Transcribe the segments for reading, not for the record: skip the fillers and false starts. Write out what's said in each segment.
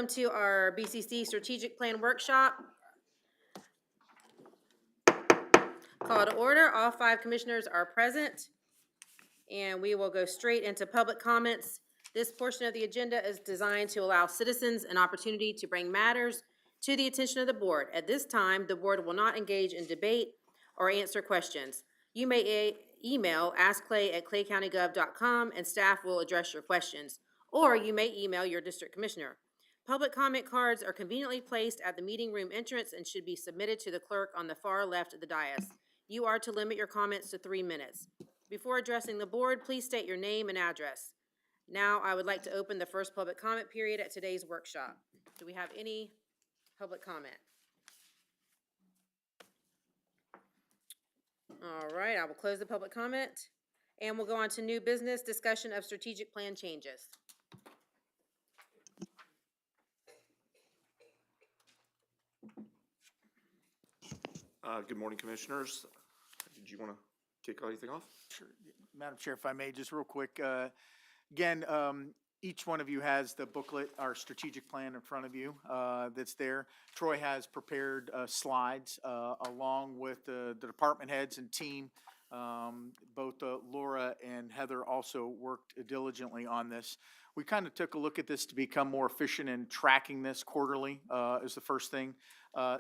to our BCC Strategic Plan Workshop. Call to order. All 5 commissioners are present, and we will go straight into public comments. This portion of the agenda is designed to allow citizens an opportunity to bring matters to the attention of the board. At this time, the board will not engage in debate or answer questions. You may email askclay@claycountygov.com and staff will address your questions, or you may email your district commissioner. Public comment cards are conveniently placed at the meeting room entrance and should be submitted to the clerk on the far left of the dais. You are to limit your comments to 3 minutes. Before addressing the board, please state your name and address. Now, I would like to open the first public comment period at today's workshop. Do we have any public comment? All right, I will close the public comment, and we'll go on to new business, discussion of strategic plan changes. Good morning, commissioners. Did you want to kick anything off? Sure. Madam Chair, if I may, just real quick. Again, each one of you has the booklet, our strategic plan in front of you that's there. Troy has prepared slides along with the department heads and team. Both Laura and Heather also worked diligently on this. We kind of took a look at this to become more efficient in tracking this quarterly is the first thing.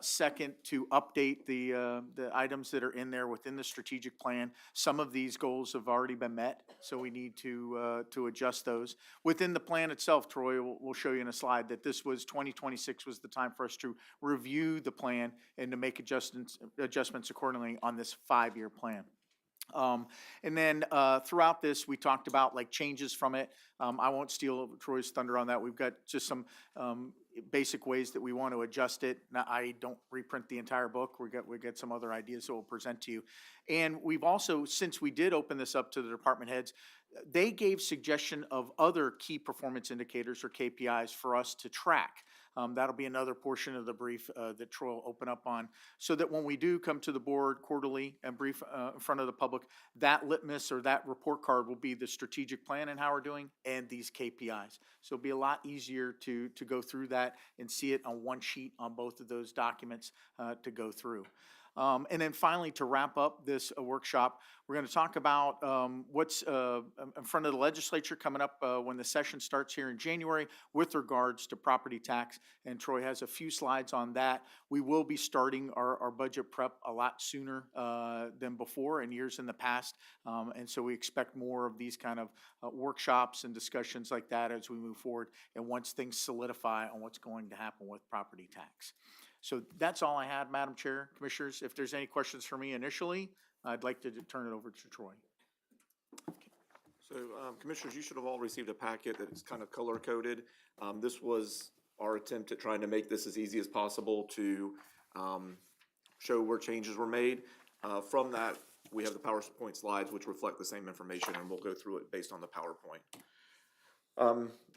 Second, to update the items that are in there within the strategic plan. Some of these goals have already been met, so we need to adjust those. Within the plan itself, Troy, we'll show you in a slide that this was 2026 was the time for us to review the plan and to make adjustments accordingly on this 5-year plan. And then throughout this, we talked about like changes from it. I won't steal Troy's thunder on that. We've got just some basic ways that we want to adjust it. Now, I don't reprint the entire book. We got some other ideas that we'll present to you. And we've also, since we did open this up to the department heads, they gave suggestion of other key performance indicators or KPIs for us to track. That'll be another portion of the brief that Troy will open up on, so that when we do come to the board quarterly and brief in front of the public, that litmus or that report card will be the strategic plan and how we're doing and these KPIs. So it'll be a lot easier to go through that and see it on one sheet on both of those documents to go through. And then finally, to wrap up this workshop, we're going to talk about what's in front of the legislature coming up when the session starts here in January with regards to property tax. And Troy has a few slides on that. We will be starting our budget prep a lot sooner than before in years in the past. And so we expect more of these kind of workshops and discussions like that as we move forward and once things solidify on what's going to happen with property tax. So that's all I had, Madam Chair, Commissioners. If there's any questions for me initially, I'd like to turn it over to Troy. So, commissioners, you should have all received a packet that is kind of color-coded. This was our attempt at trying to make this as easy as possible to show where changes were made. From that, we have the PowerPoint slides, which reflect the same information, and we'll go through it based on the PowerPoint.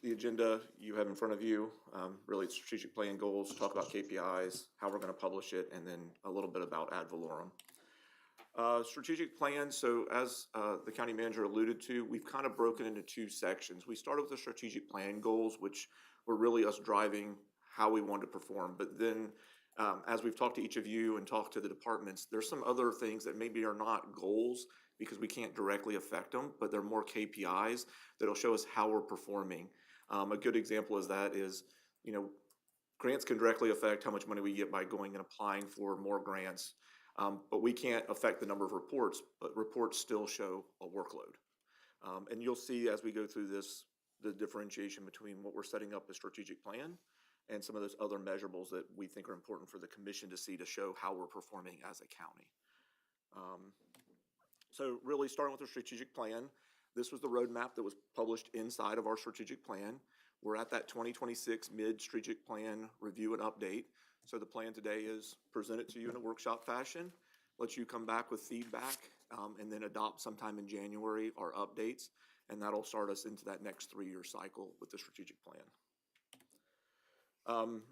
The agenda you have in front of you, really it's strategic plan goals, talk about KPIs, how we're going to publish it, and then a little bit about ad valorem. Strategic plan, so as the county manager alluded to, we've kind of broken into 2 sections. We started with the strategic plan goals, which were really us driving how we wanted to perform. But then as we've talked to each of you and talked to the departments, there's some other things that maybe are not goals because we can't directly affect them, but they're more KPIs that'll show us how we're performing. A good example of that is, grants can directly affect how much money we get by going and applying for more grants. But we can't affect the number of reports, but reports still show a workload. And you'll see as we go through this, the differentiation between what we're setting up as strategic plan and some of those other measurables that we think are important for the commission to see to show how we're performing as a county. So really starting with the strategic plan, this was the roadmap that was published inside of our strategic plan. We're at that 2026 mid-strategic plan review and update. So the plan today is present it to you in a workshop fashion, let you come back with feedback, and then adopt sometime in January our updates, and that'll start us into that next 3-year cycle with the strategic plan.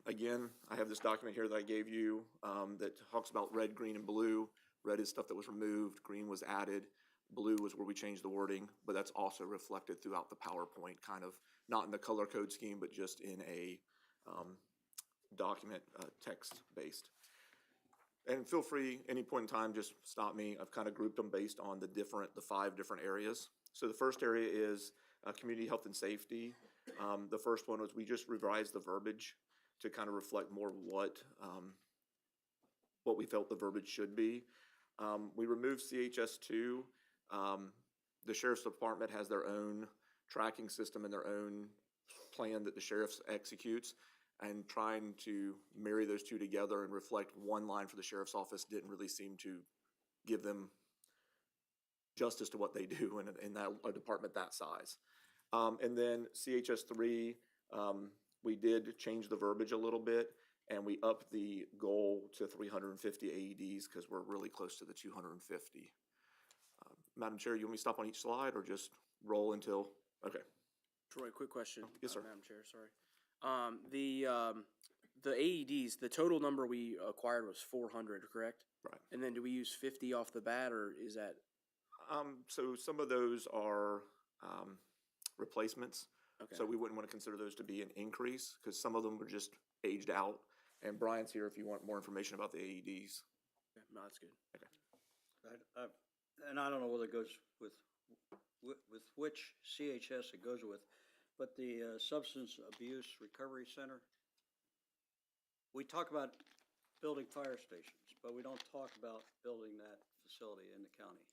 Again, I have this document here that I gave you that talks about red, green, and blue. Red is stuff that was removed, green was added, blue was where we changed the wording, but that's also reflected throughout the PowerPoint, kind of not in the color code scheme, but just in a document, text-based. And feel free, any point in time, just stop me. I've kind of grouped them based on the 5 different areas. So the first area is community health and safety. The first one was we just revised the verbiage to kind of reflect more what we felt the verbiage should be. We removed CHS2. The sheriff's department has their own tracking system and their own plan that the sheriff executes, and trying to marry those two together and reflect one line for the sheriff's office didn't really seem to give them justice to what they do in that, a department that size. And then CHS3, we did change the verbiage a little bit, and we upped the goal to 350 AEDs because we're really close to the 250. Madam Chair, you want me to stop on each slide or just roll until, okay. Troy, quick question. Yes, sir. Madam Chair, sorry. The AEDs, the total number we acquired was 400, correct? Right. And then do we use 50 off the bat, or is that? So some of those are replacements. Okay. So we wouldn't want to consider those to be an increase because some of them were just aged out. And Brian's here if you want more information about the AEDs. Okay, no, that's good. And I don't know whether it goes with which CHS it goes with, but the Substance Abuse Recovery Center, we talk about building fire stations, but we don't talk about building that facility in the county.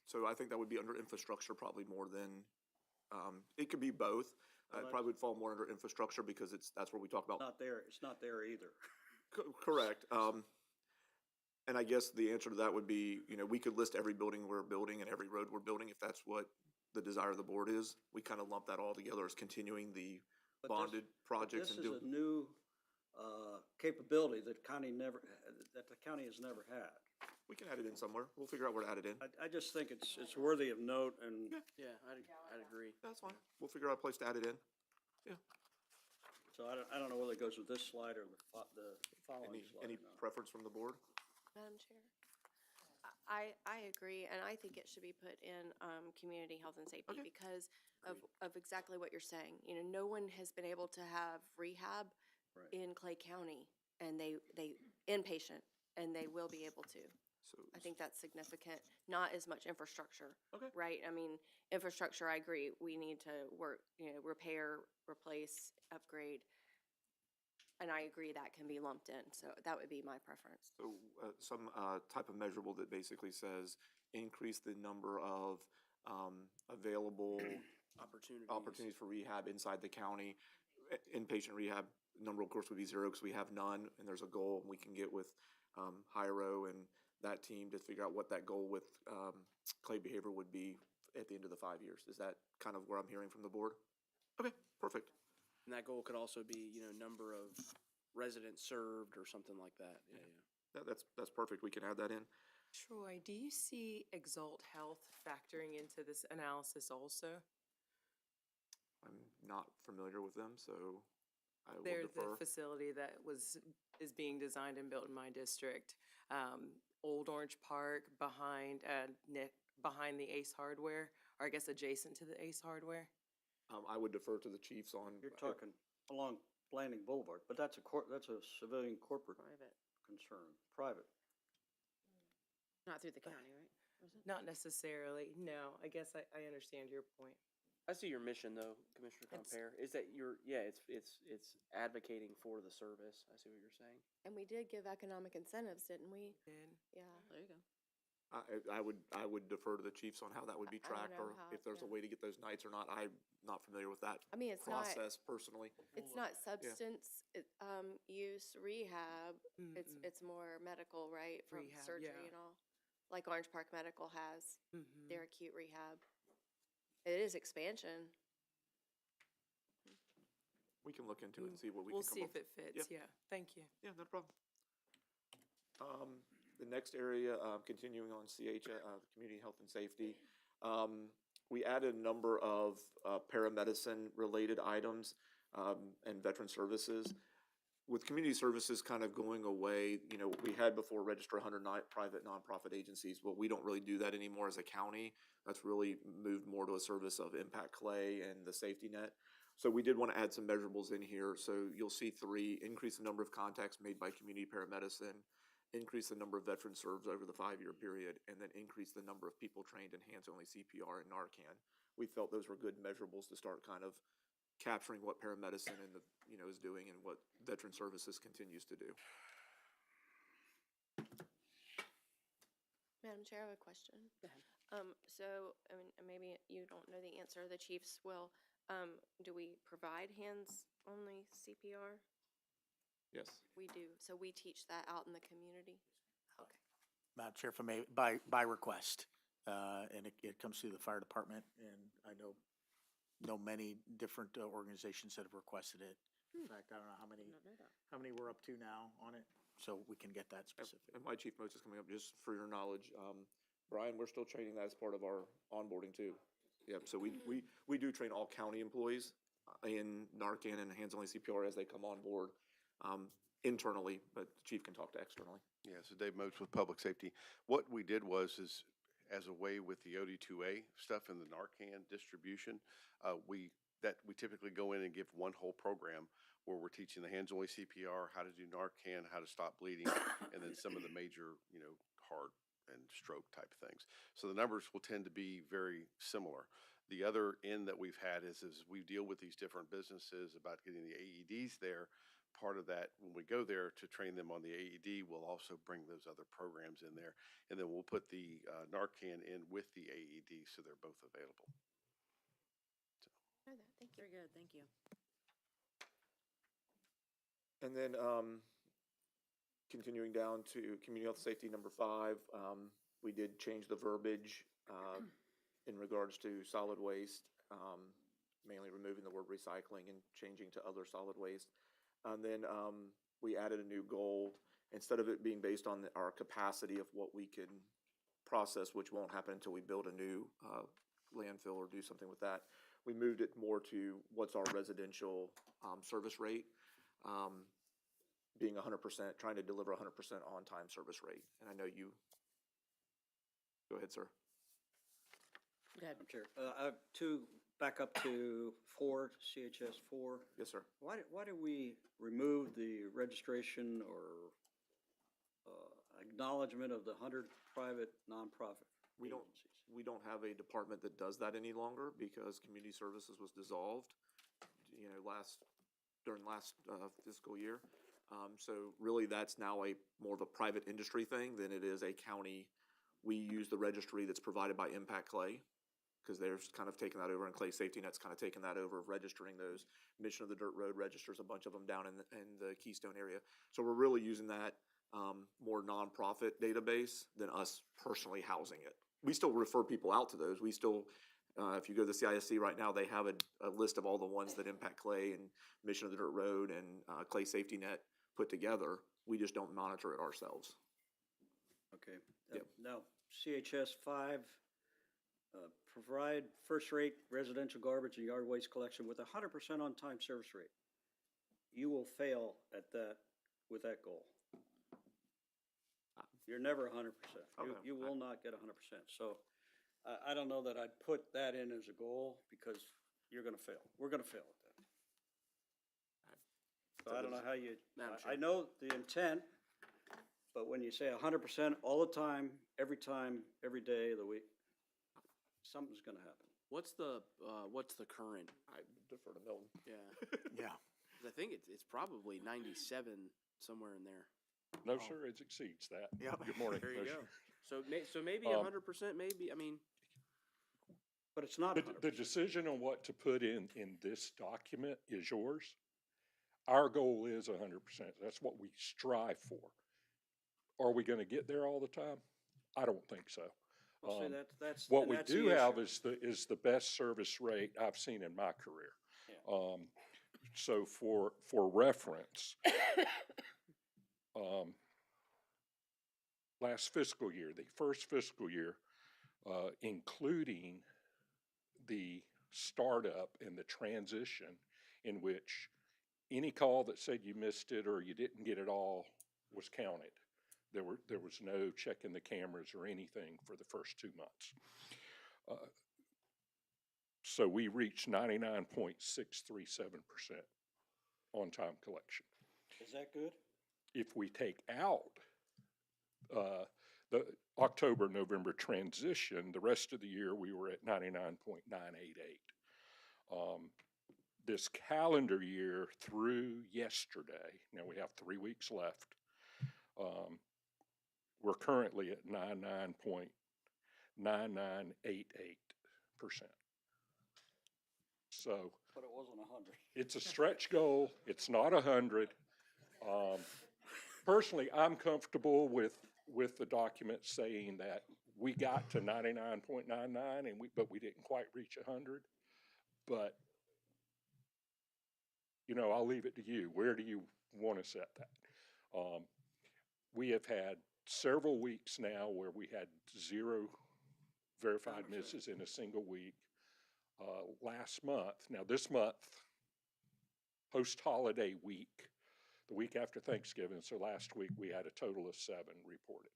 So I think that would be under infrastructure probably more than, it could be both. It probably would fall more under infrastructure because that's where we talk about. It's not there either. Correct. And I guess the answer to that would be, we could list every building we're building and every road we're building if that's what the desire of the board is. We kind of lump that all together as continuing the But bonded projects and This is a new capability that the county has never had. we can add it in somewhere. We'll figure out where to add it in. I just think it's worthy of note, and Yeah, I'd agree. That's fine. We'll figure out a place to add it in. so I don't know whether it goes with this slide or the following slide. Any or not. preference from the board? Madam Chair? I agree, and I think it should be put in, community health and safety Okay. because of exactly what you're saying. No one has been able to have rehab Right. in Clay County, and they inpatient, and they will be able to. So, I think that's significant, not as much infrastructure. Okay. Right? I mean, infrastructure, I agree, we need to work, repair, replace, upgrade. And I agree that can be lumped in, so that would be my preference. so some type of measurable that basically says increase the number of available opportunities for rehab inside the county. Inpatient rehab number, of course, would be 0 because we have none, and there's a goal we can get with Hyro and that team to figure out what that goal with Clay Behavior would be at the end of the 5 years. Is that kind of where I'm hearing from the board? Okay, perfect. And that goal could also be, number of residents served or something like that. Yeah. That's perfect. We can add that in. Troy, do you see Exalt Health factoring into this analysis also? I'm not familiar with them, so I will They're defer. the facility that is being designed and built in my district. Old Orange Park behind the Ace Hardware, or I guess adjacent to the Ace Hardware. I would defer to the chiefs on. You're talking along Blanding Boulevard, but that's a civilian corporate Private. concern, private. Not through the county, right? Was it? Not necessarily, no, I guess I understand your point. I see your mission though, Commissioner It's- Compere, is that it's advocating for the service. I see what you're saying. And we did give economic incentives, didn't we? Did. Yeah. There you go. I would defer to the chiefs on how that would be I don't tracked, know or how, if there's a yeah. way to get those nights or not. I'm not familiar with that I mean, it's not, process personally. it's not substance, use rehab. Mm-mm. It's more medical, right? From Rehab, surgery yeah. and all. Like Orange Park Medical has Mhm. their acute rehab. It is expansion. We can look into it and see what we We'll can come see up if it fits, yeah, thank you. Yeah, no problem. The next area, continuing on Community Health and Safety, we added a number of paramedicine-related items and veteran services. With community services kind of going away, we had before register 100 private nonprofit agencies. Well, we don't really do that anymore as a county. That's really moved more to a service of Impact Clay and the safety net. So we did want to add some measurables in here. So you'll see 3, increase the number of contacts made by community paramedicine, increase the number of veterans served over the 5-year period, and then increase the number of people trained in hands-only CPR and Narcan. We felt those were good measurables to start kind of capturing what paramedicine and is doing and what veteran services continues to do. Madam Chair, I have a question. Go ahead. So, I mean, maybe you don't know the answer, the chiefs will. Do we provide hands-only CPR? Yes. We do. So we teach that out in the community? Okay. Madam Chair, if I may, by request, and it comes through the fire department, and I know many different organizations that have requested it. In fact, I don't know I don't know that. how many we're up to now on it, so we can get that specific. And my chief most is coming up, just for your knowledge. Brian, we're still training that as part of our onboarding too. Yep, so we do train all county employees in Narcan and hands-only CPR as they come on board internally, but the chief can talk to externally. Yeah, so Dave Moats with Public Safety. What we did was, as a way with the OD2A stuff and the Narcan distribution, we typically go in and give one whole program where we're teaching the hands-only CPR, how to do Narcan, how to stop bleeding, and then some of the major, heart and stroke type things. So the numbers will tend to be very similar. The other end that we've had is we deal with these different businesses about getting the AEDs there. Part of that, when we go there to train them on the AED, we'll also bring those other programs in there. And then we'll put the Narcan in with the AED so they're both available. Know that. Thank you. Very good, thank you. And then, continuing down to community health safety number 5, we did change the verbiage, in regards to solid waste, mainly removing the word recycling and changing to other solid waste. And then, we added a new goal, instead of it being based on our capacity of what we can process, which won't happen until we build a new, landfill or do something with that. We moved it more to what's our residential, service rate. Being 100%, trying to deliver 100% on-time service rate. And I know you, go ahead, sir. Go ahead. Madam Chair, back up to 4, CHS 4. Yes, sir. Why do we remove the registration or acknowledgement of the 100 private nonprofit We don't, agencies? we don't have a department that does that any longer because community services was dissolved, during last fiscal year. So really that's now more of a private industry thing than it is a county. We use the registry that's provided by Impact Clay because they're kind of taking that over, and Clay Safety Net's kind of taken that over of registering those. Mission of the Dirt Road registers a bunch of them down in the Keystone area. So we're really using that more nonprofit database than us personally housing it. We still refer people out to those. We still, if you go to the CISC right now, they have a list of all the ones that Impact Clay and Mission of the Dirt Road and Clay Safety Net put together. We just don't monitor it ourselves. Okay. Yep. Now, CHS 5, provide first-rate residential garbage and yard waste collection with 100% on-time service rate. You will fail at that with that goal. You're never 100%. Okay. You will not get 100%. So I don't know that I'd put that in as a goal because you're going to fail. We're going to fail at that. So I don't know how you, Madam I Chair. know the intent, but when you say 100% all the time, every day of the week, something's going to happen. What's the current? I defer to Milton. Yeah, Yeah. 'cause I think it's probably 97, somewhere in there. No, sir, it exceeds that. Yep. Good morning, There you go. Commissioner. So maybe 100%, maybe, I mean, But it's not The 100%. decision on what to put in this document is yours. Our goal is 100%. That's what we strive for. Are we gonna get there all the time? I don't think so. Well, see, that's. What and we that's do the have issue. is the best service rate I've seen in my career. Yeah. So for reference, last fiscal year, the first fiscal year, including the startup and the transition in which any call that said you missed it or you didn't get it all was counted. There was no checking the cameras or anything for the first 2 months. So we reached 99.637% on-time collection. Is that good? If we take out the October, November transition, the rest of the year, we were at 99.988. This calendar year through yesterday, now we have 3 weeks left, we're currently at 99.9988%. So But it wasn't 100. it's a stretch goal. It's not 100. Personally, I'm comfortable with the document saying that we got to 99.99 but we didn't quite reach 100. But, I'll leave it to you. Where do you want to set that? We have had several weeks now where we had 0 verified misses in a single week. Last month, now this month, post-holiday week, the week after Thanksgiving, so last week we had a total of 7 reported.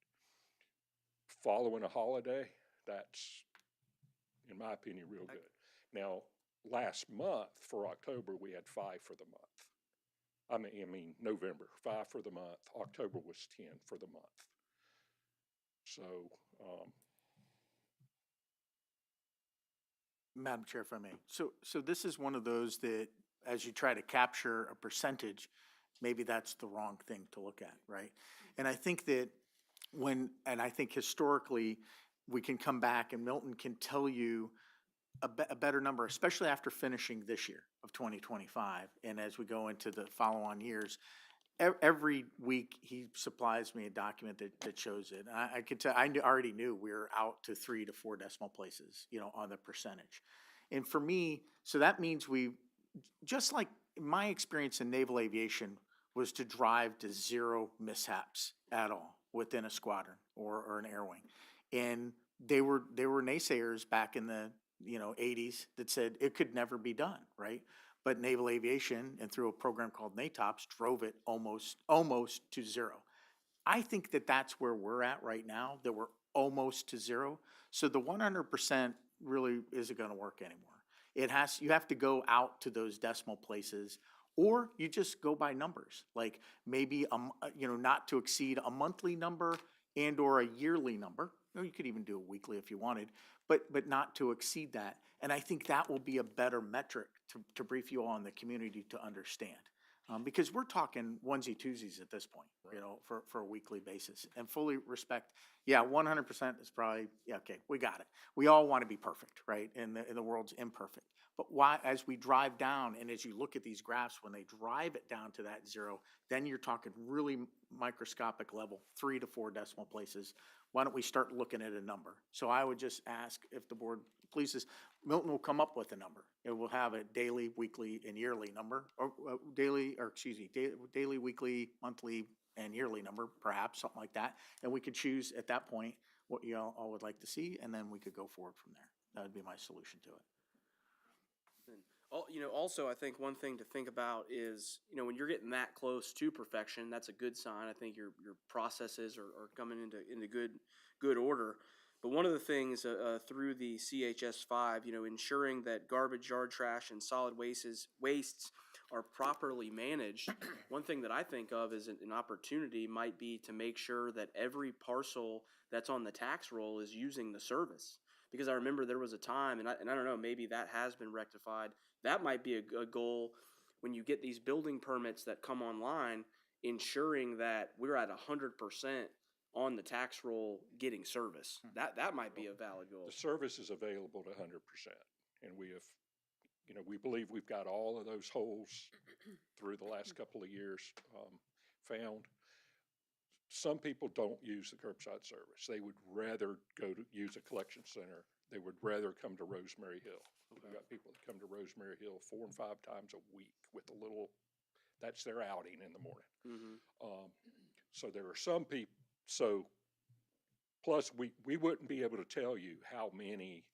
Following a holiday, that's, in my opinion, real good. Now, last month for October, we had 5 for the month. I mean November, 5 for the month. October was 10 for the month. So, Madam Chair, if I may. So this is one of those that, as you try to capture a percentage, maybe that's the wrong thing to look at, right? And I think that and I think historically, we can come back and Milton can tell you a better number, especially after finishing this year of 2025. And as we go into the follow-on years, every week he supplies me a document that shows it. And I could tell, already knew we were out to 3 to 4 decimal places, on the percentage. And for me, so that means just like my experience in naval aviation was to drive to 0 mishaps at all within a squadron or an air wing. And they were naysayers back in the 80s that said it could never be done, right? But naval aviation, and through a program called NATOPS, drove it almost to 0. I think that that's where we're at right now, that we're almost to 0. So the 100% really isn't going to work anymore. You have to go out to those decimal places, or you just go by numbers, like maybe not to exceed a monthly number and or a yearly number. You could even do a weekly if you wanted, but not to exceed that. And I think that will be a better metric to brief you all in the community to understand. Because we're talking onesie twosies at this point, for a weekly basis. And fully respect, 100% is probably, okay, we got it. We all want to be perfect, right? And the world's imperfect. But as we drive down, and as you look at these graphs, when they drive it down to that 0, then you're talking really microscopic level, 3 to 4 decimal places. Why don't we start looking at a number? So I would just ask, if the board pleases, Milton will come up with a number. It will have a daily, weekly, and yearly number, or daily, weekly, monthly, and yearly number, perhaps, something like that. And we could choose at that point what you all would like to see, and then we could go forward from there. That would be my solution to it. Also, I think one thing to think about is, when you're getting that close to perfection, that's a good sign. I think your processes are coming into good order. But one of the things through the CHS-5, ensuring that garbage, yard trash, and solid wastes are properly managed. One thing that I think of as an opportunity might be to make sure that every parcel that's on the tax roll is using the service. Because I remember there was a time, and I don't know, maybe that has been rectified. That might be a goal when you get these building permits that come online, ensuring that we're at 100% on the tax roll getting service. That might be a valid goal. the service is available to 100%. And we have, we believe we've got all of those holes through the last couple of years found. Some people don't use the curbside service. They would rather go to use a collection center. They would rather come to Rosemary Hill. We've got people that come to Rosemary Hill 4 and 5 times a week with that's their outing in the morning. Mm-hmm. So there are some people, plus we wouldn't be able to tell you how many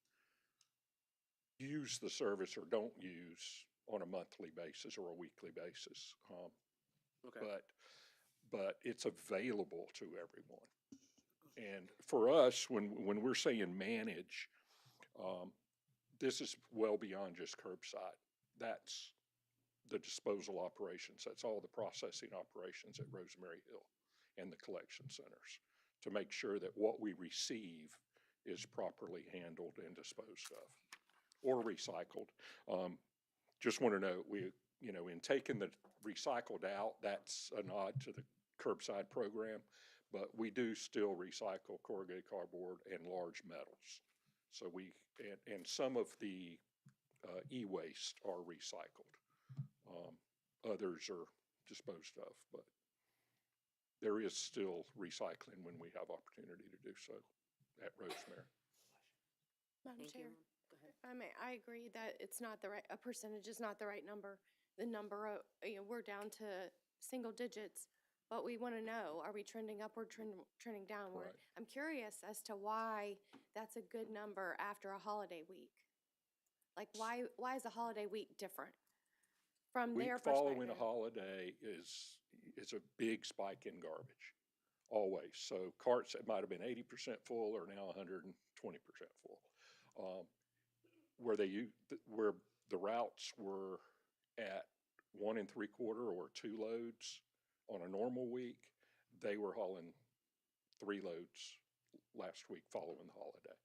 use the service or don't use on a monthly basis or a weekly basis. Okay. But it's available to everyone. And for us, when we're saying manage, this is well beyond just curbside. That's the disposal operations. That's all the processing operations at Rosemary Hill and the collection centers to make sure that what we receive is properly handled and disposed of or recycled. Just want to note, in taking the recycled out, that's a nod to the curbside program, but we do still recycle corrugated cardboard and large metals. So and some of the e-waste are recycled. Others are disposed of, but there is still recycling when we have opportunity to do so at Rosemary. Madam Thank you. Chair, Go ahead. if I may, I agree that it's not the right, a percentage is not the right number. The number, we're down to single digits, but we want to know, are we trending upward, trending downward? Right. I'm curious as to why that's a good number after a holiday week. Like, why is a holiday week different from Week their following a perspective? holiday is a big spike in garbage, always. So carts that might have been 80% full are now 120% full. Where where the routes were at 1 3/4 or 2 loads on a normal week, they were hauling 3 loads last week following the holiday,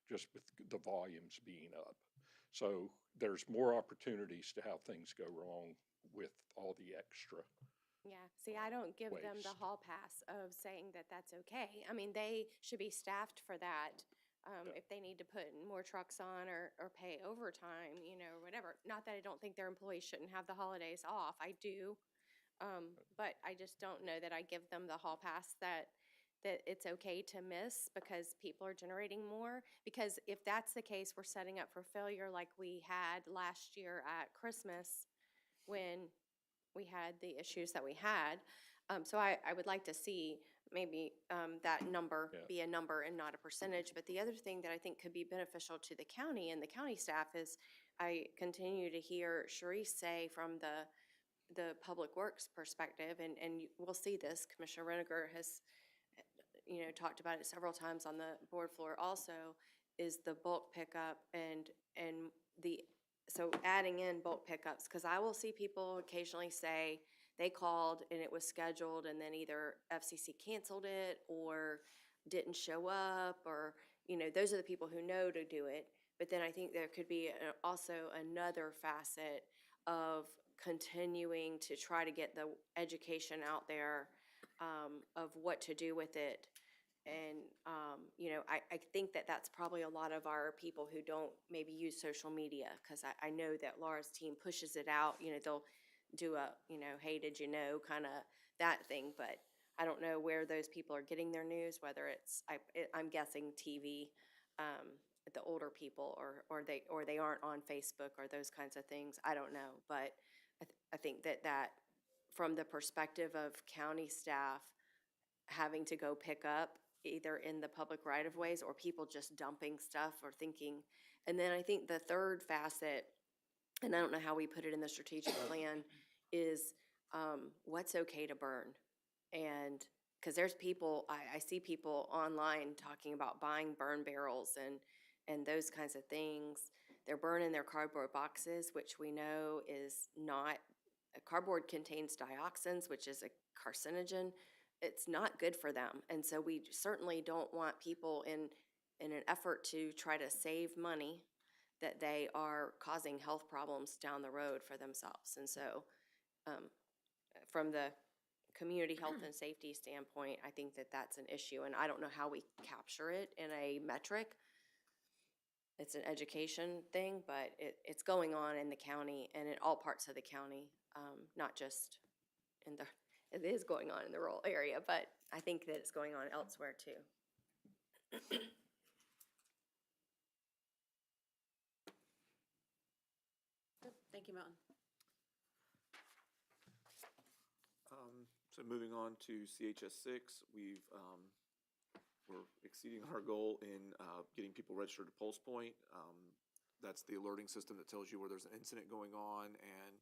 just with the volumes being up. So there's more opportunities to have things go wrong with all the extra. Yeah, see, I don't give them the Waste. hall pass of saying that that's okay. I mean, they should be staffed for that. Yeah. If they need to put more trucks on or pay overtime, whatever. Not that I don't think their employees shouldn't have the holidays off, I do. But I just don't know that I give them the hall pass that it's okay to miss because people are generating more. Because if that's the case, we're setting up for failure like we had last year at Christmas when we had the issues that we had. So I would like to see maybe that number Yeah. be a number and not a percentage. But the other thing that I think could be beneficial to the county and the county staff is I continue to hear Sharice say from the public works perspective, and we'll see this, Commissioner Reniger has talked about it several times on the board floor also, is the bulk pickup and so adding in bulk pickups, because I will see people occasionally say they called and it was scheduled and then either FCC canceled it or didn't show up, or, those are the people who know to do it. But then I think there could be also another facet of continuing to try to get the education out there of what to do with it. And, I think that that's probably a lot of our people who don't maybe use social media, because I know that Laura's team pushes it out, they'll do a, hey, did you know, kind of that thing, but I don't know where those people are getting their news, whether it's, I'm guessing TV, the older people, or they aren't on Facebook or those kinds of things, I don't know, but I think that from the perspective of county staff having to go pick up either in the public right-of-ways or people just dumping stuff or thinking. And then I think the third facet, and I don't know how we put it in the strategic plan, is what's okay to burn. And because there's people, I see people online talking about buying burn barrels and those kinds of things. They're burning their cardboard boxes, which we know is not, cardboard contains dioxins, which is a carcinogen. It's not good for them. And so we certainly don't want people in an effort to try to save money that they are causing health problems down the road for themselves. And so from the community health and safety standpoint, I think that that's an issue. And I don't know how we capture it in a metric. It's an education thing, but it's going on in the county and in all parts of the county, not just in the, it is going on in the rural area, but I think that it's going on elsewhere too. Good. Thank you, Milton. So moving on to CHS 6, we're exceeding our goal in getting people registered to Pulse Point. That's the alerting system that tells you where there's an incident going on, and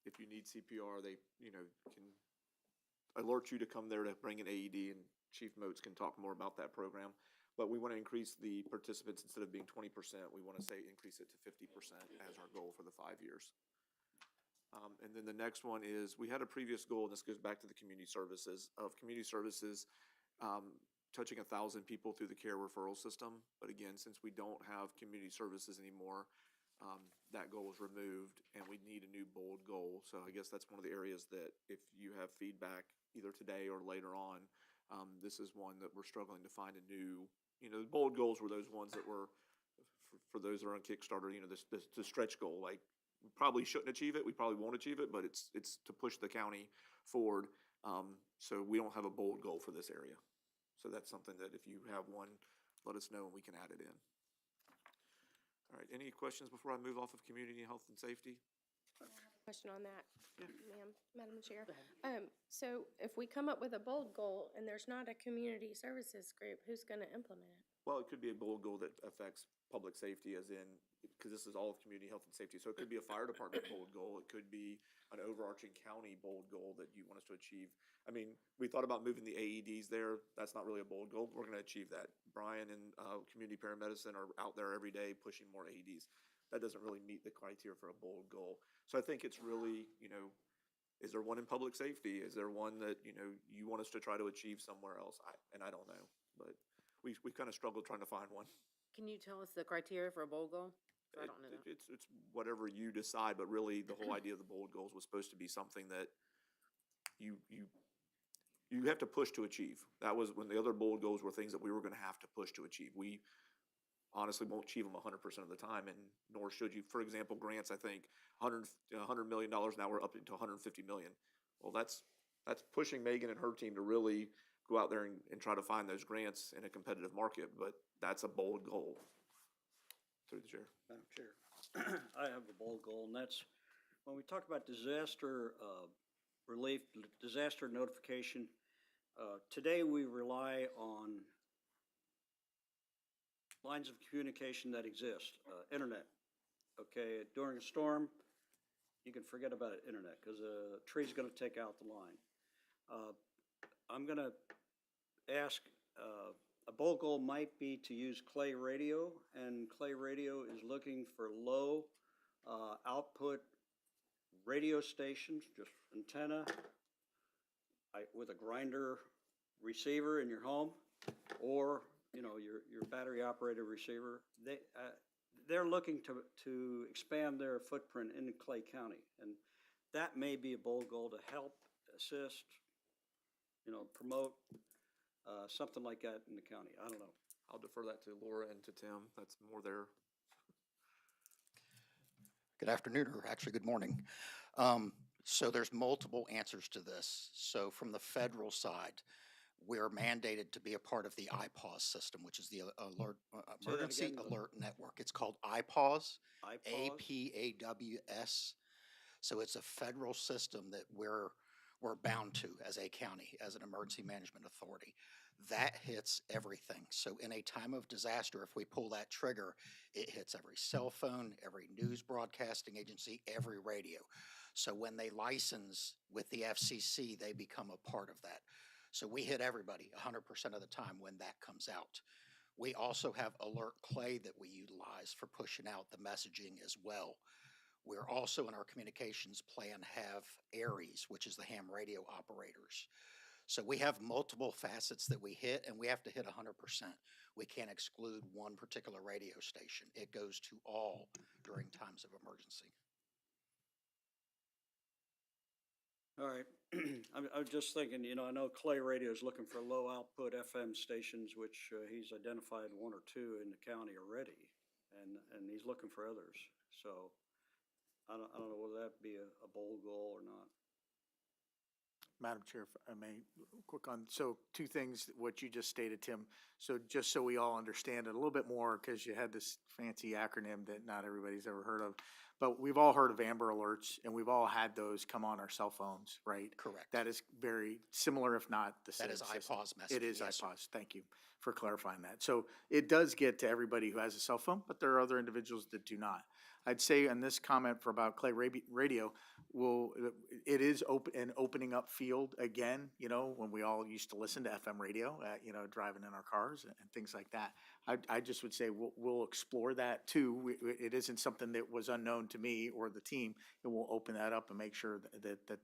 if you need CPR, they can alert you to come there to bring an AED, and Chief Moats can talk more about that program. But we want to increase the participants, instead of being 20%, we want to say increase it to 50% as our goal for the 5 years. And then the next one is, we had a previous goal, and this goes back to the community services, touching 1,000 people through the care referral system. But again, since we don't have community services anymore, that goal was removed, and we need a new bold goal. So I guess that's one of the areas that, if you have feedback either today or later on, this is one that we're struggling to find a new, the bold goals were those ones that were, for those that are on Kickstarter, the stretch goal, like, we probably shouldn't achieve it, we probably won't achieve it, but it's to push the county forward. So we don't have a bold goal for this area. So that's something that if you have one, let us know and we can add it in. All right, any questions before I move off of community health and safety? Question on that, ma'am, Madam Chair. So if we come up with a bold goal and there's not a community services group, who's gonna implement it? Well, it could be a bold goal that affects public safety, as in, because this is all of community health and safety. So it could be a fire department bold goal. It could be an overarching county bold goal that you want us to achieve. I mean, we thought about moving the AEDs there. That's not really a bold goal. We're going to achieve that. Brian and community paramedicine are out there every day pushing more AEDs. That doesn't really meet the criteria for a bold goal. So I think it's really, is there one in public safety? Is there one that, you want us to try to achieve somewhere else? I don't know, but we kind of struggled trying to find one. Can you tell us the criteria for a bold goal? I don't know that. It's whatever you decide, but really the whole idea of the bold goals was supposed to be something that you have to push to achieve. That was when the other bold goals were things that we were going to have to push to achieve. We honestly won't achieve them 100% of the time, and nor should you. For example, grants, I think $100 million, now we're up into $150 million. Well, that's pushing Megan and her team to really go out there and try to find those grants in a competitive market, but that's a bold goal. Through the chair. Madam Chair, I have a bold goal, and that's, when we talk about disaster relief, disaster notification, today we rely on lines of communication that exist, internet. Okay, during a storm, you can forget about internet, because a tree's gonna take out the line. I'm gonna ask, a bold goal might be to use Clay Radio, and Clay Radio is looking for low output radio stations, just antenna, with a grinder receiver in your home, or your battery operated receiver. They're looking to expand their footprint in Clay County, and that may be a bold goal to help assist, promote something like that in the county. I don't know. I'll defer that to Laura and to Tim. That's more their. Good afternoon, or actually good morning. So there's multiple answers to this. So from the federal side, we're mandated to be a part of the IPAWS system, which is the Emergency again. Alert Network. It's called IPAWS, IPAWS? APAWS. So it's a federal system that we're bound to as a county, as an emergency management authority. That hits everything. So in a time of disaster, if we pull that trigger, it hits every cell phone, every news broadcasting agency, every radio. So when they license with the FCC, they become a part of that. So we hit everybody 100% of the time when that comes out. We also have Alert Clay that we utilize for pushing out the messaging as well. We're also in our communications plan have ARIES, which is the ham radio operators. So we have multiple facets that we hit, and we have to hit 100%. We can't exclude one particular radio station. It goes to all during times of emergency. All right. I'm just thinking, I know Clay Radio is looking for low output FM stations, which he's identified one or two in the county already, and he's looking for others. So I don't know whether that be a bold goal or not. Madam Chair, if I may, quick on, so two things, what you just stated, Tim. So just so we all understand it a little bit more, because you had this fancy acronym that not everybody's ever heard of, but we've all heard of Amber Alerts, and we've all had those come on our cell phones, right? Correct. That is very similar, if not the same That is system. IPAWS messaging. It is yes, sir. IPAWS. Thank you for clarifying that. So it does get to everybody who has a cell phone, but there are other individuals that do not. I'd say on this comment for about Clay Radio, it is an opening up field again, you know, when we all used to listen to FM radio, you know, driving in our cars and things like that. I just would say we'll explore that too. It isn't something that was unknown to me or the team, and we'll open that up and make sure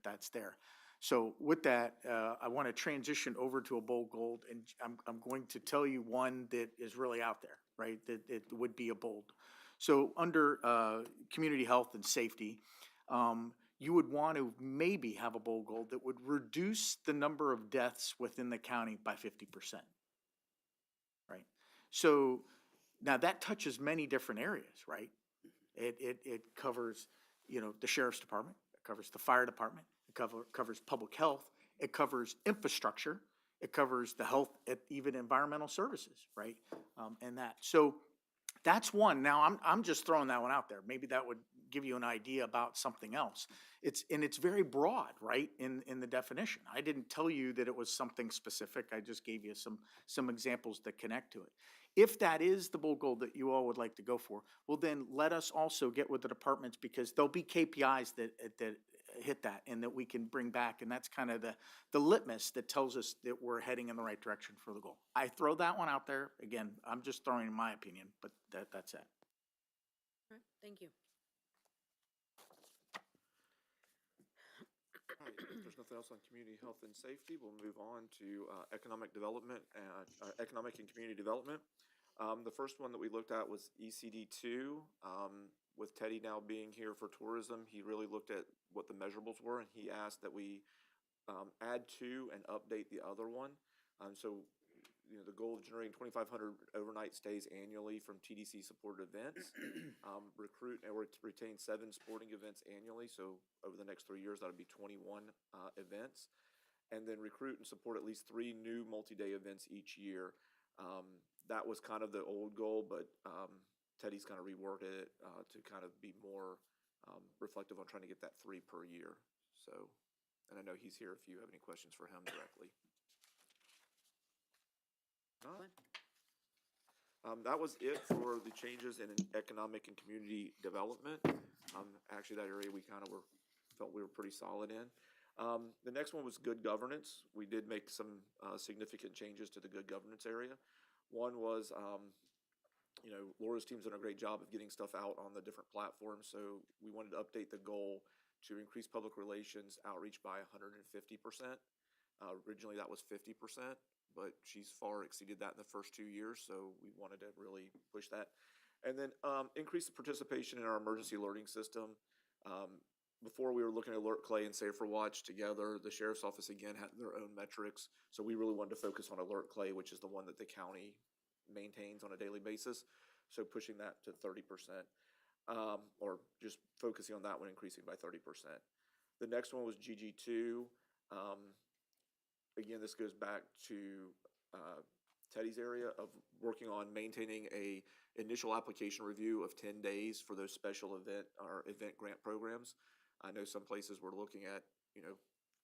that's there. So with that, I want to transition over to a bold gold, and I'm going to tell you one that is really out there, right? That it would be a bold. So under community health and safety, you would want to maybe have a bold goal that would reduce the number of deaths within the county by 50%, right? So now that touches many different areas, right? It covers, you know, the sheriff's department, it covers the fire department, it covers public health, it covers infrastructure, it covers the health, even environmental services, right? And that. So that's one. Now I'm just throwing that one out there. Maybe that would give you an idea about something else. It's very broad, right, in the definition. I didn't tell you that it was something specific. I just gave you some examples that connect to it. If that is the bold goal that you all would like to go for, well then let us also get with the departments, because there'll be KPIs that hit that and that we can bring back, and that's kind of the litmus that tells us that we're heading in the right direction for the goal. I throw that one out there. Again, I'm just throwing in my opinion, but that's it. All right, thank you. All right, if there's nothing else on community health and safety, we'll move on to economic development, economic and community development. The first one that we looked at was ECD2. With Teddy now being here for tourism, he really looked at what the measurables were, and he asked that we add to and update the other one. So, you know, the goal of generating 2,500 overnight stays annually from TDC-supported events, recruit or retain 7 sporting events annually. So over the next 3 years, that would be 21 events, and then recruit and support at least 3 new multi-day events each year. That was kind of the old goal, but Teddy's kind of reworded it to kind of be more reflective on trying to get that 3 per year. So, and I know he's here if you have any questions for him directly. That was it for the changes in economic and community development. Actually, that area we kind of felt we were pretty solid in. The next one was good governance. We did make some significant changes to the good governance area. One was, you know, Laura's team's done a great job of getting stuff out on the different platforms, so we wanted to update the goal to increase public relations outreach by 150%. Originally, that was 50%, but she's far exceeded that in the first 2 years, so we wanted to really push that. And then increase the participation in our emergency alerting system. Before we were looking at Alert Clay and Safer Watch together. The Sheriff's Office, again, had their own metrics, so we really wanted to focus on Alert Clay, which is the one that the county maintains on a daily basis, so pushing that to 30%, or just focusing on that one, increasing by 30%. The next one was GG2. Again, this goes back to Teddy's area of working on maintaining a initial application review of 10 days for those special event or event grant programs. I know some places were looking at, you know,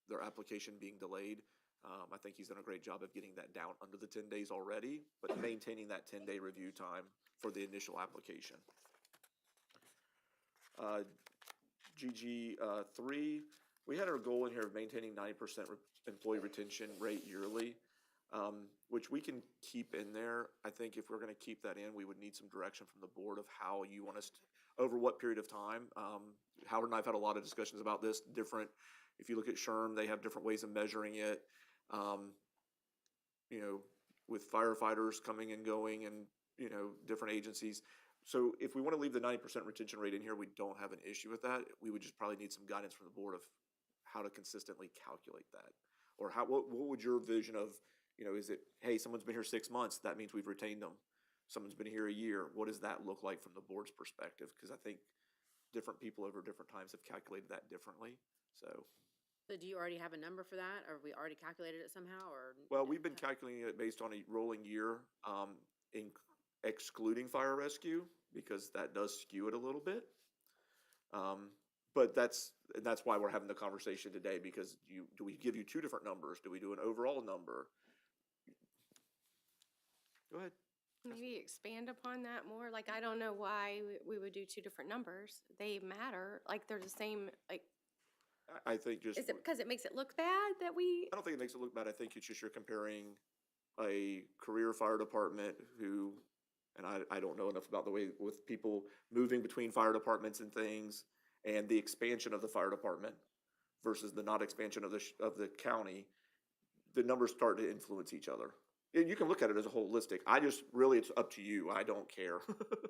their application being delayed. I think he's done a great job of getting that down under the 10 days already, but maintaining that 10-day review time for the initial application. GG3, we had our goal in here of maintaining 90% employee retention rate yearly, which we can keep in there. I think if we're going to keep that in, we would need some direction from the board of how you want us to, over what period of time. Howard and I have had a lot of discussions about this. Different, if you look at SHRM, they have different ways of measuring it. You know, with firefighters coming and going and, you know, different agencies. So if we want to leave the 90% retention rate in here, we don't have an issue with that. We would just probably need some guidance from the board of how to consistently calculate that. Or what would your vision of, you know, is it, hey, someone's been here 6 months, that means we've retained them. Someone's been here a year, what does that look like from the board's perspective? Because I think different people over different times have calculated that differently, so. So do you already have a number for that, or have we already calculated it somehow, or? Well, we've been calculating it based on a rolling year, excluding fire rescue, because that does skew it a little bit. But that's why we're having the conversation today, because do we give you 2 different numbers? Do we do an overall number? Go ahead. Maybe expand upon that more, like, I don't know why we would do two different numbers. They matter, like, they're the same, like, I think just, is it because it makes it look bad that we? I don't think it makes it look bad. I think it's just you're comparing a career fire department who, and I don't know enough about the way with people moving between fire departments and things, and the expansion of the fire department versus the not expansion of of the county, the numbers start to influence each other. And you can look at it as a holistic. I just, really, it's up to you. I don't care.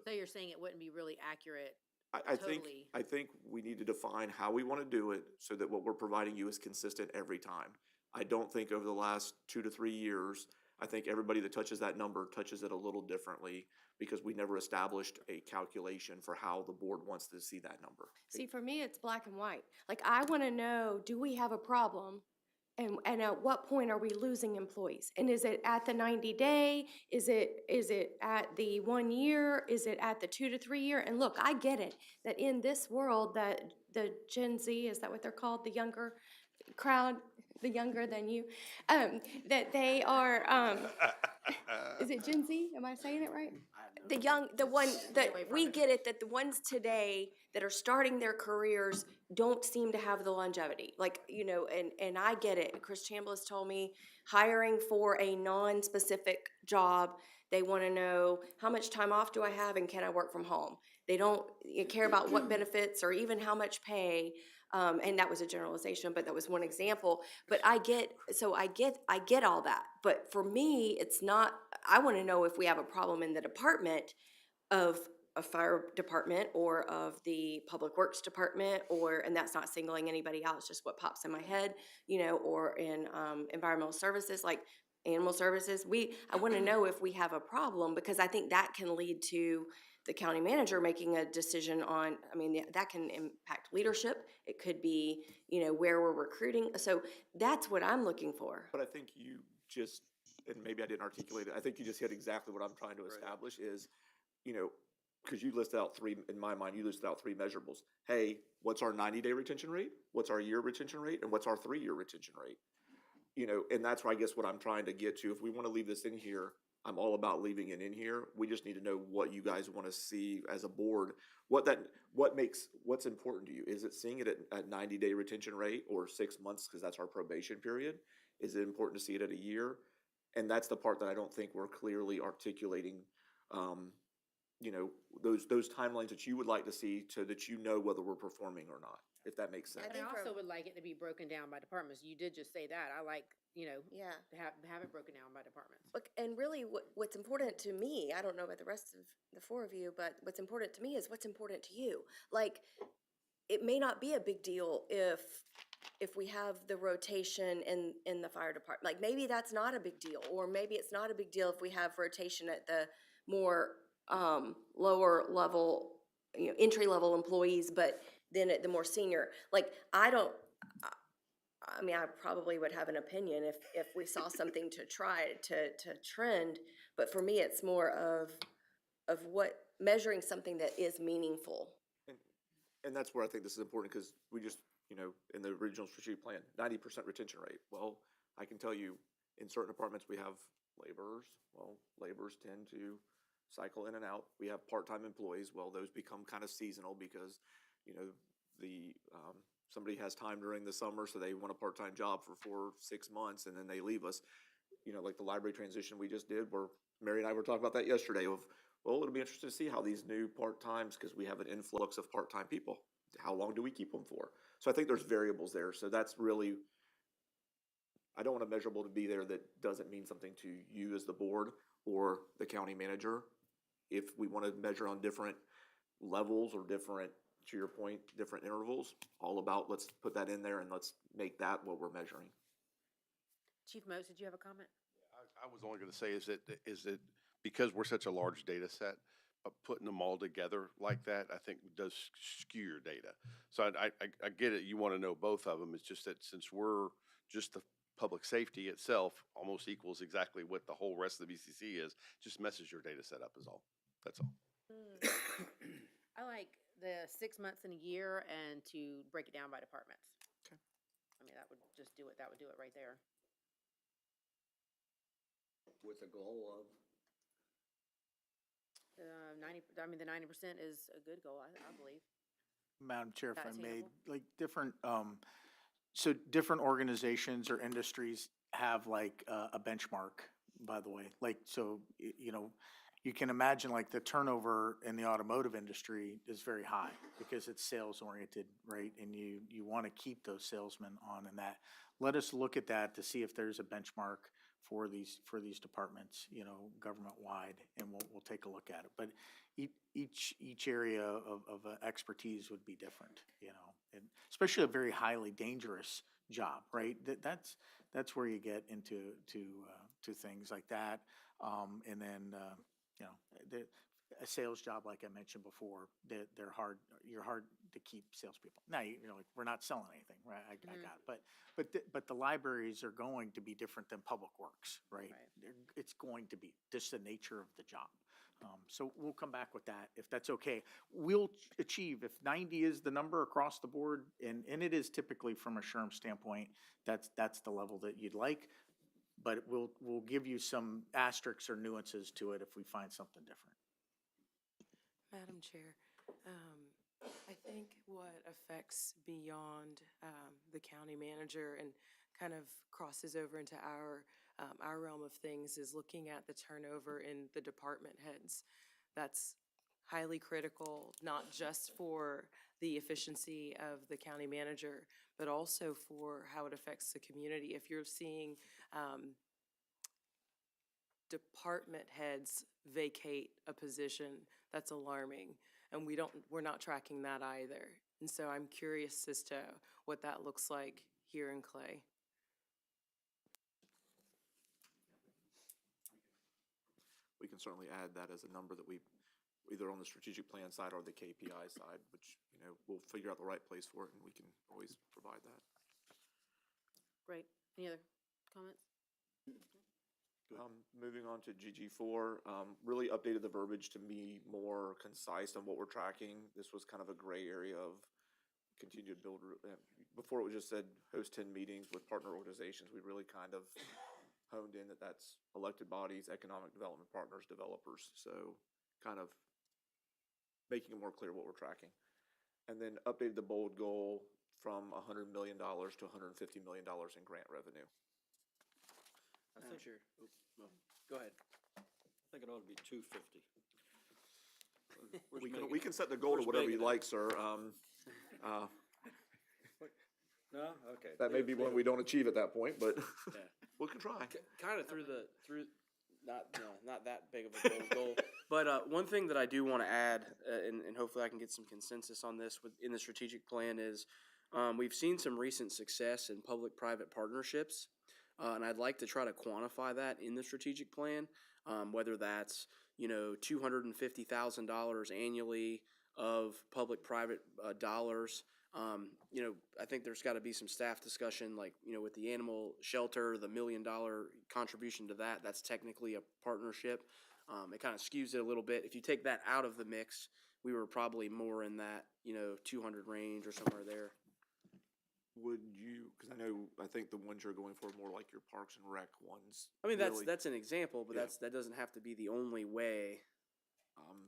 So you're saying it wouldn't be really accurate? I think, Totally. I think we need to define how we want to do it so that what we're providing you is consistent every time. I don't think over the last 2 to 3 years, I think everybody that touches that number touches it a little differently because we never established a calculation for how the board wants to see that number. See, for me, it's black and white. Like, I want to know, do we have a problem? And at what point are we losing employees? And is it at the 90-day? Is it at the 1 year? Is it at the 2 to 3 year? And look, I get it, that in this world, that the Gen Z, is that what they're called? The younger crowd, the younger than you, that they are, is it Gen Z? Am I saying it right? We get it, that the ones today that are starting their careers don't seem to have the longevity. Like, you know, and I get it. Chris Chambliss told me, hiring for a non-specific job, they want to know, how much time off do I have and can I work from home? They don't care about what benefits or even how much pay. And that was a generalization, but that was one example. But I get all that. But for me, it's not, I want to know if we have a problem in the department of a fire department or of the public works department, and that's not singling anybody out, it's just what pops in my head, you know, or in environmental services, like animal services. I want to know if we have a problem, because I think that can lead to the county manager making a decision on, I mean, that can impact leadership. It could be, you know, where we're recruiting. So that's what I'm looking for. But I think you just, and maybe I didn't articulate it, I think you just hit exactly what I'm trying to establish is, you know, because you listed out three, in my mind, you listed out three measurables. Hey, what's our 90-day retention rate? What's our year retention rate? And what's our 3-year retention rate? You know, and that's where I guess what I'm trying to get to. If we want to leave this in here, I'm all about leaving it in here. We just need to know what you guys want to see as a board. What's important to you? Is it seeing it at 90-day retention rate or 6 months because that's our probation period? Is it important to see it at a year? And that's the part that I don't think we're clearly articulating. You know, those timelines that you would like to see so that you know whether we're performing or not, if that makes sense. And I also would like it to be broken down by departments. You did just say that. I like, you know, Yeah. to have it broken down by departments. Look, and really what's important to me, I don't know about the rest of the four of you, but what's important to me is what's important to you. Like, it may not be a big deal if we have the rotation in the fire department. Like, maybe that's not a big deal, or maybe it's not a big deal if we have rotation at the more lower level, you know, entry level employees, but then at the more senior. Like, I mean, I probably would have an opinion if we saw something to try to trend, but for me, it's more of what, measuring something that is meaningful. And that's where I think this is important, because we just, you know, in the regional strategic plan, 90% retention rate. Well, I can tell you, in certain departments, we have laborers. Well, laborers tend to cycle in and out. We have part-time employees. Well, those become kind of seasonal because, you know, somebody has time during the summer, so they want a part-time job for 4 or 6 months, and then they leave us. You know, like the library transition we just did, where Mary and I were talking about that yesterday, of, well, it'll be interesting to see how these new part-times, because we have an influx of part-time people, how long do we keep them for? So I think there's variables there. So that's really, I don't want a measurable to be there that doesn't mean something to you as the board or the county manager. If we want to measure on different levels or different, to your point, different intervals, all about, let's put that in there and let's make that what we're measuring. Chief Mose, did you have a comment? I was only going to say is that because we're such a large data set, putting them all together like that, I think does skew your data. So I get it. You want to know both of them. It's just that since we're just the public safety itself almost equals exactly what the whole rest of the BCC is, just messes your data set up is all. That's all. I like the 6 months and a year, and to break it down by departments. Okay. I mean, that would just do it. That would do it right there. With the goal of the 90% is a good goal, I believe. Madam Chair, if That I may, attainable? like different, so different organizations or industries have like a benchmark, by the way. Like, so, you know, you can imagine like the turnover in the automotive industry is very high because it's sales oriented, right? And you want to keep those salesmen on and that. Let us look at that to see if there's a benchmark for these departments, you know, government wide, and we'll take a look at it. But each area of expertise would be different, you know, and especially a very highly dangerous job, right? That's where you get into to things like that. And then you know, a sales job, like I mentioned before, they're hard. You're hard to keep salespeople. Now, you know, like, we're not selling anything, right? I got it. But the libraries are going to be different than public works, right? It's going to be just the nature of the job. So we'll come back with that if that's okay. We'll achieve, if 90 is the number across the board, and it is typically from a SHRM standpoint, that's the level that you'd like. But we'll give you some asterisks or nuances to it if we find something different. Madam Chair, I think what affects beyond the county manager and kind of crosses over into our realm of things is looking at the turnover in the department heads. That's highly critical, not just for the efficiency of the county manager, but also for how it affects the community. If you're seeing department heads vacate a position, that's alarming. And we're not tracking that either. And so I'm curious as to what that looks like here in Clay. We can certainly add that as a number that we, either on the strategic plan side or the KPI side, which, you know, we'll figure out the right place for it, and we can always provide that. Great. Any other comments? Moving on to GG4, really updated the verbiage to be more concise on what we're tracking. This was kind of a gray area of continued build. Before it was just said host 10 meetings with partner organizations. We really kind of honed in that that's elected bodies, economic development partners, developers. So kind of making it more clear what we're tracking. And then updated the bold goal from $100 million to $150 million in grant revenue. Madam Chair, well, go ahead. I think it ought to be 250. We can set the goal to where's whatever Megan you at? like, sir. No? Okay. That may be one we don't achieve at that point, but Yeah. we can try. Kind of through not that big of a bold goal. But one thing that I do want to add, and hopefully I can get some consensus on this in the strategic plan is we've seen some recent success in public-private partnerships. And I'd like to try to quantify that in the strategic plan, whether that's, you know, $250,000 annually of public-private dollars. You know, I think there's got to be some staff discussion, like, you know, with the animal shelter, the $1 million contribution to that, that's technically a partnership. It kind of skews it a little bit. If you take that out of the mix, we were probably more in that, you know, 200 range or somewhere there. Would you, because I think the ones you're going for are more like your Parks and Rec ones. I mean, really. that's an example, but Yeah. that doesn't have to be the only way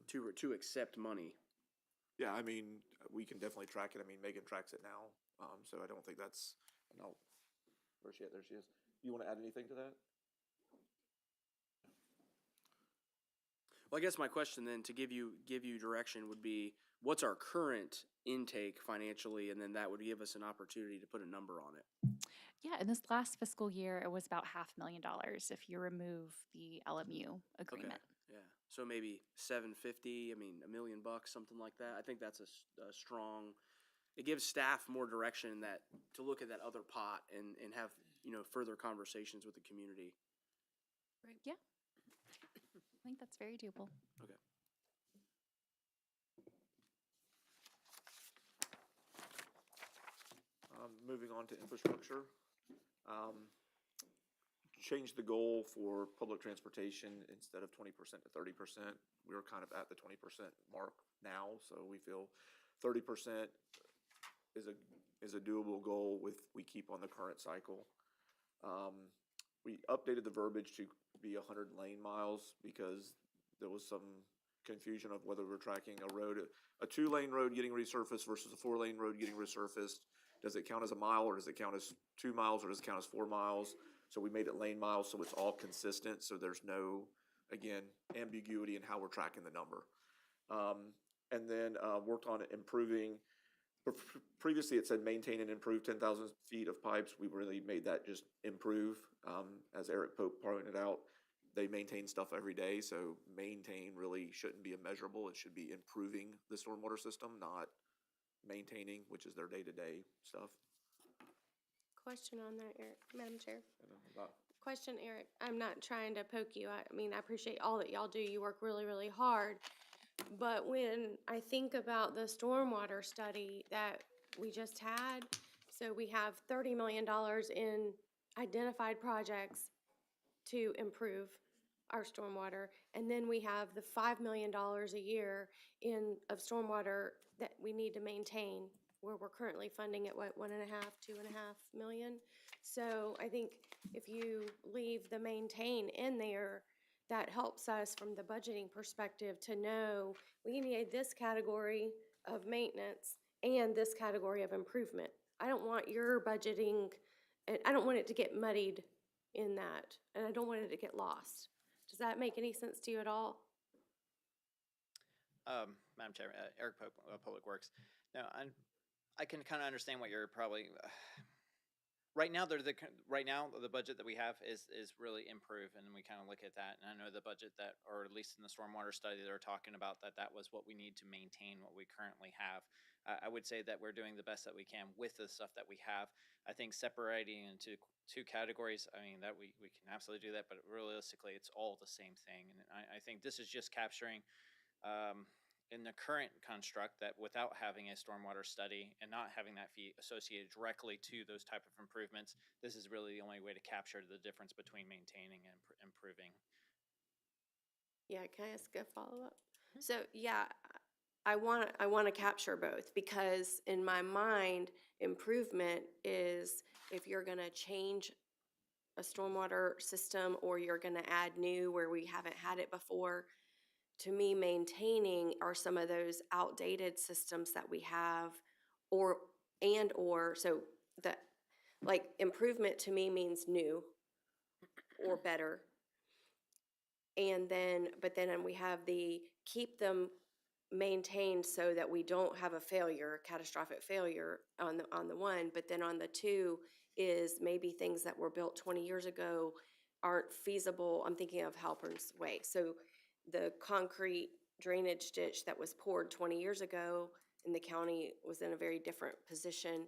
to accept money. Yeah, I mean, we can definitely track it. I mean, Megan tracks it now, so I don't think that's, no. Where's she at? There she is. You want to add anything to that? Well, I guess my question then, to give you direction, would be, what's our current intake financially, and then that would give us an opportunity to put a number on it. Yeah, in this last fiscal year, it was about $500,000 if you remove the LMU agreement. Yeah, so maybe 750. I mean, $1 million, something like that. I think that's a strong. It gives staff more direction that to look at that other pot and have, you know, further conversations with the community. Right. Yeah, I think that's very doable. Okay. Moving on to infrastructure. Change the goal for public transportation instead of 20% to 30%. We're kind of at the 20% mark now, so we feel 30% is a doable goal with we keep on the current cycle. We updated the verbiage to be 100 lane miles because there was some confusion of whether we're tracking a road, a 2-lane road getting resurfaced versus a 4-lane road getting resurfaced. Does it count as a mile, or does it count as 2 miles, or does it count as 4 miles? So we made it lane miles, so it's all consistent, so there's no, again, ambiguity in how we're tracking the number. And then worked on improving, previously it said maintain and improve 10,000 feet of pipes. We really made that just improve. As Eric Pope pointed out, they maintain stuff every day, so maintain really shouldn't be a measurable. It should be improving the stormwater system, not maintaining, which is their day-to-day stuff. Question on that, Eric, Madam Chair. And then about- Question, Eric. I'm not trying to poke you. I mean, I appreciate all that y'all do. You work really, really hard. But when I think about the stormwater study that we just had, so we have $30 million in identified projects to improve our stormwater, and then we have the $5 million a year of stormwater that we need to maintain, where we're currently funding at what, 1.5, 2.5 million? So I think if you leave the maintain in there, that helps us from the budgeting perspective to know we need this category of maintenance and this category of improvement. I don't want your budgeting, and I don't want it to get muddied in that, and I don't want it to get lost. Does that make any sense to you at all? Madam Chair, Eric Pope, Public Works. Now, I can kind of understand what you're probably, right now, right now, the budget that we have is really improve, and we kind of look at that, and I know the budget that, or at least in the stormwater study, they're talking about that was what we need to maintain what we currently have. I would say that we're doing the best that we can with the stuff that we have. I think separating into two categories, I mean, that we can absolutely do that, but realistically, it's all the same thing, and I think this is just capturing, in the current construct, that without having a stormwater study and not having that fee associated directly to those type of improvements, this is really the only way to capture the difference between maintaining and improving. Yeah, can I ask a follow-up? So, yeah, I want to capture both, because in my mind, improvement is if you're going to change a stormwater system or you're going to add new where we haven't had it before. To me, maintaining are some of those outdated systems that we have, or so that, like, improvement to me means new or better. And then, but then we have the keep them maintained so that we don't have a failure, catastrophic failure on the one, but then on the two is maybe things that were built 20 years ago aren't feasible. I'm thinking of Halpern's Way. So the concrete drainage ditch that was poured 20 years ago, and the county was in a very different position.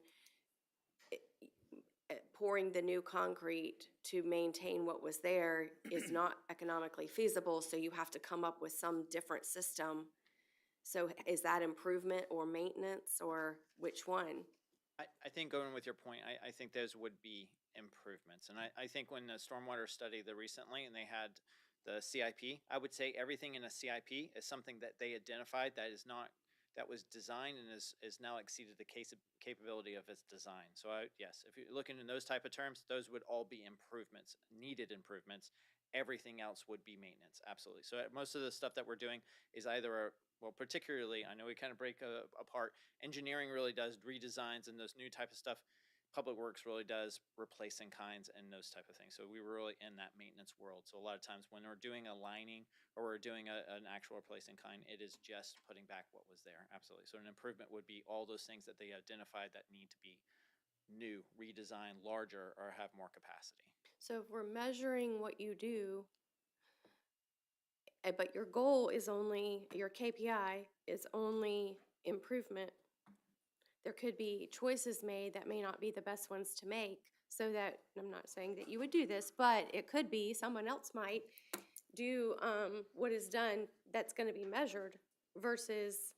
Pouring the new concrete to maintain what was there is not economically feasible, so you have to come up with some different system. So is that improvement or maintenance, or which one? I think going with your point, I think those would be improvements. And I think when the stormwater study recently, and they had the CIP, I would say everything in a CIP is something that they identified that was designed and is now exceeded the capability of its design. So yes, if you're looking in those type of terms, those would all be improvements, needed improvements. Everything else would be maintenance, absolutely. So most of the stuff that we're doing is either well, particularly, I know we kind of break apart. Engineering really does redesigns and those new type of stuff. Public Works really does replacing kinds and those type of things. So we were really in that maintenance world. So a lot of times when we're doing a lining or we're doing an actual replacing kind, it is just putting back what was there. Absolutely. So an improvement would be all those things that they identified that need to be new, redesigned, larger, or have more capacity. So if we're measuring what you do, but your goal is only, your KPI is only improvement, there could be choices made that may not be the best ones to make, so that, I'm not saying that you would do this, but it could be someone else might do what is done that's going to be measured versus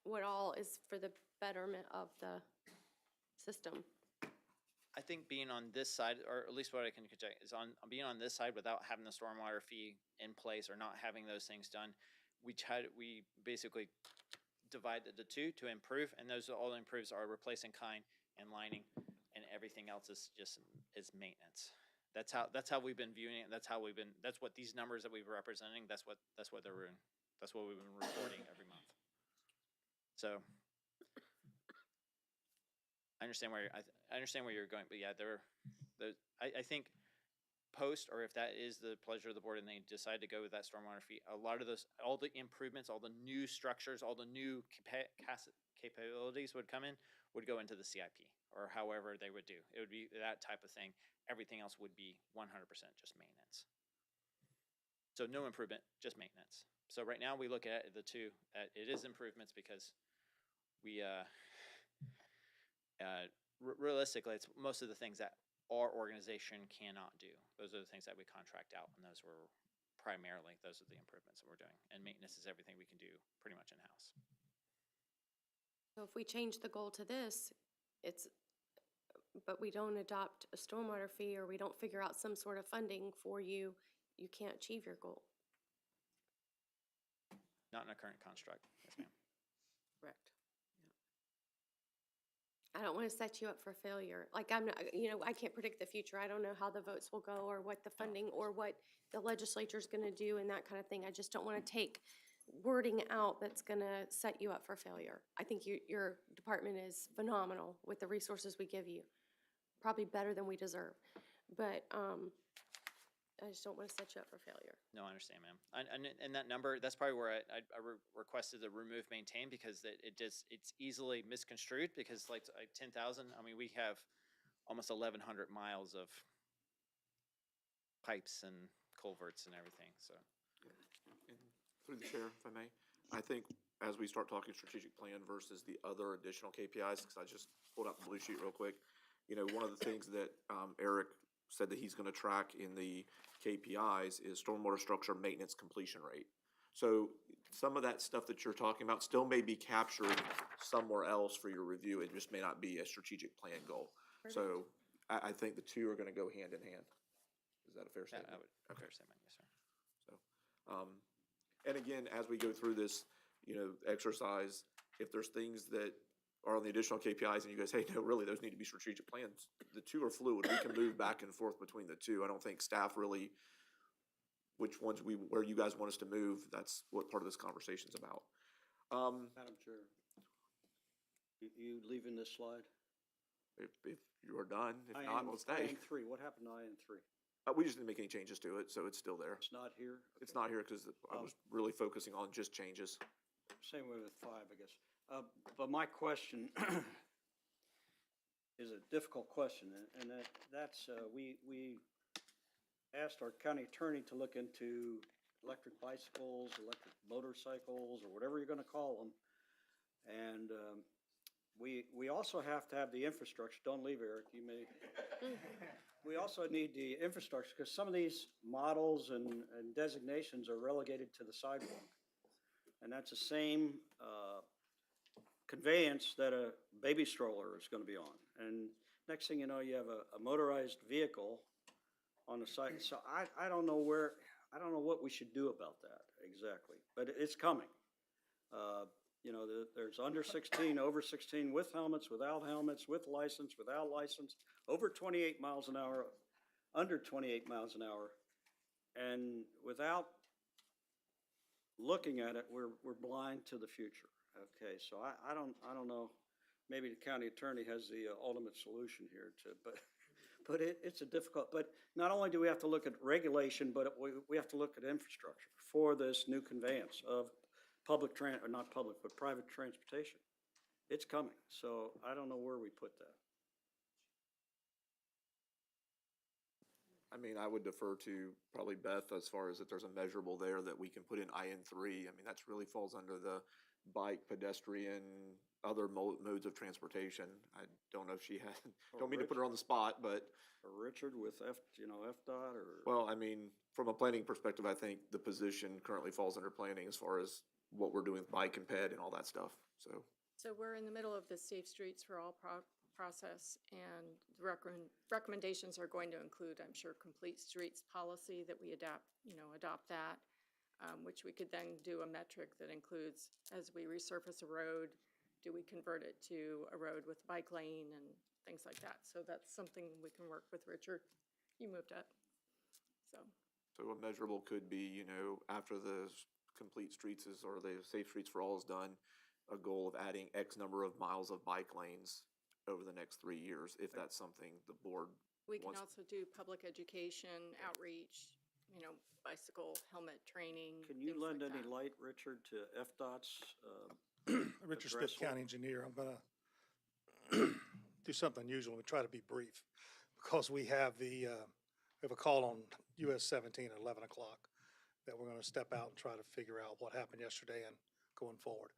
what all is for the betterment of the system. I think being on this side, or at least what I can project, is on being on this side without having the stormwater fee in place or not having those things done. We basically divided the two to improve, and those all the improves are replacing kind and lining, and everything else is just maintenance. That's how we've been viewing it. That's what these numbers that we're representing. That's what they're doing. That's what we've been reporting every month. So I understand where I understand where you're going, but yeah, I think post, or if that is the pleasure of the board and they decide to go with that stormwater fee, a lot of those, all the improvements, all the new structures, all the new capabilities would go into the CIP, or however they would do. It would be that type of thing. Everything else would be 100% just maintenance. So no improvement, just maintenance. So right now we look at the two, it is improvements because we, realistically, it's most of the things that our organization cannot do. Those are the things that we contract out, and those are the improvements that we're doing. And maintenance is everything we can do pretty much in-house. So if we change the goal to this, but we don't adopt a stormwater fee, or we don't figure out some sort of funding for you, you can't achieve your goal. Not in a current construct, yes ma'am. Correct. I don't want to set you up for failure. Like, I'm not, I can't predict the future. I don't know how the votes will go, or what the funding, or what the legislature's gonna do and that kind of thing. I just don't want to take wording out that's gonna set you up for failure. I think your department is phenomenal with the resources we give you. Probably better than we deserve. But, I just don't want to set you up for failure. No, I understand, ma'am. And that number, that's probably where I requested the remove maintain, because it's easily misconstrued, because like 10,000, I mean, we have almost 1,100 miles of pipes and culverts and everything, so. And through the chair, if I may, I think as we start talking strategic plan versus the other additional KPIs, because I just pulled out the blue sheet real quick, one of the things that Eric said that he's going to track in the KPIs is stormwater structure maintenance completion rate. So some of that stuff that you're talking about still may be captured somewhere else for your review. It just may not be a strategic plan goal. So I think the two are going to go hand in hand. Is that a fair statement? I would, fair statement, yes, sir. So, and again, as we go through this, exercise, if there's things that are on the additional KPIs and you guys, hey, no, really, those need to be strategic plans. The two are fluid. We can move back and forth between the two. I don't think staff really, which ones where you guys want us to move, that's what part of this conversation's about. Madam Chair, you leaving this slide? If you are done, if not, we'll stay. IN3, what happened to IN3? We just didn't make any changes to it, so it's still there. It's not here? It's not here because I was really focusing on just changes. Same way with 5, I guess. But my question is a difficult question, and that's we asked our county attorney to look into electric bicycles, electric motorcycles, or whatever you're going to call them, and we also have to have the infrastructure. Don't leave, Eric. You may. We also need the infrastructure, because some of these models and designations are relegated to the sidewalk, and that's the same conveyance that a baby stroller is going to be on. And next thing you know, you have a motorized vehicle on the site. So I don't know what we should do about that exactly, but it's coming. There's under 16, over 16, with helmets, without helmets, with license, without license, over 28 miles an hour, under 28 miles an hour. And without looking at it, we're blind to the future. Okay, so I don't know, maybe the county attorney has the ultimate solution here but it's a difficult, but not only do we have to look at regulation, but we have to look at infrastructure for this new conveyance of not public, but private transportation. It's coming, so I don't know where we put that. I mean, I would defer to probably Beth as far as if there's a measurable there that we can put in IN3. I mean, that's really falls under the bike, pedestrian, other modes of transportation. I don't know if she had, don't mean to put her on the spot, but. Or Richard with FDOT or. Well, I mean, from a planning perspective, I think the position currently falls under planning as far as what we're doing with bike and ped and all that stuff, so. So we're in the middle of the Safe Streets for All process, and the recommendations are going to include, I'm sure, complete streets policy that we adopt that, which we could then do a metric that includes, as we resurface a road, do we convert it to a road with bike lane and things like that. So that's something we can work with Richard. You moved up, so. So a measurable could be, after the Complete Streets is, or the Safe Streets for All is done, a goal of adding X number of miles of bike lanes over the next 3 years, if that's something the board We can wants. also do public education, outreach, bicycle helmet training. Can you things lend like any that. light, Richard, to FDOT's, Richard address Smith, one? County Engineer. I'm gonna do something unusual. We try to be brief because we have we have a call on US 17 at 11 o'clock that we're gonna step out and try to figure out what happened yesterday and going forward.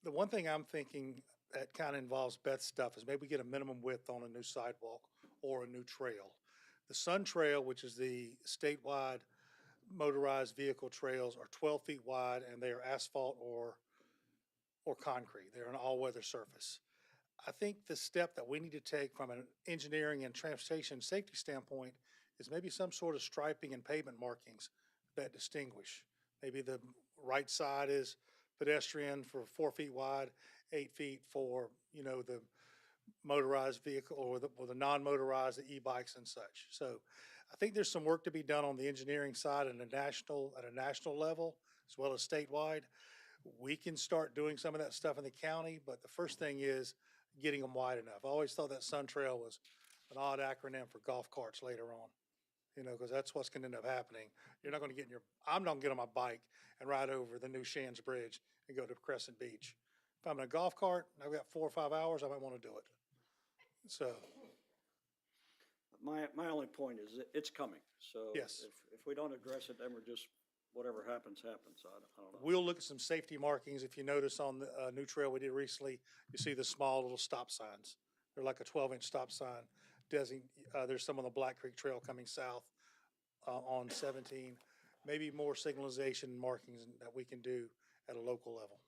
The one thing I'm thinking that kind of involves Beth's stuff is maybe get a minimum width on a new sidewalk or a new trail. The Sun Trail, which is the statewide motorized vehicle trails, are 12 feet wide and they are asphalt or concrete. They're an all-weather surface. I think the step that we need to take from an engineering and transportation safety standpoint is maybe some sort of striping and pavement markings that distinguish. Maybe the right side is pedestrian for 4 feet wide, 8 feet for, the motorized vehicle or the non-motorized, the e-bikes and such. So I think there's some work to be done on the engineering side at a national level as well as statewide. We can start doing some of that stuff in the county, but the first thing is getting them wide enough. I always thought that Sun Trail was an odd acronym for golf carts later on, because that's what's gonna end up happening. You're not gonna get I'm not gonna get on my bike and ride over the new Shands Bridge and go to Crescent Beach. If I'm in a golf cart, and I've got 4 or 5 hours, I might wanna do it. So, My only point is it's coming, so. Yes. If we don't address it, then we're just, whatever happens, happens. I don't know. we'll look at some safety markings. If you notice on the new trail we did recently, you see the small little stop signs. They're like a 12-inch stop sign. There's some on the Black Creek Trail coming south on 17. Maybe more signalization markings that we can do at a local level.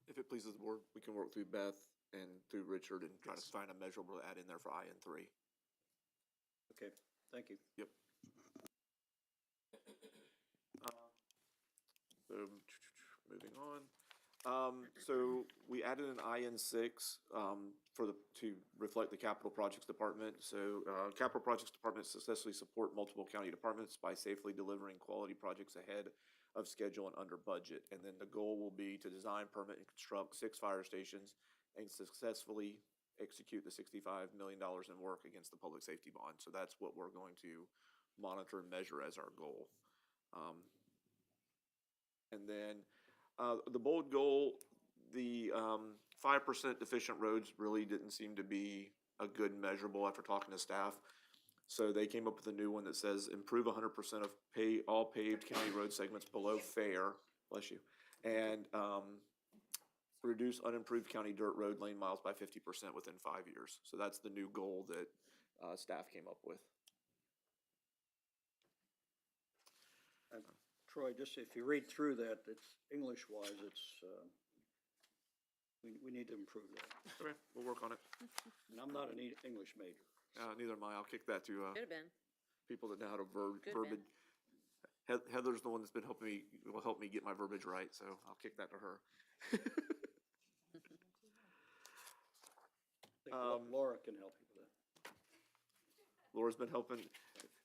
If it pleases the board, we can work through Beth and through Richard and try to find a measurable to add in there for IN3. Okay, thank you. Yep. So, moving on. So we added an IN6 to reflect the Capital Projects Department. So Capital Projects Department successfully support multiple county departments by safely delivering quality projects ahead of schedule and under budget. And then the goal will be to design, permit, and construct 6 fire stations and successfully execute the $65 million in work against the public safety bond. So that's what we're going to monitor and measure as our goal. And then the bold goal, the 5% deficient roads really didn't seem to be a good measurable after talking to staff. So they came up with a new one that says improve 100% of all paved county road segments below fair, bless you, and reduce unimproved county dirt road lane miles by 50% within 5 years. So that's the new goal that staff came up with. Troy, just if you read through that, it's English-wise, we need to improve that. Okay, we'll work on it. And I'm not an English major. Neither am I. I'll kick that to Could have been. people that know how to Could've verbiage. Heather's the one that's been will help me get my verbiage right, so I'll kick that to her. I think Laura can help you with that. Laura's been helping.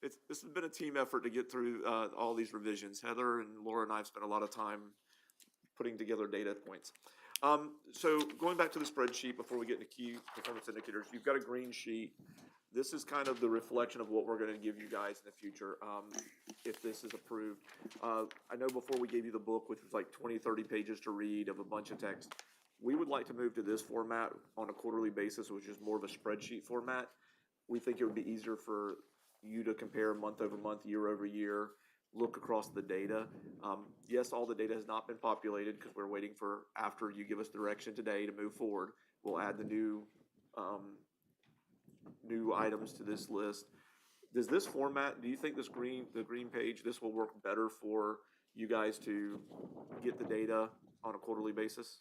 This has been a team effort to get through all these revisions. Heather and Laura and I have spent a lot of time putting together data points. So going back to the spreadsheet before we get into key performance indicators, you've got a green sheet. This is kind of the reflection of what we're going to give you guys in the future if this is approved. I know before we gave you the book, which was like 20, 30 pages to read of a bunch of text. We would like to move to this format on a quarterly basis, which is more of a spreadsheet format. We think it would be easier for you to compare month over month, year over year, look across the data. Yes, all the data has not been populated because we're waiting for after you give us direction today to move forward. We'll add the new items to this list. Does this format, do you think the green page, this will work better for you guys to get the data on a quarterly basis?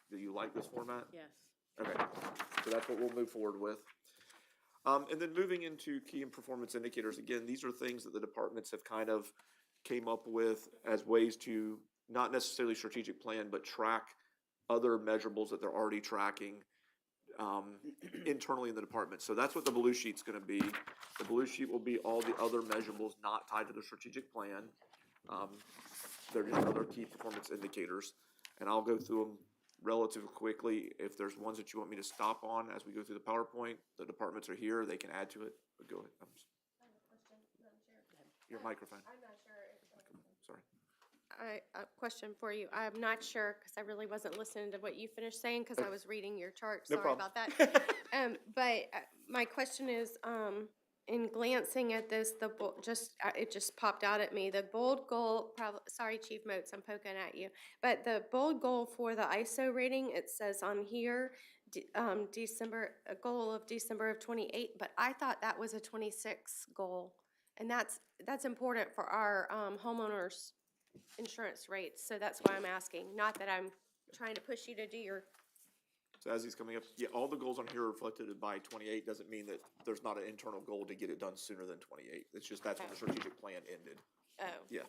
Do you like this format? Yes. Okay, so that's what we'll move forward with. And then moving into key and performance indicators, again, these are things that the departments have kind of came up with as ways to not necessarily strategic plan, but track other measurables that they're already tracking internally in the department. So that's what the blue sheet's gonna be. The blue sheet will be all the other measurables not tied to the strategic plan. they're just other key performance indicators, and I'll go through them relatively quickly. If there's ones that you want me to stop on as we go through the PowerPoint, the departments are here, they can add to it, but go ahead. Your microphone. I'm not sure. Sorry. A question for you. I'm not sure, because I really wasn't listening to what you finished saying, because I was reading your chart. No Sorry problem. about that. But my question is, in glancing at this, it just popped out at me. The bold goal, sorry, Chief Moats, I'm poking at you. But the bold goal for the ISO rating, it says on here, a goal of December of 28, but I thought that was a 26 goal. And that's important for our homeowners insurance rates, so that's why I'm asking. Not that I'm trying to push you to do your, So as he's coming up, yeah, all the goals on here are reflected by 28, doesn't mean that there's not an internal goal to get it done sooner than 28. It's just that's when the strategic plan ended. oh, Yeah.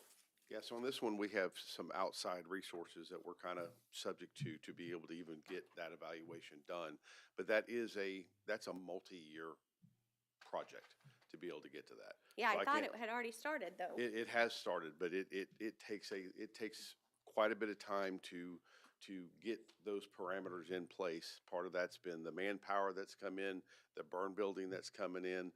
Yeah, so on this one, we have some outside resources that we're kind of subject to be able to even get that evaluation done. But that's a multi-year project to be able to get to that. yeah, So I thought can't- it had already started, though. It has started, but it takes quite a bit of time to get those parameters in place. Part of that's been the manpower that's come in, the burn building that's coming in,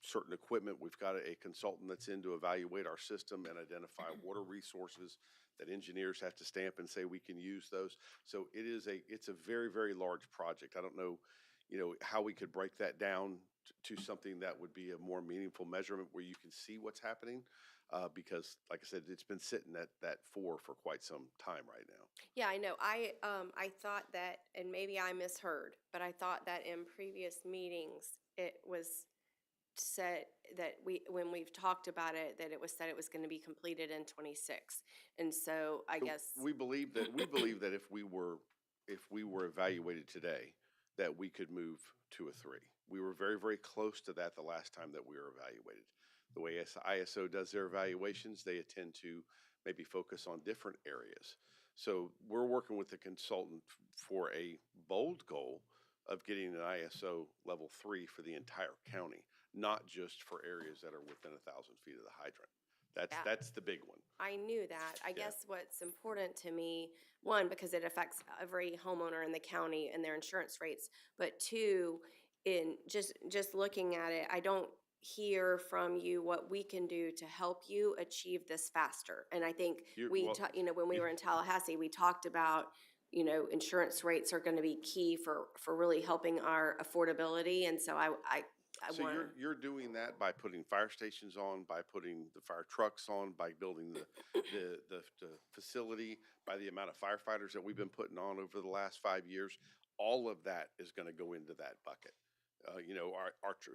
certain equipment. We've got a consultant that's in to evaluate our system and identify water resources that engineers have to stamp and say we can use those. So it's a very, very large project. I don't know, how we could break that down to something that would be a more meaningful measurement where you can see what's happening. Because like I said, it's been sitting at that 4 for quite some time right now. Yeah, I know. I thought that, and maybe I misheard, but I thought that in previous meetings, it was said that when we've talked about it, that it was said it was going to be completed in 26. And so I So guess, we believe that if we were evaluated today, that we could move to a 3. We were very, very close to that the last time that we were evaluated. The way ISO does their evaluations, they tend to maybe focus on different areas. So we're working with the consultant for a bold goal of getting an ISO level 3 for the entire county, not just for areas that are within 1,000 feet of the hydrant. Yeah. That's the big one. I knew that. I Yeah. guess what's important to me, one, because it affects every homeowner in the county and their insurance rates, but two, in just looking at it, I don't hear from you what we can do to help you achieve this faster. And I think when we were in Tallahassee, we talked about, insurance rates are going to be key for really helping our affordability. And so I So want. you're doing that by putting fire stations on, by putting the fire trucks on, by building the facility, by the amount of firefighters that we've been putting on over the last 5 years. All of that is going to go into that bucket.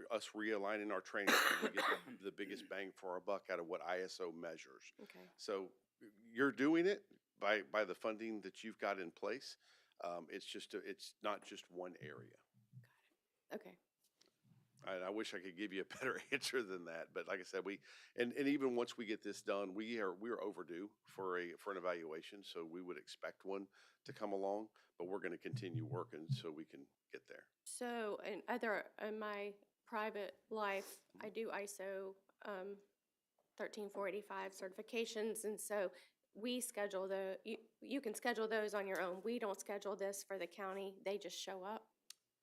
Us realigning our training, we get the biggest bang for our buck out of what ISO measures. Okay. So you're doing it by the funding that you've got in place. It's not just one area. Okay. I wish I could give you a better answer than that, but like I said, and even once we get this done, we're overdue for an evaluation, so we would expect one to come along, but we're going to continue working so we can get there. So in my private life, I do ISO 13485 certifications, and so we schedule you can schedule those on your own. We don't schedule this for the county. They just show up.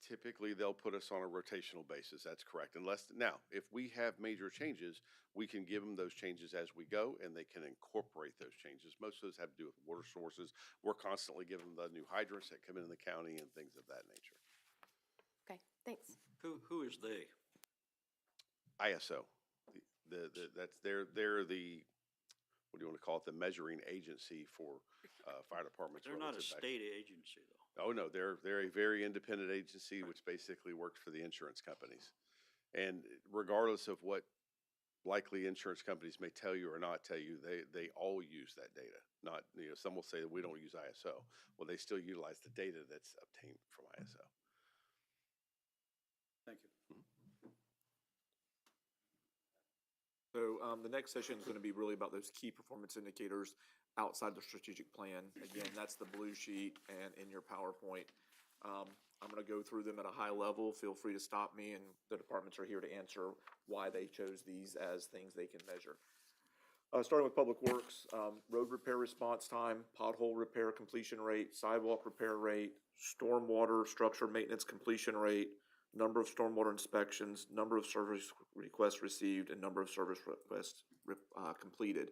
Typically, they'll put us on a rotational basis. That's correct. Now, if we have major changes, we can give them those changes as we go, and they can incorporate those changes. Most of those have to do with water sources. We're constantly giving them the new hydrants that come in the county and things of that nature. Okay, thanks. Who is they? ISO, they're the, what do you want to call it? The measuring agency for fire departments. They're not a relative back- state agency, though. Oh, no, they're a very independent agency, which basically works for the insurance companies. And regardless of what likely insurance companies may tell you or not tell you, they all use that data. Not, some will say that we don't use ISO. Well, they still utilize the data that's obtained from ISO. Thank you. So the next session is going to be really about those key performance indicators outside the strategic plan. Again, that's the blue sheet and in your PowerPoint. I'm going to go through them at a high level. Feel free to stop me, and the departments are here to answer why they chose these as things they can measure. Starting with Public Works, road repair response time, pothole repair completion rate, sidewalk repair rate, stormwater structure maintenance completion rate, number of stormwater inspections, number of service requests received, and number of service requests completed.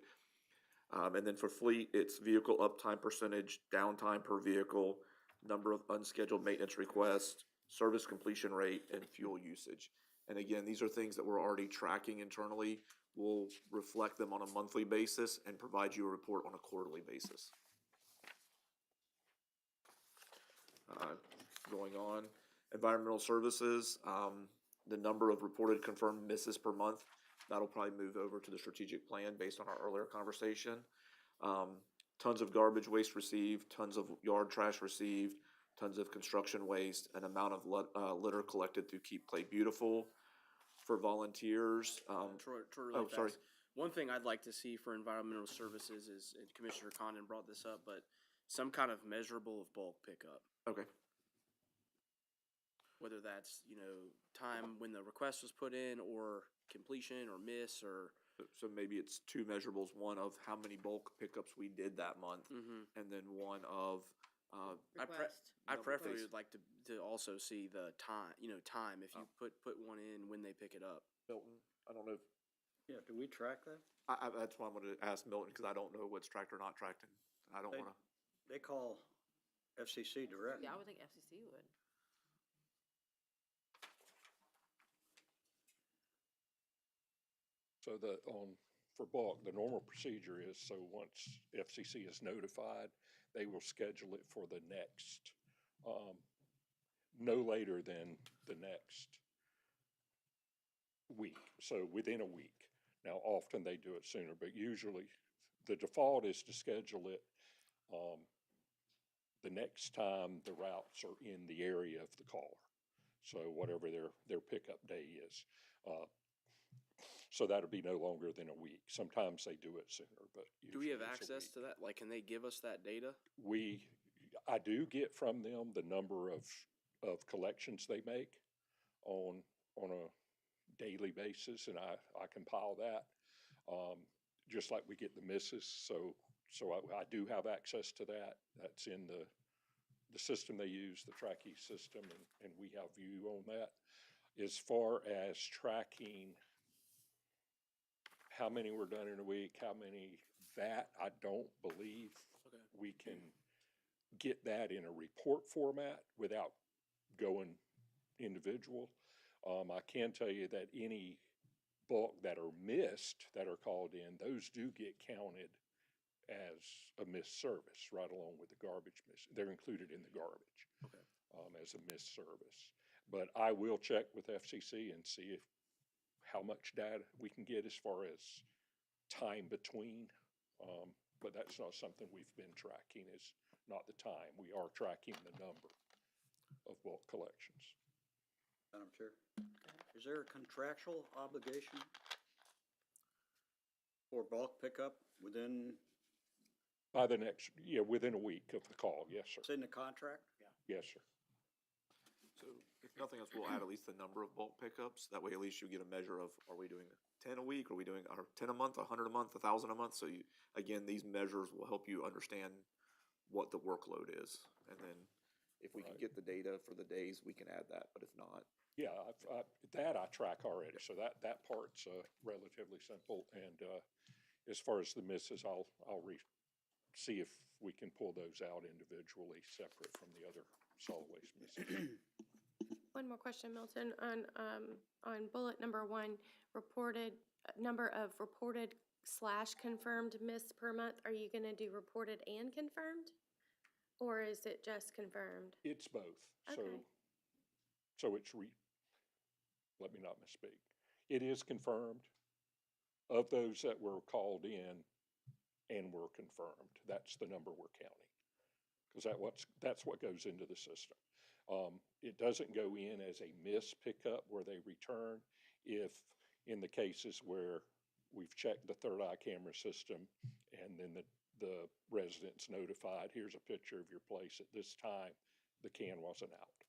And then for fleet, it's vehicle uptime percentage, downtime per vehicle, number of unscheduled maintenance requests, service completion rate, and fuel usage. And again, these are things that we're already tracking internally. We'll reflect them on a monthly basis and provide you a report on a quarterly basis. Going on, environmental services, the number of reported confirmed misses per month, that'll probably move over to the strategic plan based on our earlier conversation. Tons of garbage waste received, tons of yard trash received, tons of construction waste, an amount of litter collected through Keep Clay Beautiful. For volunteers, Troy, really sorry. fast. One thing I'd like to see for environmental services is, and Commissioner Condon brought this up, but some kind of measurable of bulk pickup. Okay. Whether that's, time when the request was put in, or completion, or miss, or. So maybe it's two measurables, one of how many bulk pickups we did that month, and then one of, I preferably would like to also see the time, time, if you put one in when they pick it up. Milton, I don't know if, Yeah, do we track that? that's why I'm gonna ask Milton, because I don't know what's tracked or not tracked, and I don't wanna. They call FCC direct. Yeah, I would think FCC would. So for bulk, the normal procedure is, so once FCC is notified, they will schedule it for the next, no later than the next week, so within a week. Now, often they do it sooner, but usually the default is to schedule it the next time the routes are in the area of the caller. So whatever their pickup day is. So that'll be no longer than a week. Sometimes they do it sooner, but Do we have usually it's a access week. to that? Like, can they give us that data? I do get from them the number of collections they make on a daily basis, and I compile that. Just like we get the misses, so I do have access to that. That's in the system they use, the Tracky system, and we have view on that. As far as tracking how many were done in a week, how many, that I don't believe we can get that in a report format without going individual. I can tell you that any bulk that are missed, that are called in, those do get counted as a missed service, right along with the garbage miss. They're included in the garbage as a missed service. But I will check with FCC and see how much data we can get as far as time between. But that's not something we've been tracking, is not the time. We are tracking the number of bulk collections. Madam Chair, is there a contractual obligation for bulk pickup within, Within a week of the call, yes, sir. it's in the contract? Yes, sir. So if nothing else, we'll add at least the number of bulk pickups. That way at least you get a measure of, are we doing 10 a week? Are we doing 10 a month, 100 a month, 1,000 a month? So again, these measures will help you understand what the workload is. And then if we can get the data for the days, we can add that, but if not. Yeah, I track already, so that part's relatively simple. And as far as the misses, I'll see if we can pull those out individually, separate from the other solid waste misses. One more question, Milton, on bullet number 1, reported, number of reported / confirmed miss per month. Are you gonna do reported and confirmed? Or is it just confirmed? It's both. Okay. So it's let me not misspeak. It is confirmed. Of those that were called in and were confirmed, that's the number we're counting. Because that's what goes into the system. It doesn't go in as a miss pickup where they return. If in the cases where we've checked the third eye camera system and then the resident's notified, here's a picture of your place at this time, the can wasn't out.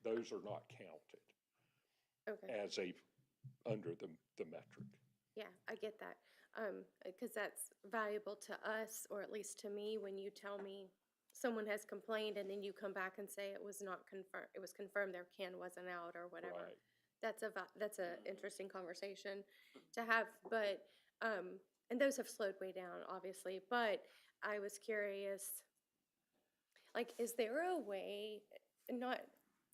Those are not counted as under the metric. Yeah, I get that. because that's valuable to us, or at least to me, when you tell me someone has complained and then you come back and say it was not confirmed, it was confirmed their can wasn't out or whatever. Right. That's a interesting conversation to have, but, and those have slowed way down, obviously, but I was curious, like, is there a way, not,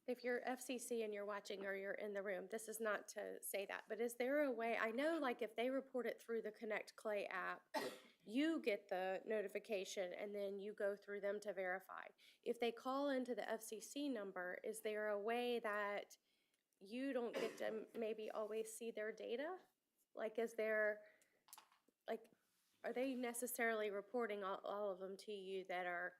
if you're FCC and you're watching or you're in the room, this is not to say that, but is there a way, I know like if they report it through the Connect Clay app, you get the notification and then you go through them to verify. If they call into the FCC number, is there a way that you don't get to maybe always see their data? Like, is there, like, are they necessarily reporting all of them to you that are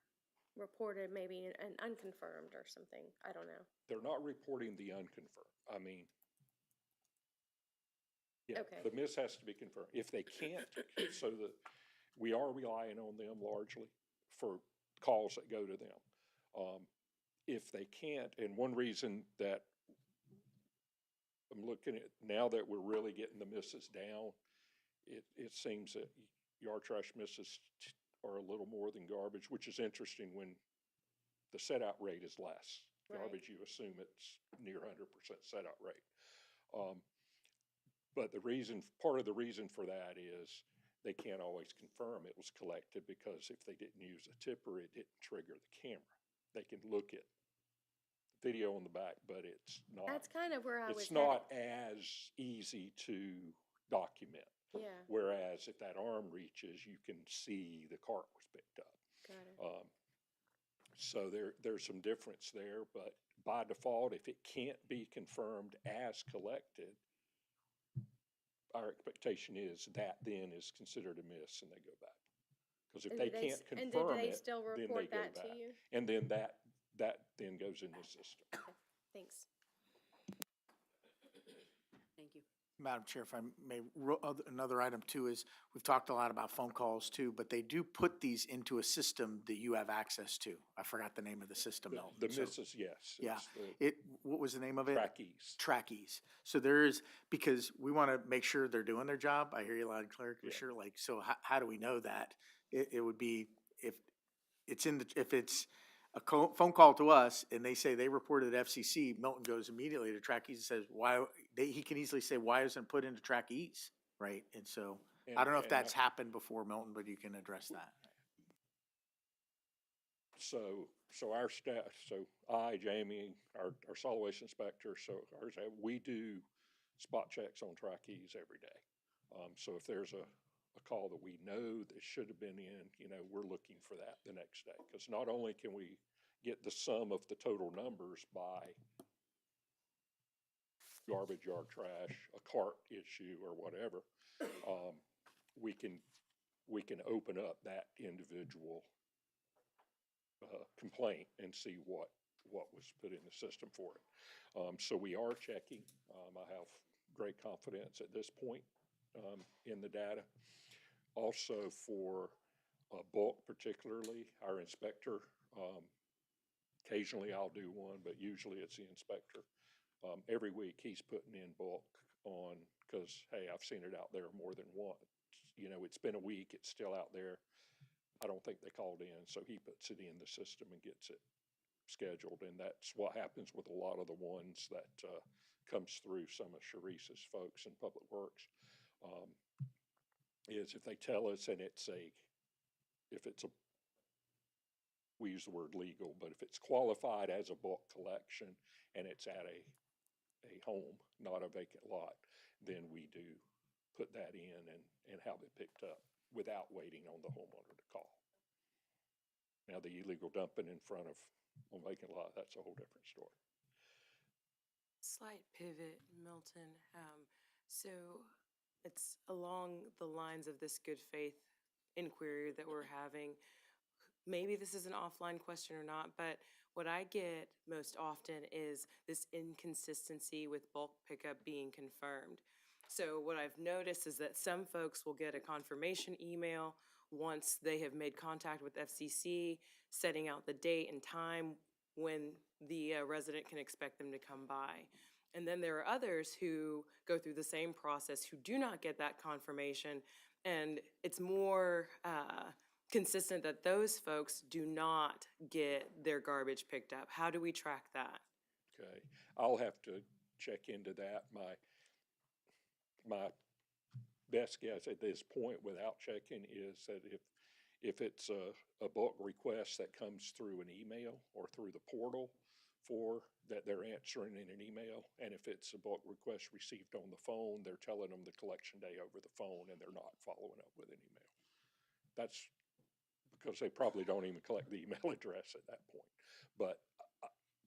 reported maybe and unconfirmed or something? I don't know. They're not reporting the unconfirmed. I mean, yeah, Okay. the miss has to be confirmed. If they can't, so that we are relying on them largely for calls that go to them. If they can't, and one reason that I'm looking at, now that we're really getting the misses down, it seems that yard trash misses are a little more than garbage, which is interesting when the set out rate is less. Right. Garbage, you assume it's near 100% set out rate. But part of the reason for that is they can't always confirm it was collected, because if they didn't use a tipper, it didn't trigger the camera. They can look at video on the back, but it's not. That's kind of where I was It's not as easy to document. Yeah, Whereas if that arm reaches, you can see the cart was picked up. got it. So there's some difference there, but by default, if it can't be confirmed as collected, our expectation is that then is considered a miss and they go back. Because if And they do can't and confirm do they it, still then they report go that to back. you? And then that then goes in the system. Thanks. Thank you. Madam Chair, if I may, another item too is, we've talked a lot about phone calls too, but they do put these into a system that you have access to. I forgot the name of the system, Melton. The So- misses, yes. Yeah, It's what was the name of the it? trackies. Trackies. So there is, because we want to make sure they're doing their job. I hear you loud and clear, Commissioner. Like, so how do we know that? It would be, if it's if it's a phone call to us and they say they reported FCC, Milton goes immediately to Trackies and says, why, he can easily say, why isn't it put into Trackies? Right? And so, I don't know if that's happened before, Milton, but you can address that. So our staff, so I, Jamie, our solid waste inspector, so we do spot checks on trackies every day. So if there's a call that we know that should have been in, we're looking for that the next day. Because not only can we get the sum of the total numbers by garbage, yard trash, a cart issue or whatever, we can open up that individual complaint and see what was put in the system for it. So we are checking. I have great confidence at this point in the data. Also for bulk particularly, our inspector, occasionally I'll do one, but usually it's the inspector. Every week he's putting in bulk on, because, hey, I've seen it out there more than once. It's been a week, it's still out there. I don't think they called in, so he puts it in the system and gets it scheduled. And that's what happens with a lot of the ones that comes through some of Sharice's folks in Public Works. Is if they tell us and we use the word legal, but if it's qualified as a bulk collection and it's at a home, not a vacant lot, then we do put that in and have it picked up without waiting on the homeowner to call. Now, the illegal dumping in front of a vacant lot, that's a whole different story. Slight pivot, Milton. So it's along the lines of this good faith inquiry that we're having. Maybe this is an offline question or not, but what I get most often is this inconsistency with bulk pickup being confirmed. So what I've noticed is that some folks will get a confirmation email once they have made contact with FCC, setting out the date and time when the resident can expect them to come by. And then there are others who go through the same process who do not get that confirmation. And it's more consistent that those folks do not get their garbage picked up. How do we track that? Okay, I'll have to check into that. My best guess at this point without checking is that if it's a bulk request that comes through an email or through the portal for that they're answering in an email, and if it's a bulk request received on the phone, they're telling them the collection day over the phone and they're not following up with an email. That's because they probably don't even collect the email address at that point. But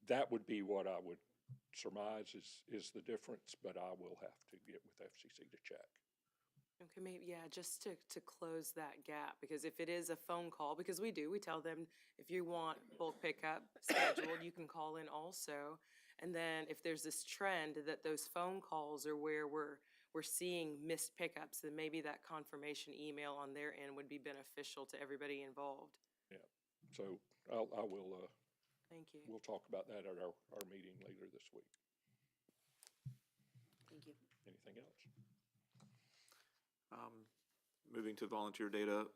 that would be what I would surmise is the difference, but I will have to get with FCC to check. Okay, maybe, yeah, just to close that gap, because if it is a phone call, because we tell them if you want bulk pickup scheduled, you can call in also. And then if there's this trend that those phone calls are where we're seeing missed pickups, then maybe that confirmation email on their end would be beneficial to everybody involved. Yeah, so I will, Thank you. we'll talk about that at our meeting later this week. Thank you. Anything else? Moving to volunteer data,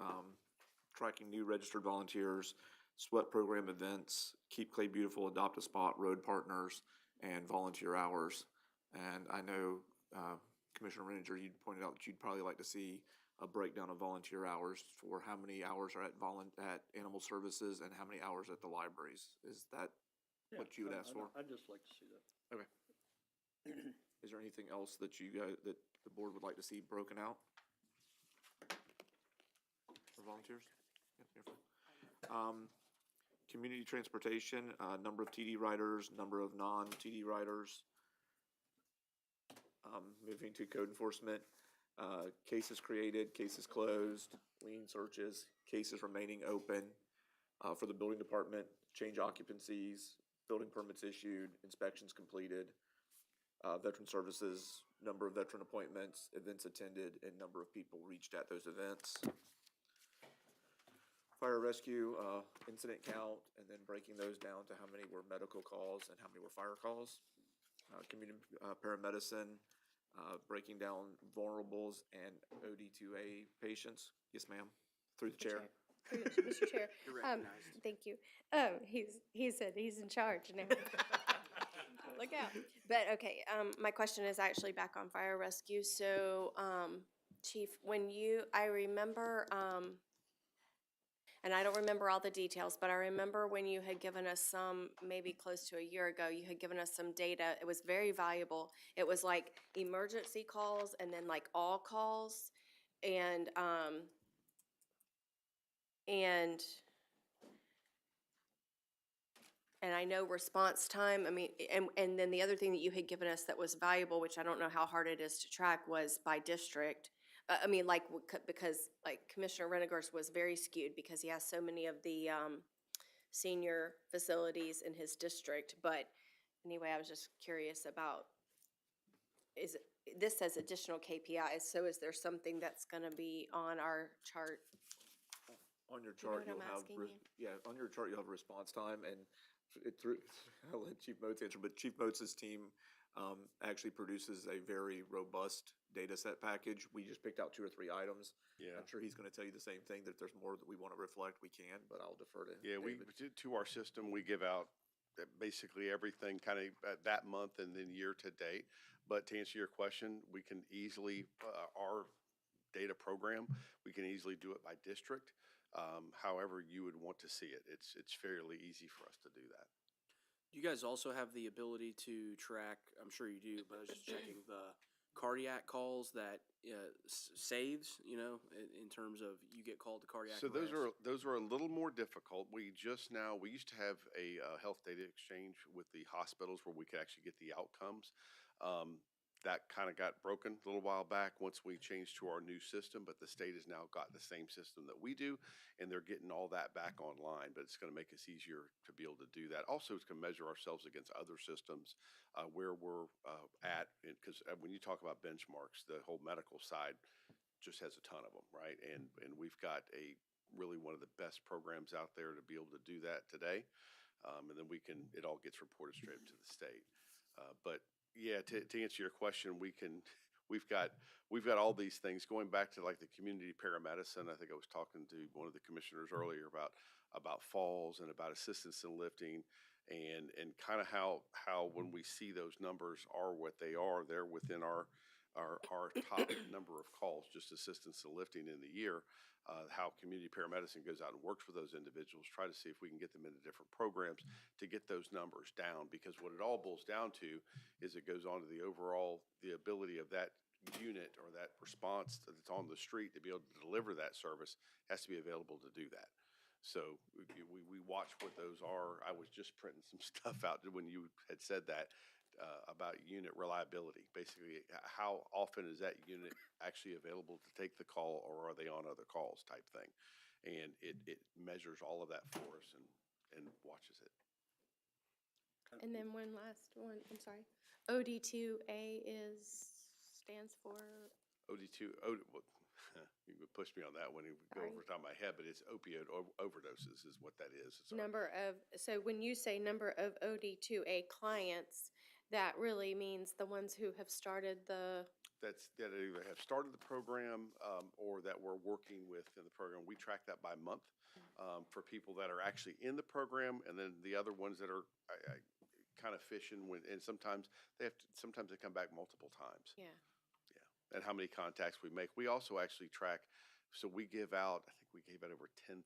tracking new registered volunteers, sweat program events, Keep Clay Beautiful, Adopt a Spot, road partners, and volunteer hours. And I know, Commissioner Renninger, you pointed out that you'd probably like to see a breakdown of volunteer hours for how many hours are at animal services and how many hours at the libraries. Is that Yeah, what you would ask for? I'd just like to see that. Okay. Is there anything else that that the board would like to see broken out? For volunteers? Yep, you're fine. Community transportation, number of TD riders, number of non-TD riders. Moving to code enforcement, cases created, cases closed, lien searches, cases remaining open. For the building department, change occupancies, building permits issued, inspections completed. Veteran services, number of veteran appointments, events attended, and number of people reached at those events. Fire rescue, incident count, and then breaking those down to how many were medical calls and how many were fire calls. Community paramedicine, breaking down vulnerables and OD2A patients. Yes, ma'am, through the chair. Mr. Chair, You're recognized. thank you. He said he's in charge now. Look out. But, okay, my question is actually back on fire rescue. So, Chief, I remember, and I don't remember all the details, but I remember when you had given us some, maybe close to a year ago, you had given us some data. It was very valuable. It was like emergency calls and then like all calls. And I know response time, I mean, and then the other thing that you had given us that was valuable, which I don't know how hard it is to track, was by district. I mean, like, because, like, Commissioner Renninger's was very skewed because he has so many of the senior facilities in his district. But anyway, I was just curious about, this says additional KPIs, so is there something that's gonna be on our chart? On your You know chart, what you'll I'm have, asking you? yeah, on your chart, you'll have response time, and I'll let Chief Motes answer, but Chief Motes' team actually produces a very robust data set package. We just picked out 2 or 3 items. Yeah. I'm sure he's gonna tell you the same thing, that if there's more that we wanna reflect, we can, but I'll defer to Yeah, David. to our system, we give out basically everything kind of that month and then year to date. But to answer your question, we can easily, our data program, we can easily do it by district. However you would want to see it. It's fairly easy for us to do that. Do you guys also have the ability to track, I'm sure you do, but I was just checking the cardiac calls that saves, in terms of you get called to cardiac So arrest? those are a little more difficult. We used to have a health data exchange with the hospitals where we could actually get the outcomes. That kind of got broken a little while back once we changed to our new system, but the state has now got the same system that we do, and they're getting all that back online, but it's going to make us easier to be able to do that. Also, it's going to measure ourselves against other systems where we're at, because when you talk about benchmarks, the whole medical side just has a ton of them, right? And we've got really one of the best programs out there to be able to do that today. And then it all gets reported straight up to the state. But Yeah, to answer your question, we've got all these things going back to like the community paramedicine. I think I was talking to one of the commissioners earlier about falls and about assistance in lifting and kind of how when we see those numbers are what they are, they're within our top number of calls, just assistance in lifting in the year. How community paramedicine goes out and works with those individuals, try to see if we can get them into different programs to get those numbers down. Because what it all boils down to is it goes on to the overall, the ability of that unit or that response that's on the street to be able to deliver that service has to be available to do that. So we watch what those are. I was just printing some stuff out when you had said that about unit reliability. Basically, how often is that unit actually available to take the call, or are they on other calls type thing? And it measures all of that for us and watches it. And then one last one, I'm sorry. OD2A stands for, OD2, well, you would push me on that one. It would go Sorry. over the top of my head, but it's opioid overdoses is what that is. It's our- so when you say number of OD2A clients, that really means the ones who have started the, that either have started the program or that we're working with in the program. We track that by month for people that are actually in the program, and then the other ones that are kind of fishing when, and sometimes they come back multiple times. yeah. And how many contacts we make. We also actually track, so we give out, I think we gave out over 10,000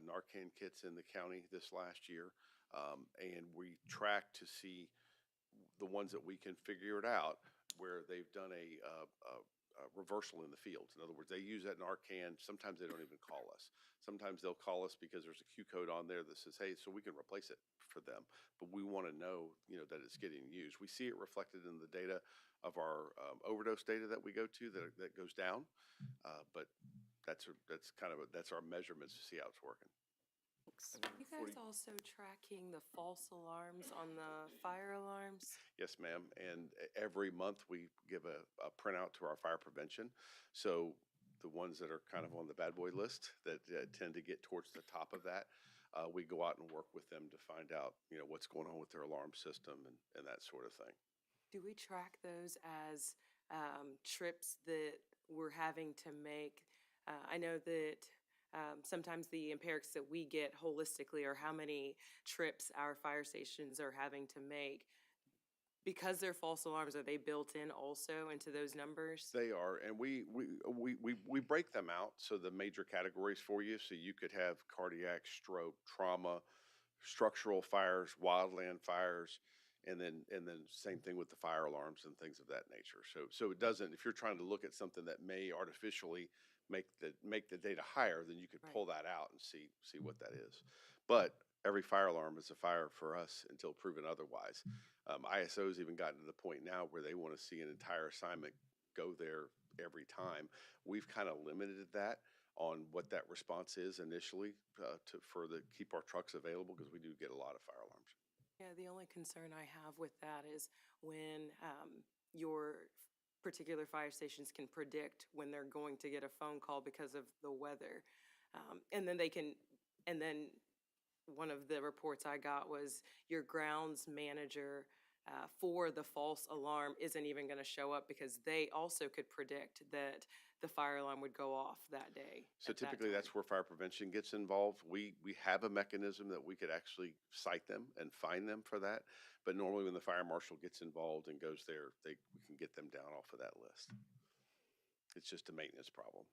Narcan kits in the county this last year. And we track to see the ones that we can figure it out where they've done a reversal in the fields. In other words, they use that Narcan. Sometimes they don't even call us. Sometimes they'll call us because there's a Q code on there that says, hey, so we can replace it for them. But we want to know, that it's getting used. We see it reflected in the data of our overdose data that we go to that goes down. But that's our measurements to see how it's working. You guys also tracking the false alarms on the fire alarms? Yes, ma'am. And every month we give a printout to our fire prevention. So the ones that are kind of on the bad boy list that tend to get towards the top of that, we go out and work with them to find out, what's going on with their alarm system and that sort of thing. Do we track those as trips that we're having to make? I know that sometimes the empirics that we get holistically are how many trips our fire stations are having to make. Because they're false alarms, are they built in also into those numbers? They are, and we break them out. So the major categories for you, so you could have cardiac, stroke, trauma, structural fires, wildland fires, and then same thing with the fire alarms and things of that nature. So it doesn't, if you're trying to look at something that may artificially make the data higher, then you could pull that out and see what that is. But every fire alarm is a fire for us until proven otherwise. ISO's even gotten to the point now where they want to see an entire assignment go there every time. We've kind of limited that on what that response is initially keep our trucks available, because we do get a lot of fire alarms. Yeah, the only concern I have with that is when your particular fire stations can predict when they're going to get a phone call because of the weather. And then one of the reports I got was your grounds manager for the false alarm isn't even going to show up because they also could predict that the fire alarm would go off that day. So typically that's where fire prevention gets involved. We have a mechanism that we could actually cite them and fine them for that. But normally when the fire marshal gets involved and goes there, we can get them down off of that list. It's just a maintenance problem.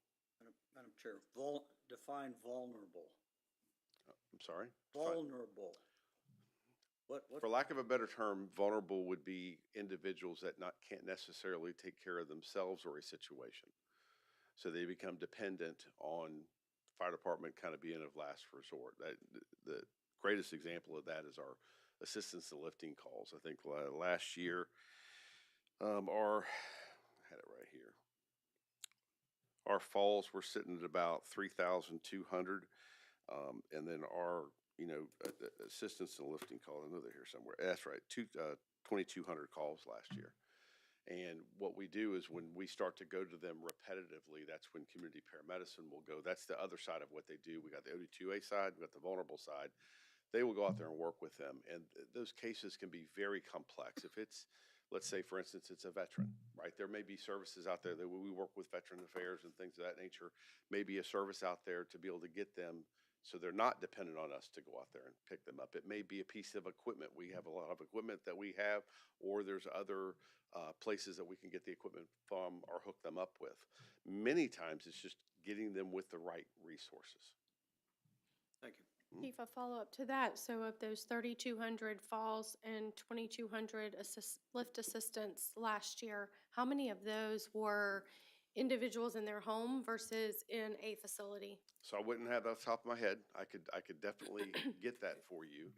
Madam Chair, define vulnerable. I'm sorry? Vulnerable. What? For lack of a better term, vulnerable would be individuals that can't necessarily take care of themselves or a situation. So they become dependent on fire department kind of being of last resort. The greatest example of that is our assistance in lifting calls. I think last year, I had it right here. Our falls were sitting at about 3,200, and then our assistance in lifting calls. I know they're here somewhere. That's right, 2,200 calls last year. And what we do is when we start to go to them repetitively, that's when community paramedicine will go. That's the other side of what they do. We got the OD2A side, we got the vulnerable side. They will go out there and work with them. And those cases can be very complex. If it's let's say, for instance, it's a veteran, right? There may be services out there that we work with Veteran Affairs and things of that nature, maybe a service out there to be able to get them so they're not dependent on us to go out there and pick them up. It may be a piece of equipment. We have a lot of equipment that we have, or there's other places that we can get the equipment from or hook them up with. Many times it's just getting them with the right resources. Thank you. Chief, a follow-up to that. So of those 3,200 falls and 2,200 lift assistants last year, how many of those were individuals in their home versus in a facility? So I wouldn't have that off the top of my head. I could definitely get that for you.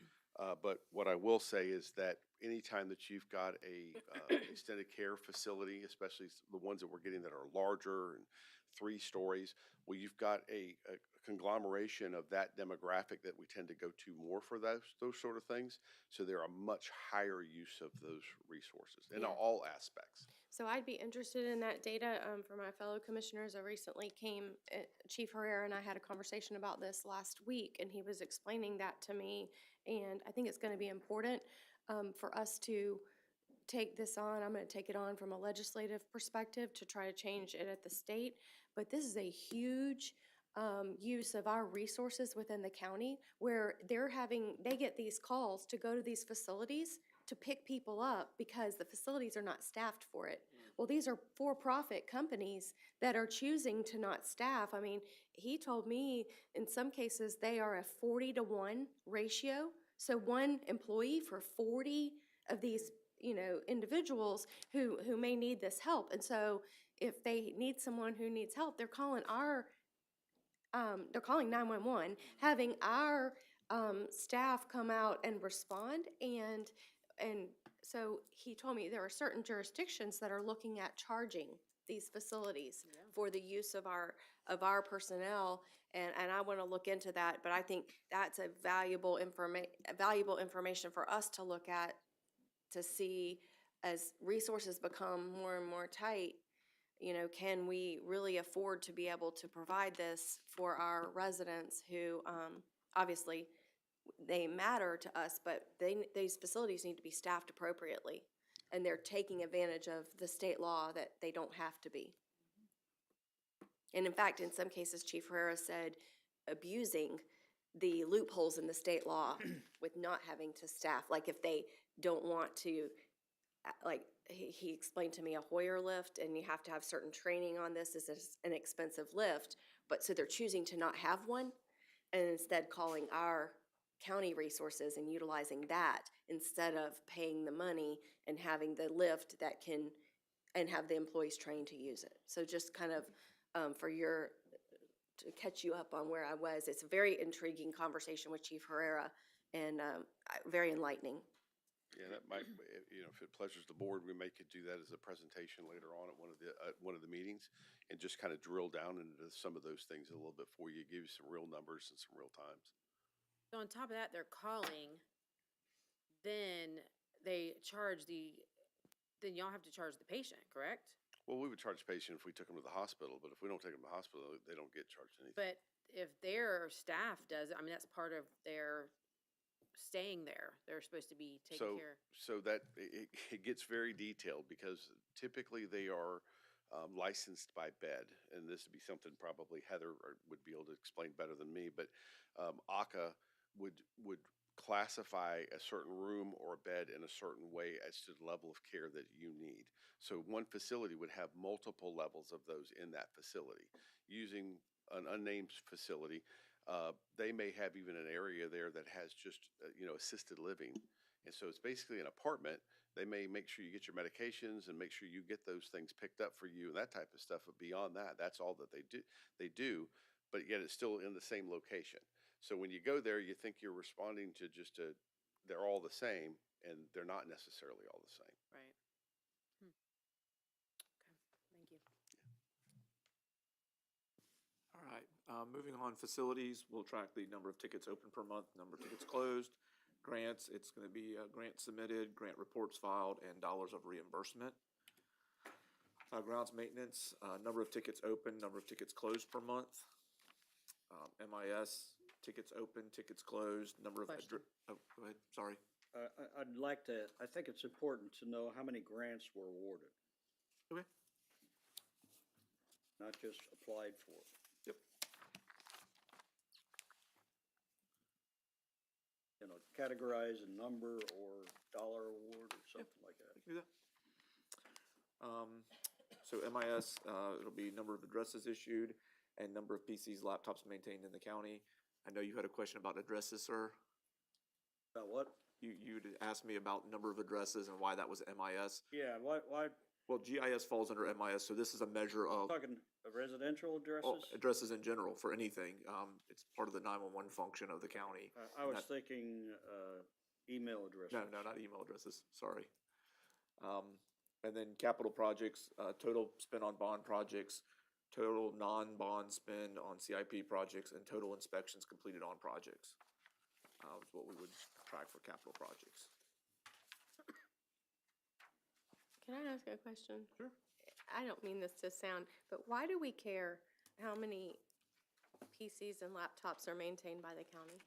But what I will say is that anytime that you've got a extended care facility, especially the ones that we're getting that are larger and 3 stories, well, you've got a conglomeration of that demographic that we tend to go to more for those sort of things. So they're a much higher use of those resources in Yeah. all aspects. So I'd be interested in that data for my fellow commissioners. I recently Chief Herrera and I had a conversation about this last week, and he was explaining that to me. And I think it's going to be important for us to take this on. I'm going to take it on from a legislative perspective to try to change it at the state. But this is a huge use of our resources within the county, where they get these calls to go to these facilities to pick people up because the facilities are not staffed for it. Well, these are for-profit companies that are choosing to not staff. I mean, he told me in some cases they are a 40-to-1 ratio. So 1 employee for 40 of these, individuals who may need this help. And so if they need someone who needs help, they're calling they're calling 911, having our staff come out and respond. And so he told me there are certain jurisdictions that are looking at charging these facilities for the use of our personnel. And I want to look into that, but I think that's a valuable information for us to look at, to see as resources become more and more tight. Can we really afford to be able to provide this for our residents who, obviously, they matter to us, but these facilities need to be staffed appropriately. And they're taking advantage of the state law that they don't have to be. And in fact, in some cases, Chief Herrera said abusing the loopholes in the state law with not having to staff. Like if they don't want to, like he explained to me, a Hoyer lift, and you have to have certain training on this. This is an expensive lift, but so they're choosing to not have one and instead calling our county resources and utilizing that instead of paying the money and having the lift that can, and have the employees trained to use it. So just kind of to catch you up on where I was, it's a very intriguing conversation with Chief Herrera and very enlightening. Yeah, that might, if it pleasures the board, we could do that as a presentation later on at one of the meetings and just kind of drill down into some of those things a little bit for you, give you some real numbers and some real times. So on top of that, they're calling, then they charge then y'all have to charge the patient, correct? Well, we would charge the patient if we took them to the hospital, but if we don't take them to the hospital, they don't get charged anything. But if their staff does it, I mean, that's part of their staying there. They're supposed to be taking care. So that it gets very detailed because typically they are licensed by bed, and this would be something probably Heather would be able to explain better than me. But ACA would classify a certain room or a bed in a certain way as to the level of care that you need. So one facility would have multiple levels of those in that facility. Using an unnamed facility, they may have even an area there that has just, assisted living. And so it's basically an apartment. They may make sure you get your medications and make sure you get those things picked up for you and that type of stuff. But beyond that, that's all that they do, but yet it's still in the same location. So when you go there, you think you're responding to they're all the same, and they're not necessarily all the same. Right. Okay, thank you. All right, moving on, facilities, we'll track the number of tickets open per month, number of tickets closed. Grants, it's going to be grants submitted, grant reports filed, and dollars of reimbursement. Grounds maintenance, number of tickets open, number of tickets closed per month. MIS, tickets open, tickets closed, number of. Question. Oh, go ahead, sorry. I'd like to, I think it's important to know how many grants were awarded, Okay. not just applied for. Yep. You know, categorize a number or dollar award or something like that. I can do that. So MIS, it'll be number of addresses issued and number of PCs, laptops maintained in the county. I know you had a question about addresses, sir. About what? You'd asked me about number of addresses and why that was MIS. Yeah, why, Well, GIS falls under MIS, so this is a measure of talking residential addresses? addresses in general for anything. It's part of the 911 function of the county. I was thinking, email addresses. No, not email addresses, sorry. And then capital projects, total spend on bond projects, total non-bond spend on CIP projects, and total inspections completed on projects. Is what we would track for capital projects. Can I ask a question? Sure. I don't mean this to sound, but why do we care how many PCs and laptops are maintained by the county?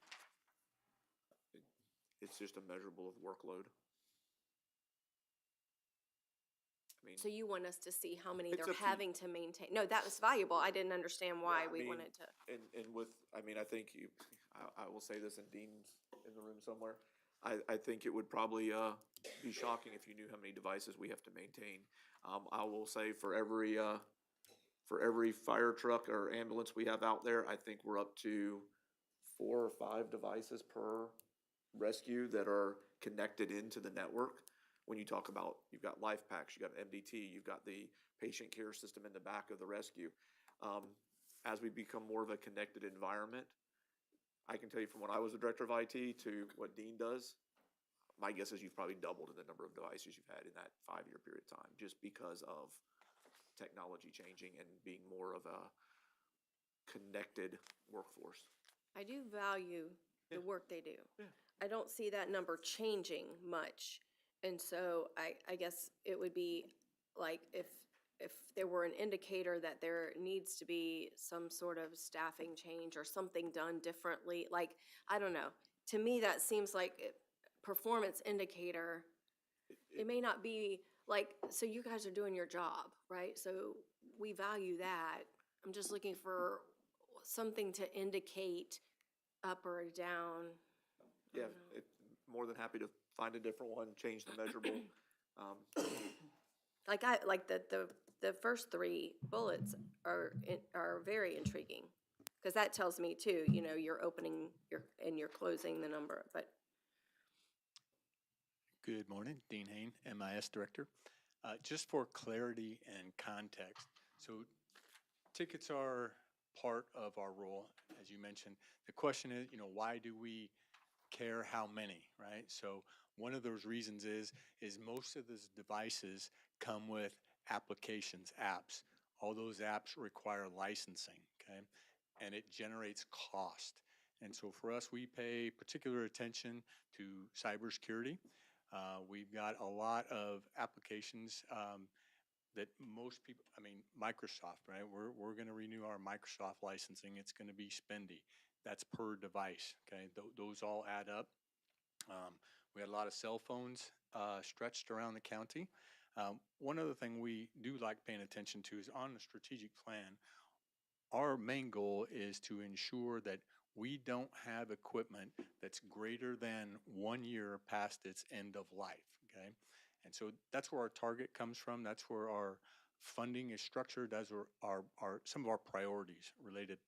It's just a measurable of workload. I mean, So you want us to see how many It's they're up to you. having to maintain? No, that was valuable. I didn't understand why Yeah, I we mean, wanted to. And with, I mean, I think you, I will say this, and Dean's in the room somewhere. I think it would probably be shocking if you knew how many devices we have to maintain. I will say for every fire truck or ambulance we have out there, I think we're up to 4 or 5 devices per rescue that are connected into the network. When you talk about, you've got life packs, you've got MDT, you've got the patient care system in the back of the rescue. As we become more of a connected environment, I can tell you from when I was the director of IT to what Dean does, my guess is you've probably doubled in the number of devices you've had in that 5-year period of time, just because of technology changing and being more of a connected workforce. I do value the work they do. Yeah. I don't see that number changing much. And so I guess it would be like if there were an indicator that there needs to be some sort of staffing change or something done differently, like, I don't know. To me, that seems like performance indicator. It may not be like, so you guys are doing your job, right? So we value that. I'm just looking for something to indicate up or down. Yeah, more than happy to find a different one, change the measurable. Like the first 3 bullets are very intriguing, because that tells me too, you know, you're opening and you're closing the number, but. Good morning, Dean Hain, MIS Director. Just for clarity and context, so tickets are part of our role, as you mentioned. The question is, you know, why do we care how many, right? So one of those reasons is most of those devices come with applications, apps. All those apps require licensing, okay? And it generates cost. And so for us, we pay particular attention to cybersecurity. We've got a lot of applications that most people, I mean, Microsoft, right? We're going to renew our Microsoft licensing. It's going to be spendy. That's per device, okay? Those all add up. We had a lot of cell phones stretched around the county. One other thing we do like paying attention to is on the strategic plan, our main goal is to ensure that we don't have equipment that's greater than 1 year past its end of life, okay? And so that's where our target comes from. That's where our funding is structured. Those are some of our priorities related.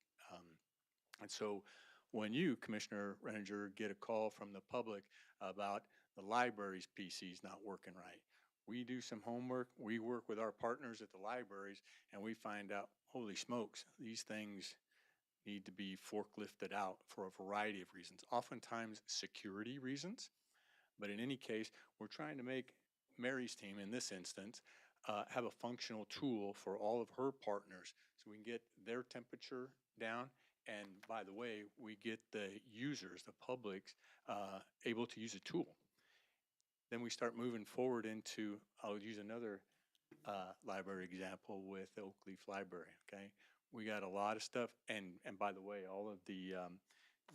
And so when you, Commissioner Renninger, get a call from the public about the library's PCs not working right, we do some homework. We work with our partners at the libraries, and we find out, holy smokes, these things need to be forklifted out for a variety of reasons, oftentimes security reasons. But in any case, we're trying to make Mary's team, in this instance, have a functional tool for all of her partners so we can get their temperature down. And by the way, we get the users, the public, able to use a tool. Then we start moving forward into, I'll use another library example with the Oak Leaf Library, okay? We got a lot of stuff, and by the way, all of the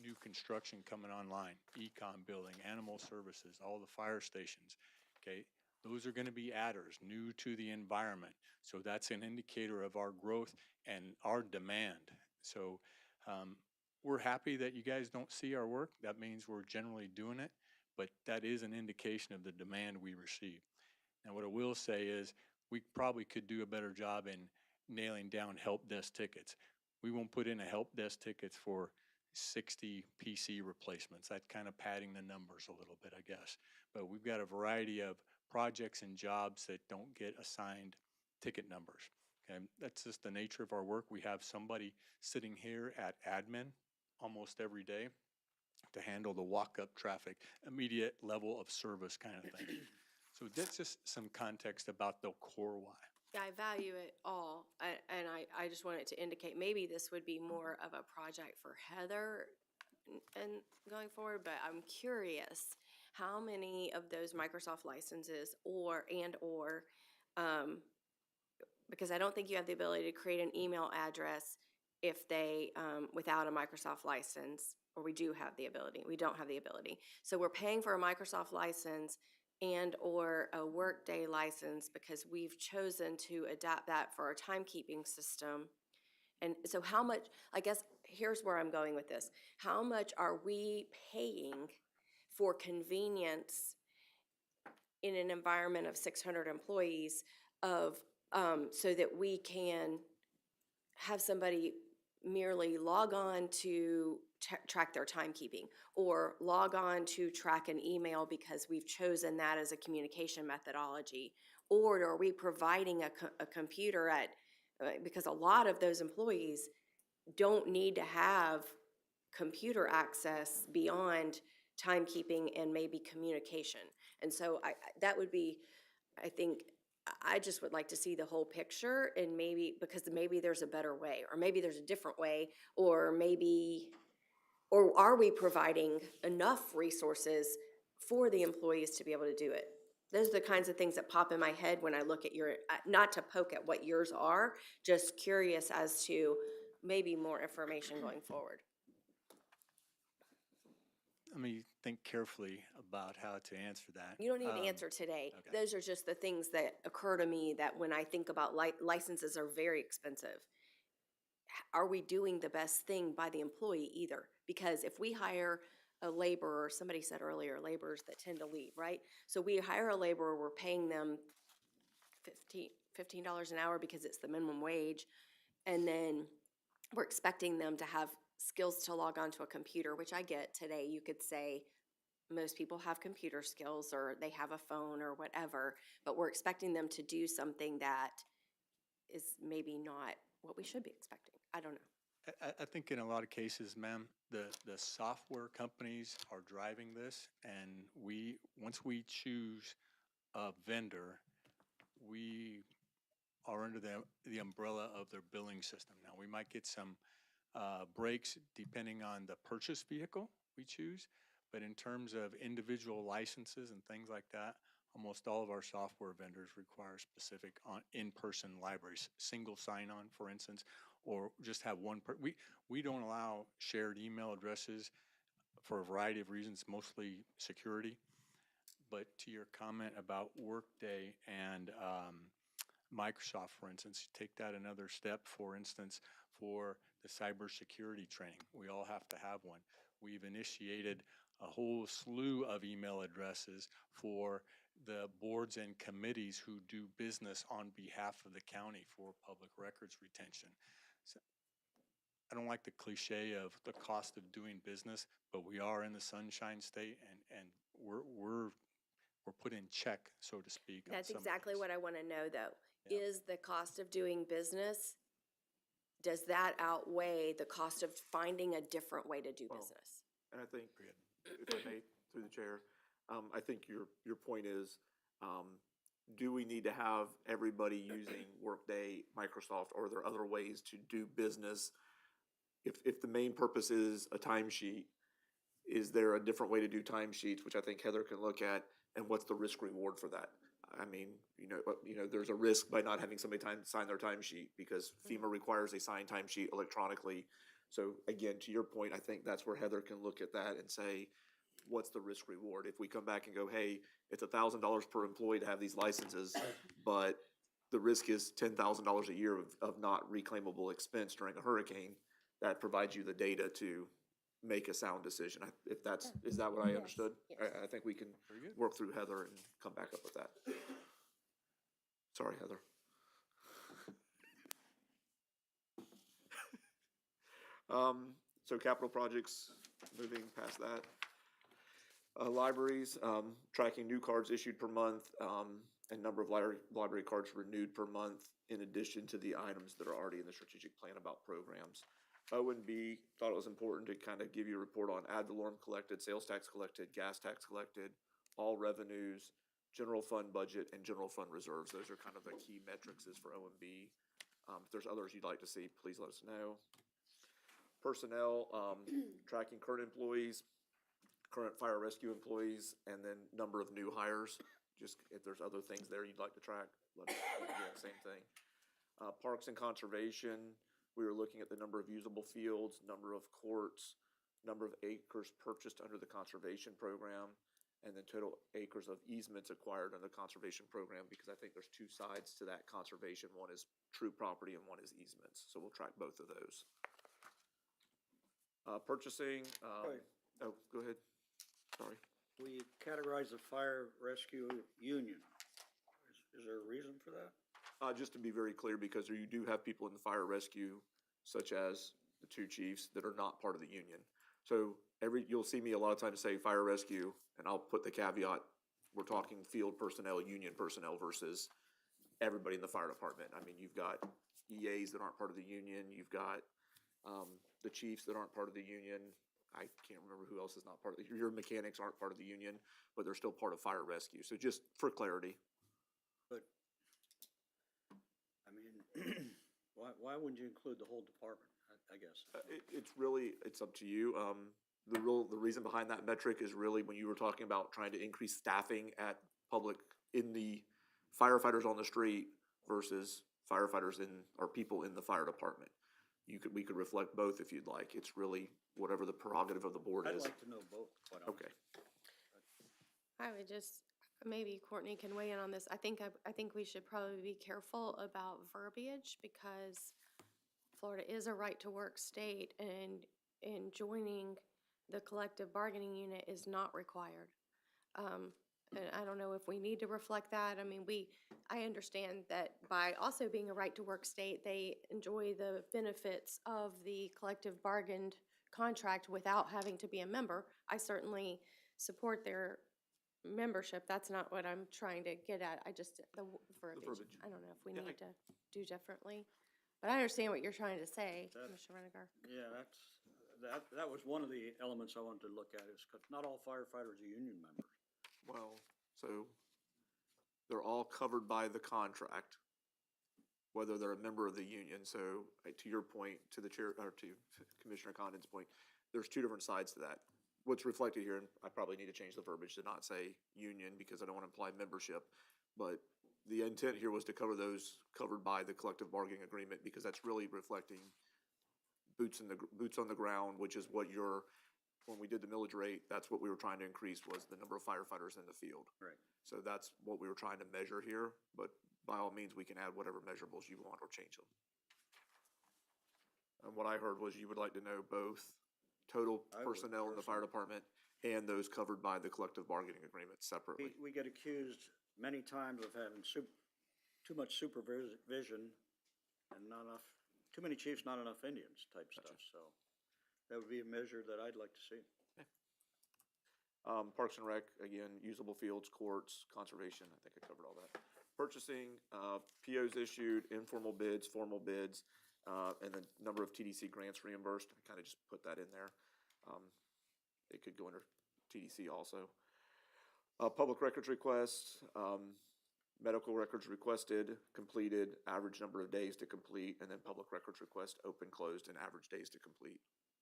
new construction coming online, econ building, animal services, all the fire stations, okay? Those are gonna be adders, new to the environment. So that's an indicator of our growth and our demand. So, we're happy that you guys don't see our work. That means we're generally doing it, but that is an indication of the demand we receive. And what I will say is, we probably could do a better job in nailing down help desk tickets. We won't put in a help desk tickets for 60 PC replacements. That's kind of padding the numbers a little bit, I guess. But we've got a variety of projects and jobs that don't get assigned ticket numbers. Okay, that's just the nature of our work. We have somebody sitting here at admin almost every day to handle the walk-up traffic, immediate level of service kind of thing. So that's just some context about the core why. Yeah, I value it all, and I just wanted to indicate, maybe this would be more of a project for Heather and going forward, but I'm curious, how many of those Microsoft licenses or, because I don't think you have the ability to create an email address if they, without a Microsoft license, or we do have the ability, we don't have the ability. So we're paying for a Microsoft license and/or a Workday license because we've chosen to adapt that for our timekeeping system. And so how much, I guess, here's where I'm going with this. How much are we paying for convenience in an environment of 600 employees of, so that we can have somebody merely log on to track their timekeeping, or log on to track an email because we've chosen that as a communication methodology? Or are we providing a computer at, because a lot of those employees don't need to have computer access beyond timekeeping and maybe communication. And so that would be, I think, I just would like to see the whole picture, and maybe, because maybe there's a better way, or maybe there's a different way, or maybe, or are we providing enough resources for the employees to be able to do it? Those are the kinds of things that pop in my head when I look at your, not to poke at what yours are, just curious as to maybe more information going forward. Let me think carefully about how to answer that. You don't need to answer today. okay. Those are just the things that occur to me that when I think about licenses are very expensive. Are we doing the best thing by the employee either? Because if we hire a laborer, somebody said earlier, laborers that tend to leave, right? So we hire a laborer, we're paying them $15 an hour because it's the minimum wage, and then we're expecting them to have skills to log on to a computer, which I get today. You could say most people have computer skills, or they have a phone or whatever, but we're expecting them to do something that is maybe not what we should be expecting. I don't know. I think in a lot of cases, ma'am, the software companies are driving this, and once we choose a vendor, we are under the umbrella of their billing system. Now, we might get some breaks depending on the purchase vehicle we choose, but in terms of individual licenses and things like that, almost all of our software vendors require specific in-person libraries, single sign-on, for instance, or just have one. We don't allow shared email addresses for a variety of reasons, mostly security. But to your comment about Workday and Microsoft, for instance, take that another step. For instance, for the cybersecurity training, we all have to have one. We've initiated a whole slew of email addresses for the boards and committees who do business on behalf of the county for public records retention. So, I don't like the cliche of the cost of doing business, but we are in the Sunshine State, and we're put in check, so to speak. That's exactly what I want to know, though. Yeah. Is the cost of doing business, does that outweigh the cost of finding a different way to do business? And I think, if I may, through the chair, I think your point is, do we need to have everybody using Workday, Microsoft, or are there other ways to do business? If the main purpose is a timesheet, is there a different way to do timesheets, which I think Heather can look at, and what's the risk reward for that? I mean, there's a risk by not having somebody sign their timesheet because FEMA requires a signed timesheet electronically. So again, to your point, I think that's where Heather can look at that and say, what's the risk reward? If we come back and go, hey, it's $1,000 per employee to have these licenses, but the risk is $10,000 a year of not reclaimable expense during a hurricane, that provides you the data to make a sound decision. If that's, is that what I understood? I think we can work through Heather and come back up with that. Sorry, Heather. So capital projects, moving past that. Libraries, tracking new cards issued per month, and number of library cards renewed per month, in addition to the items that are already in the strategic plan about programs. O&B thought it was important to kind of give you a report on ad valorem collected, sales tax collected, gas tax collected, all revenues, general fund budget, and general fund reserves. Those are kind of the key metrics for O&B. If there's others you'd like to see, please let us know. Personnel, tracking current employees, current fire rescue employees, and then number of new hires. Just if there's other things there you'd like to track, let us know. Yeah, same thing. Parks and conservation, we were looking at the number of usable fields, number of courts, number of acres purchased under the conservation program, and then total acres of easements acquired under the conservation program, because I think there's two sides to that conservation. One is true property and one is easements. So we'll track both of those. Purchasing, Right. oh, go ahead. Sorry. We categorize the fire rescue union. Is there a reason for that? Just to be very clear, because you do have people in the fire rescue, such as the two chiefs, that are not part of the union. So you'll see me a lot of times say fire rescue, and I'll put the caveat, we're talking field personnel, union personnel versus everybody in the fire department. I mean, you've got EAs that aren't part of the union, you've got the chiefs that aren't part of the union. I can't remember who else is not part of your mechanics aren't part of the union, but they're still part of fire rescue. So just for clarity. But, I mean, why wouldn't you include the whole department, I guess? It's up to you. The reason behind that metric is really when you were talking about trying to increase staffing at public, in the firefighters on the street versus firefighters or people in the fire department. We could reflect both if you'd like. It's really whatever the prerogative of the board I'd is. like to know both, quite honestly. Okay. I would just, maybe Courtney can weigh in on this. I think we should probably be careful about verbiage, because Florida is a right-to-work state, and joining the collective bargaining unit is not required. And I don't know if we need to reflect that. I mean, I understand that by also being a right-to-work state, they enjoy the benefits of the collective bargained contract without having to be a member. I certainly support their membership. That's not what I'm trying to get at. The verbiage, I don't know if we need to do differently. But I understand what you're trying to say, Commissioner Renegar. Yeah, that was one of the elements I wanted to look at, is 'cause not all firefighters are union members. Well, so they're all covered by the contract, whether they're a member of the union. So to your point, to the chair, or to Commissioner Condon's point, there's two different sides to that. What's reflected here, and I probably need to change the verbiage to not say union because I don't want to imply membership, but the intent here was to cover those covered by the collective bargaining agreement, because that's really reflecting boots on the ground, which is what when we did the millage rate, that's what we were trying to increase, was the number of firefighters in the field. Right. So that's what we were trying to measure here, but by all means, we can add whatever measurables you want or change them. And what I heard was you would like to know both total personnel in the fire department and those covered by the collective bargaining agreement separately. We get accused many times of having too much supervision and not enough, too many chiefs, not enough Indians type stuff, so that would be a measure that I'd like to see. Parks and Rec, again, usable fields, courts, conservation, I think I covered all that. Purchasing, POs issued, informal bids, formal bids, and the number of TDC grants reimbursed. I kind of just put that in there. It could go under TDC also. Public records requests, medical records requested, completed, average number of days to complete, and then public records request, open, closed, and average days to complete.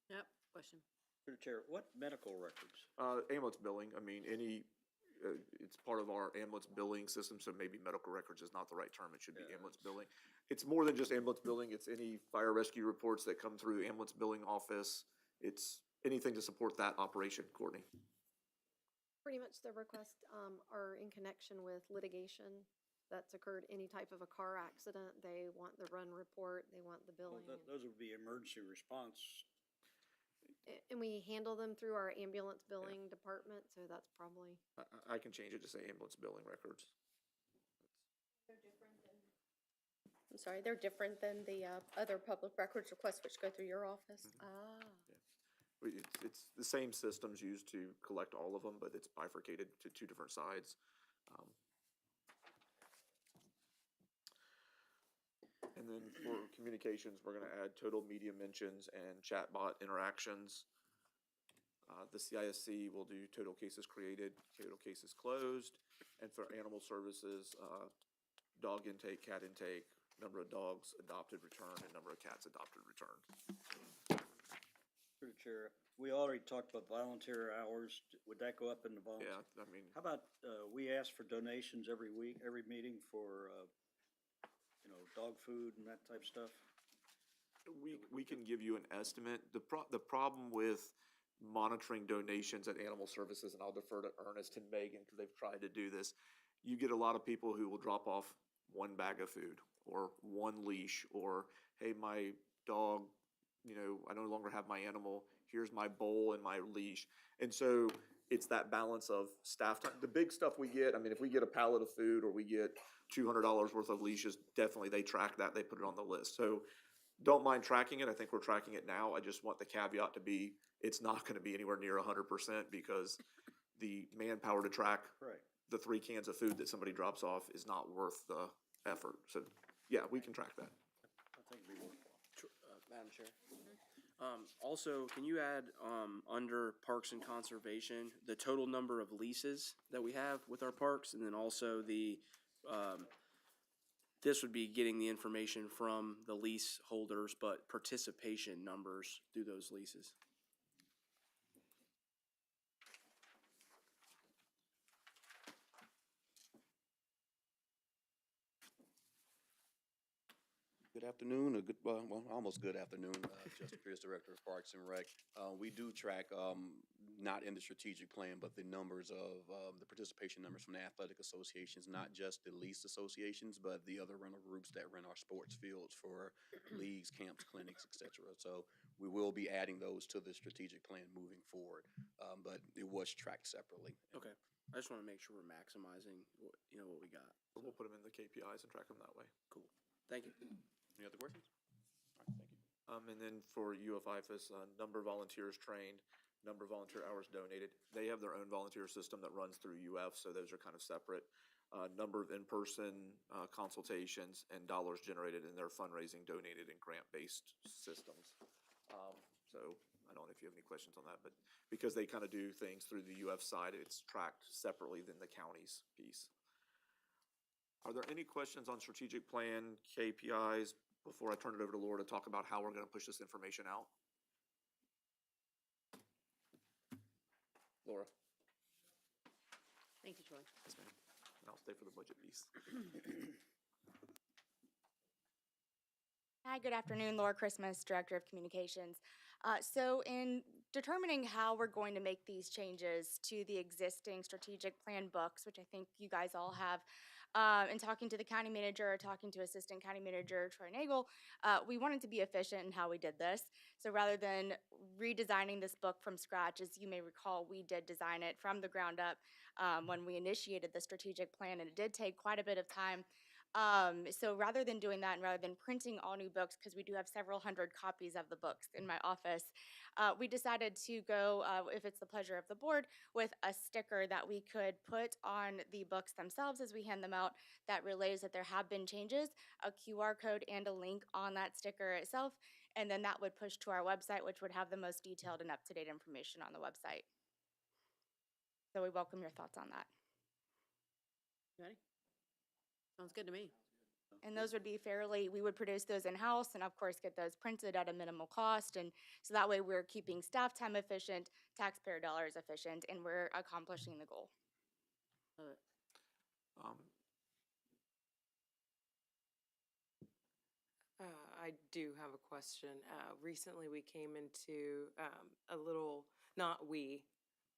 Yep, question. Through the chair, what medical records? Ambulance billing, I mean, it's part of our ambulance billing system, so maybe medical records is not the right term, it should be ambulance billing. it's more than just ambulance billing, it's any fire rescue reports that come through ambulance billing office. It's anything to support that operation, Courtney. Pretty much the requests are in connection with litigation that's occurred, any type of a car accident. They want the run report, they want the Well, billing. those would be emergency response. And we handle them through our ambulance billing department, so that's probably. I can change it to say ambulance billing records. I'm sorry, they're different than the other public records requests which go through your office? Ah. It's the same systems used to collect all of them, but it's bifurcated to two different sides. And then for communications, we're gonna add total media mentions and chatbot interactions. The CISC will do total cases created, total cases closed, and for animal services, dog intake, cat intake, number of dogs adopted, returned, and number of cats adopted, returned. Through the chair, we already talked about volunteer hours. Would that go up in the volunteer? Yeah, I mean, How about, we ask for donations every week, every meeting for, dog food and that type of stuff? we can give you an estimate. The problem with monitoring donations at animal services, and I'll defer to Ernest and Megan because they've tried to do this, you get a lot of people who will drop off one bag of food or one leash, or, hey, my dog, I no longer have my animal, here's my bowl and my leash. And so it's that balance of staff time. The big stuff we get, I mean, if we get a pallet of food or we get $200 worth of leashes, definitely they track that, they put it on the list. So don't mind tracking it. I think we're tracking it now. I just want the caveat to be, it's not gonna be anywhere near 100% because the manpower to track Right. the 3 cans of food that somebody drops off is not worth the effort. So, yeah, we can track that. I think it'd be worthwhile. Madam Chair. Also, can you add, under Parks and Conservation, the total number of leases that we have with our parks, and then also this would be getting the information from the lease holders, but participation numbers through those leases. Good afternoon, or almost good afternoon, Justin Pierce, Director of Parks and Rec. We do track, not in the strategic plan, but the numbers of, the participation numbers from the athletic associations, not just the leased associations, but the other rental groups that rent our sports fields for leagues, camps, clinics, et cetera. So we will be adding those to the strategic plan moving forward, but it was tracked separately. Okay, I just wanna make sure we're maximizing, what we got. We'll put them in the KPIs and track them that way. Cool, thank you. Any other questions? All right, thank you. And then for UFIFAS, number of volunteers trained, number of volunteer hours donated. They have their own volunteer system that runs through UF, so those are kind of separate. Number of in-person consultations and dollars generated in their fundraising, donated, and grant-based systems. So I don't know if you have any questions on that, but because they kind of do things through the UF side, it's tracked separately than the county's piece. Are there any questions on strategic plan, KPIs, before I turn it over to Laura to talk about how we're gonna push this information out? Laura? Thank you, Troy. Yes, ma'am. And I'll stay for the budget piece. Hi, good afternoon. Laura Christmas, Director of Communications. So in determining how we're going to make these changes to the existing strategic plan books, which I think you guys all have, and talking to the county manager, talking to Assistant County Manager Troy Nagel, we wanted to be efficient in how we did this. So rather than redesigning this book from scratch, as you may recall, we did design it from the ground up when we initiated the strategic plan, and it did take quite a bit of time. So rather than doing that and rather than printing all new books, because we do have several hundred copies of the books in my office, we decided to go, if it's the pleasure of the board, with a sticker that we could put on the books themselves as we hand them out that relays that there have been changes, a QR code and a link on that sticker itself, and then that would push to our website, which would have the most detailed and up-to-date information on the website. So we welcome your thoughts on that. Ready? Sounds good to me. And those would be we would produce those in-house and of course get those printed at a minimal cost. And so that way we're keeping staff time efficient, taxpayer dollars efficient, and we're accomplishing the goal. Love it. I do have a question. Recently, we came into a little, not we,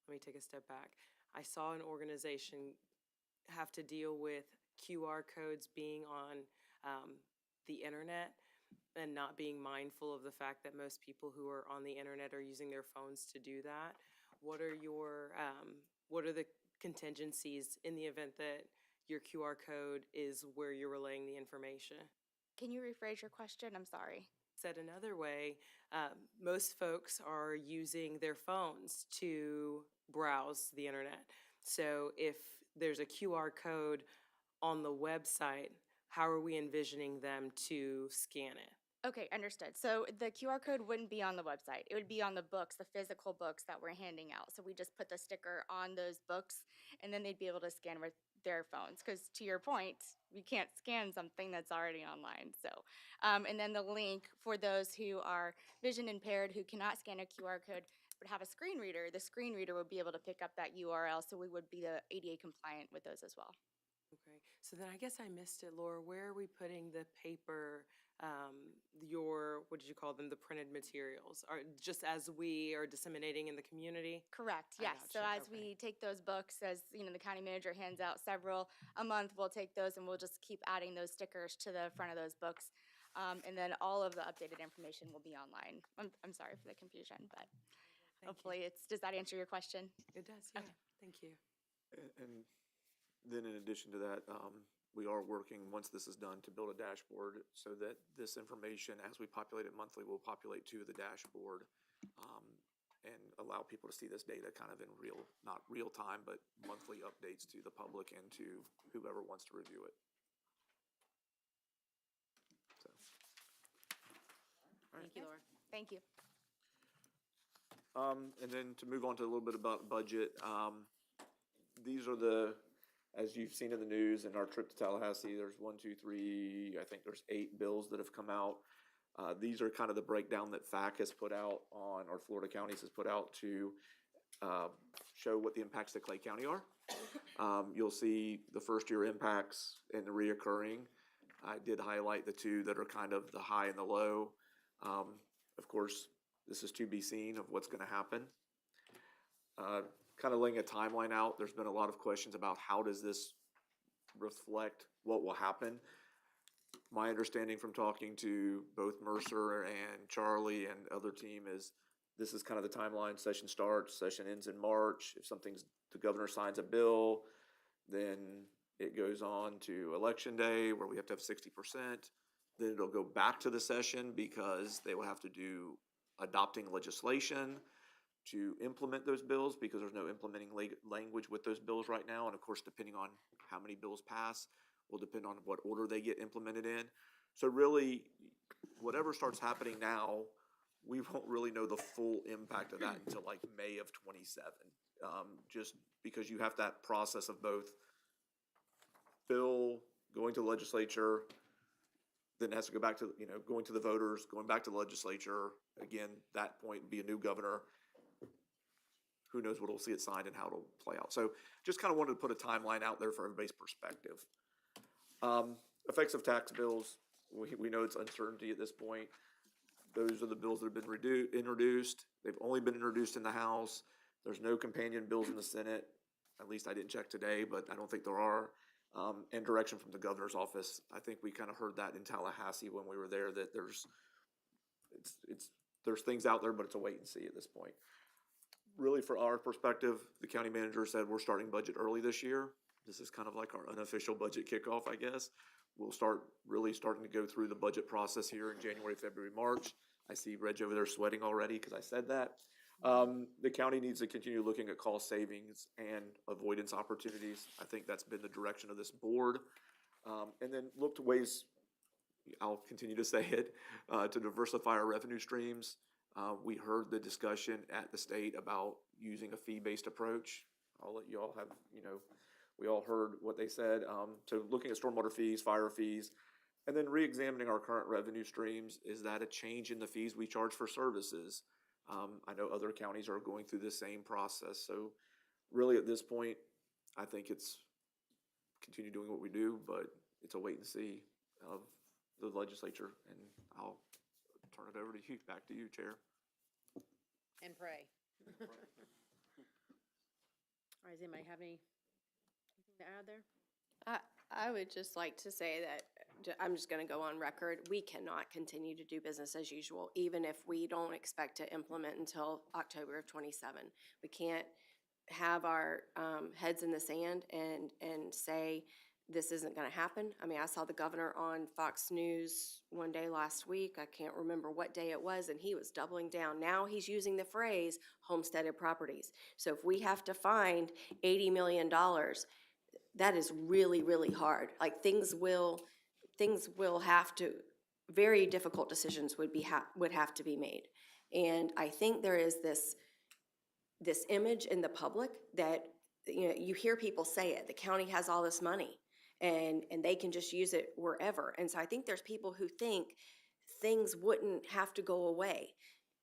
let me take a step back. I saw an organization have to deal with QR codes being on the internet and not being mindful of the fact that most people who are on the internet are using their phones to do that. What are the contingencies in the event that your QR code is where you're relaying the information? Can you rephrase your question? I'm sorry. Said another way, most folks are using their phones to browse the internet. So if there's a QR code on the website, how are we envisioning them to scan it? Okay, understood. So the QR code wouldn't be on the website. It would be on the books, the physical books that we're handing out. So we just put the sticker on those books, and then they'd be able to scan with their phones. Because to your point, we can't scan something that's already online. So, and then the link for those who are vision impaired who cannot scan a QR code but have a screen reader, the screen reader would be able to pick up that URL. So we would be the ADA compliant with those as well. Okay, so then I guess I missed it, Laura. Where are we putting the paper, what did you call them, the printed materials? Are just as we are disseminating in the community? Correct, I yes. So gotcha, as we take those books, as the county manager hands out several a month, we'll take those and we'll just keep adding those stickers to the front of those books. And then all of the updated information will be online. I'm sorry for the confusion, but hopefully does that answer your question? It does, yeah. Thank you. And then in addition to that, we are working, once this is done, to build a dashboard so that this information, as we populate it monthly, will populate to the dashboard and allow people to see this data kind of in not real time, but monthly updates to the public and to whoever wants to review it. So. All right. Thank you, Laura. Thank you. And then to move on to a little bit about budget, these are as you've seen in the news in our trip to Tallahassee, there's 1, 2, 3, I think there's 8 bills that have come out. These are kind of the breakdown that FAC has put out or Florida Counties has put out to show what the impacts to Clay County are. You'll see the first year impacts and the reoccurring. I did highlight the 2 that are kind of the high and the low. Of course, this is to be seen of what's going to happen. Kind of laying a timeline out, there's been a lot of questions about how does this reflect what will happen. My understanding from talking to both Mercer and Charlie and other team is this is kind of the timeline. Session starts, session ends in March. If the governor signs a bill, then it goes on to election day where we have to have 60%. Then it'll go back to the session because they will have to do adopting legislation to implement those bills because there's no implementing language with those bills right now. And of course, depending on how many bills pass will depend on what order they get implemented in. So really, whatever starts happening now, we won't really know the full impact of that until like May of 27. Just because you have that process of both bill going to the legislature, then it has to go back to, going to the voters, going back to the legislature. Again, that point, be a new governor. Who knows what we'll see it signed and how it'll play out. So just kind of wanted to put a timeline out there for everybody's perspective. Effects of tax bills, we know it's uncertainty at this point. Those are the bills that have been introduced. They've only been introduced in the House. There's no companion bills in the Senate. At least I didn't check today, but I don't think there are. And direction from the governor's office. I think we kind of heard that in Tallahassee when we were there, that there's things out there, but it's a wait and see at this point. Really, for our perspective, the county manager said we're starting budget early this year. This is kind of like our unofficial budget kickoff, I guess. We'll starting to go through the budget process here in January, February, March. I see Reg over there sweating already because I said that. The county needs to continue looking at cost savings and avoidance opportunities. I think that's been the direction of this board. And then look to ways, I'll continue to say it, to diversify our revenue streams. We heard the discussion at the state about using a fee-based approach. I'll let you all have, we all heard what they said. So looking at stormwater fees, fire fees, and then re-examining our current revenue streams. Is that a change in the fees we charge for services? I know other counties are going through the same process. So really at this point, I think it's continue doing what we do, but it's a wait and see of the legislature. And I'll turn it over to you, back to you, Chair. And pray. All right, does anybody have anything to add there? I would just like to say that, I'm just gonna go on record, we cannot continue to do business as usual, even if we don't expect to implement until October of '27. We can't have our heads in the sand and say, this isn't gonna happen. I mean, I saw the governor on Fox News one day last week, I can't remember what day it was, and he was doubling down. Now he's using the phrase homesteaded properties. So if we have to find $80 million, that is really, really hard. Like, things will have to, very difficult decisions would have to be made. And I think there is this image in the public that, you know, you hear people say it, the county has all this money and they can just use it wherever. And so I think there's people who think things wouldn't have to go away.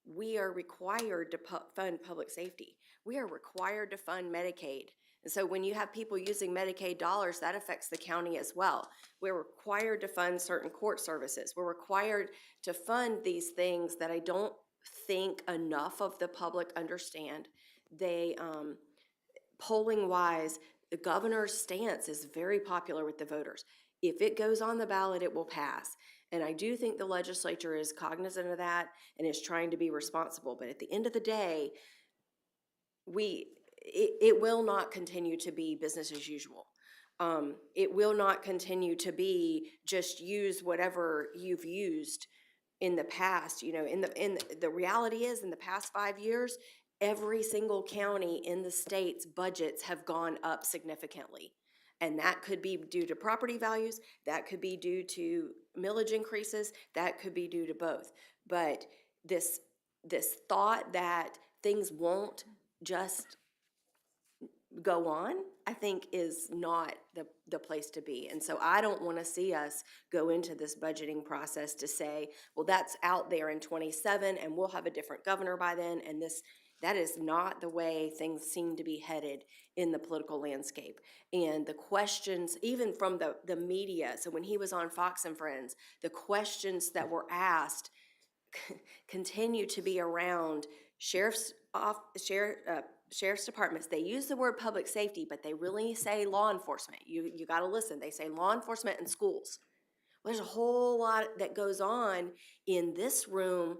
We are required to fund public safety. We are required to fund Medicaid. And so when you have people using Medicaid dollars, that affects the county as well. We're required to fund certain court services. We're required to fund these things that I don't think enough of the public understand. They, polling wise, the governor's stance is very popular with the voters. If it goes on the ballot, it will pass. And I do think the legislature is cognizant of that and is trying to be responsible. But at the end of the day, it will not continue to be business as usual. It will not continue to be just use whatever you've used in the past. You know, the reality is, in the past 5 years, every single county in the state's budgets have gone up significantly. And that could be due to property values, that could be due to millage increases, that could be due to both. But this thought that things won't just go on, I think is not the place to be. And so I don't want to see us go into this budgeting process to say, well, that's out there in '27 and we'll have a different governor by then, and that is not the way things seem to be headed in the political landscape. And the questions, even from the media, so when he was on Fox and Friends, the questions that were asked continue to be around sheriff's departments. They use the word public safety, but they really say law enforcement. You gotta listen. They say law enforcement and schools. Well, there's a whole lot that goes on in this room.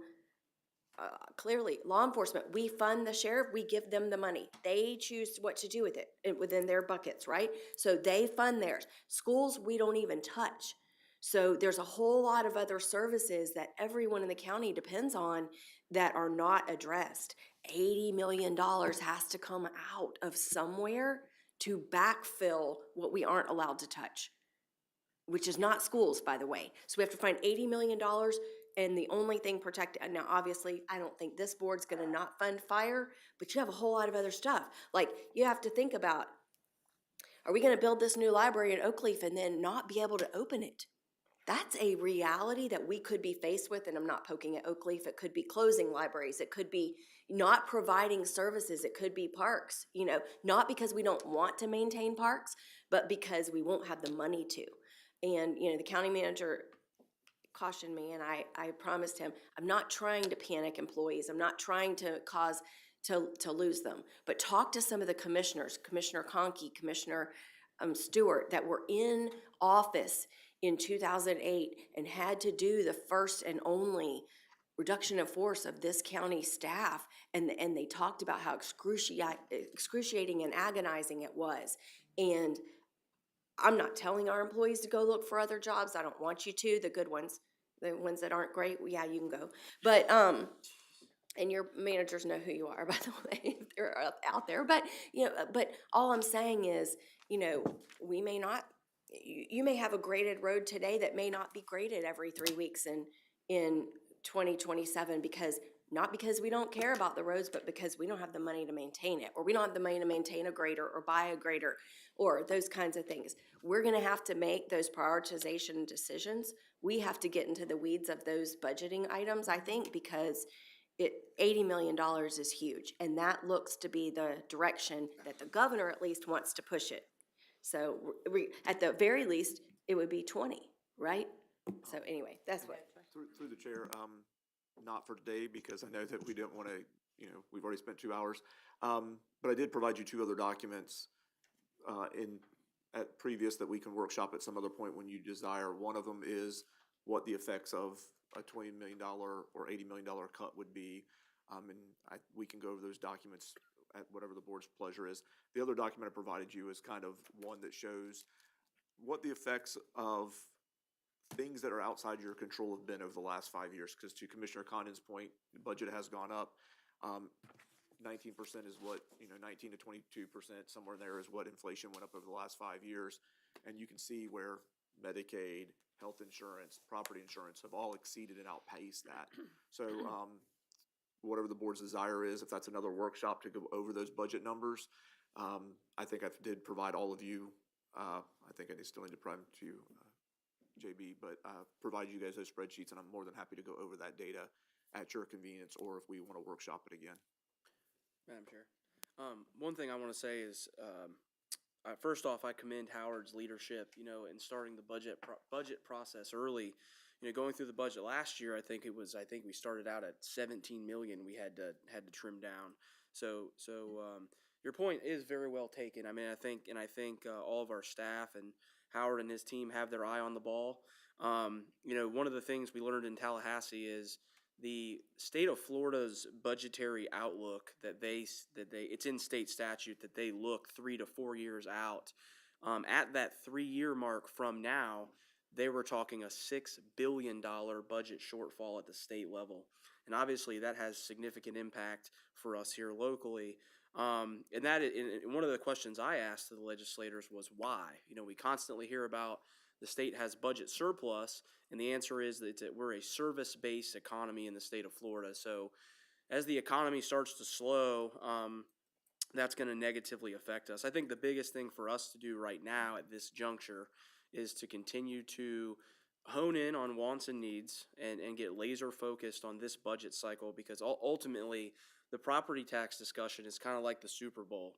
Clearly, law enforcement, we fund the sheriff, we give them the money. They choose what to do with it within their buckets, right? So they fund theirs. Schools, we don't even touch. So there's a whole lot of other services that everyone in the county depends on that are not addressed. $80 million has to come out of somewhere to backfill what we aren't allowed to touch, which is not schools, by the way. So we have to find $80 million, and the only thing protected, now obviously, I don't think this board's gonna not fund fire, but you have a whole lot of other stuff. Like, you have to think about, are we gonna build this new library in Oakleaf and then not be able to open it? That's a reality that we could be faced with, and I'm not poking at Oakleaf. It could be closing libraries. It could be not providing services. It could be parks, you know, not because we don't want to maintain parks, but because we won't have the money to. And, you know, the county manager cautioned me, and I promised him, I'm not trying to panic employees. I'm not trying to cause to lose them, but talk to some of the commissioners, Commissioner Conkey, Commissioner Stewart, that were in office in 2008 and had to do the first and only reduction of force of this county staff, and they talked about how excruciating and agonizing it was. And I'm not telling our employees to go look for other jobs. I don't want you to, the good ones. The ones that aren't great, well, yeah, you can go. But, and your managers know who you are, by the way, if they're out there. But, you know, but all I'm saying is, you know, we may not, you may have a graded road today that may not be graded every 3 weeks in 2027, because not because we don't care about the roads, but because we don't have the money to maintain it, or we don't have the money to maintain a grader or buy a grader or those kinds of things. We're gonna have to make those prioritization decisions. We have to get into the weeds of those budgeting items, I think, because $80 million is huge, and that looks to be the direction that the governor at least wants to push it. So at the very least, it would be 20, right? So anyway, that's what. Through the chair, not for today, because I know that we don't want to, we've already spent 2 hours. But I did provide you 2 other documents, at previous that we can workshop at some other point when you desire. One of them is what the effects of a $20 million or $80 million cut would be. We can go over those documents at whatever the board's pleasure is. The other document I provided you is kind of one that shows what the effects of things that are outside your control have been over the last 5 years. Because to Commissioner Condon's point, the budget has gone up. 19% is what, 19 to 22%, somewhere in there is what inflation went up over the last 5 years. And you can see where Medicaid, health insurance, property insurance have all exceeded and outpaced that. So whatever the board's desire is, if that's another workshop to go over those budget numbers, I think I did provide all of you, I think I still need to provide to JB, but provide you guys those spreadsheets, and I'm more than happy to go over that data at your convenience, or if we want to workshop it again. Madam Chair. One thing I want to say is, first off, I commend Howard's leadership, in starting the budget process early. Going through the budget last year, I think we started out at 17 million we had to trim down. So your point is very well taken. I mean, I think all of our staff and Howard and his team have their eye on the ball. One of the things we learned in Tallahassee is the state of Florida's budgetary outlook it's in state statute that they look 3 to 4 years out. At that 3-year mark from now, they were talking a $6 billion budget shortfall at the state level. And obviously that has significant impact for us here locally. And one of the questions I asked to the legislators was why? We constantly hear about the state has budget surplus, and the answer is that we're a service-based economy in the state of Florida. So as the economy starts to slow, that's going to negatively affect us. I think the biggest thing for us to do right now at this juncture is to continue to hone in on wants and needs and get laser focused on this budget cycle, because ultimately the property tax discussion is kind of like the Super Bowl.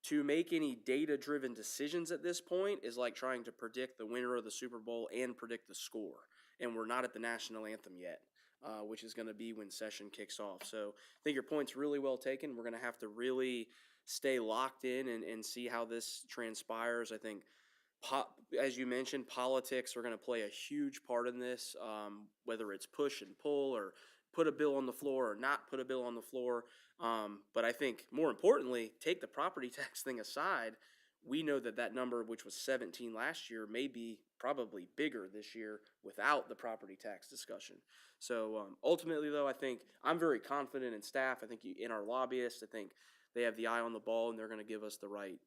To make any data-driven decisions at this point is like trying to predict the winner of the Super Bowl and predict the score. And we're not at the national anthem yet, which is going to be when session kicks off. So I think your point's really well taken. We're going to have to really stay locked in and see how this transpires. I think, as you mentioned, politics are going to play a huge part in this, whether it's push and pull or put a bill on the floor or not put a bill on the floor. But I think more importantly, take the property tax thing aside, we know that number, which was 17 last year, may be probably bigger this year without the property tax discussion. So ultimately, though, I think I'm very confident in staff. I think in our lobbyists, I think they have the eye on the ball, and they're going to give us the right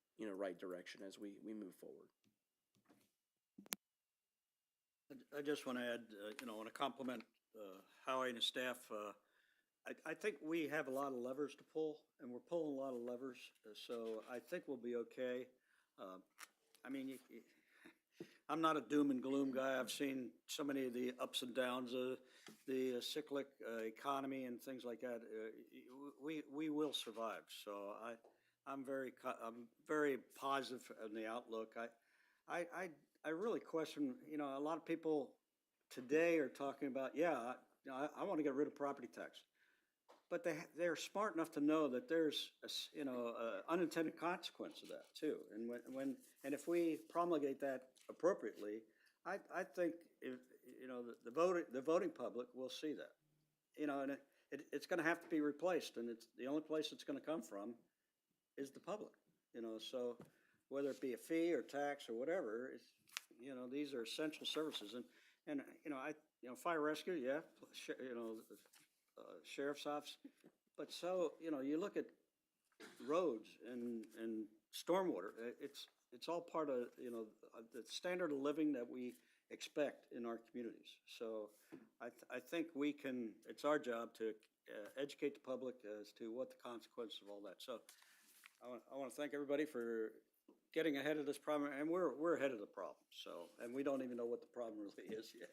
direction as we move forward. I just want to add, I want to compliment Howie and his staff. I think we have a lot of levers to pull, and we're pulling a lot of levers, so I think we'll be okay. I mean, I'm not a doom and gloom guy. I've seen so many of the ups and downs of the cyclic economy and things like that. We will survive. So I'm very positive in the outlook. I really question. A lot of people today are talking about, I want to get rid of property tax. But they're smart enough to know that there's unintended consequence of that too. And if we promulgate that appropriately, I think the voting public will see that. And it's going to have to be replaced, and it's the only place it's going to come from is the public. So whether it be a fee or tax or whatever, these are essential services. And fire rescue, sheriff's office, but you look at roads and stormwater. It's all part of the standard of living that we expect in our communities. So I think we can. It's our job to educate the public as to what the consequences of all that. So I want to thank everybody for getting ahead of this problem, and we're ahead of the problem. So, and we don't even know what the problem really is yet.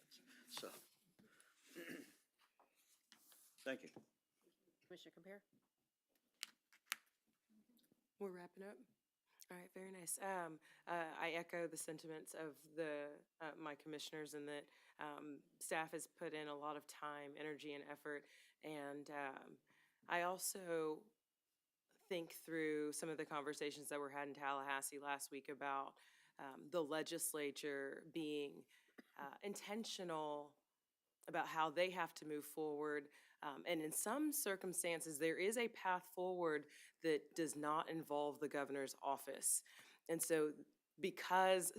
So. Thank you. Commissioner Compare? We're wrapping up. All right, very nice. I echo the sentiments of my commissioners in that Staff has put in a lot of time, energy, and effort, and I also think through some of the conversations that were had in Tallahassee last week about the legislature being intentional about how they have to move forward. And in some circumstances, there is a path forward that does not involve the governor's office. And so because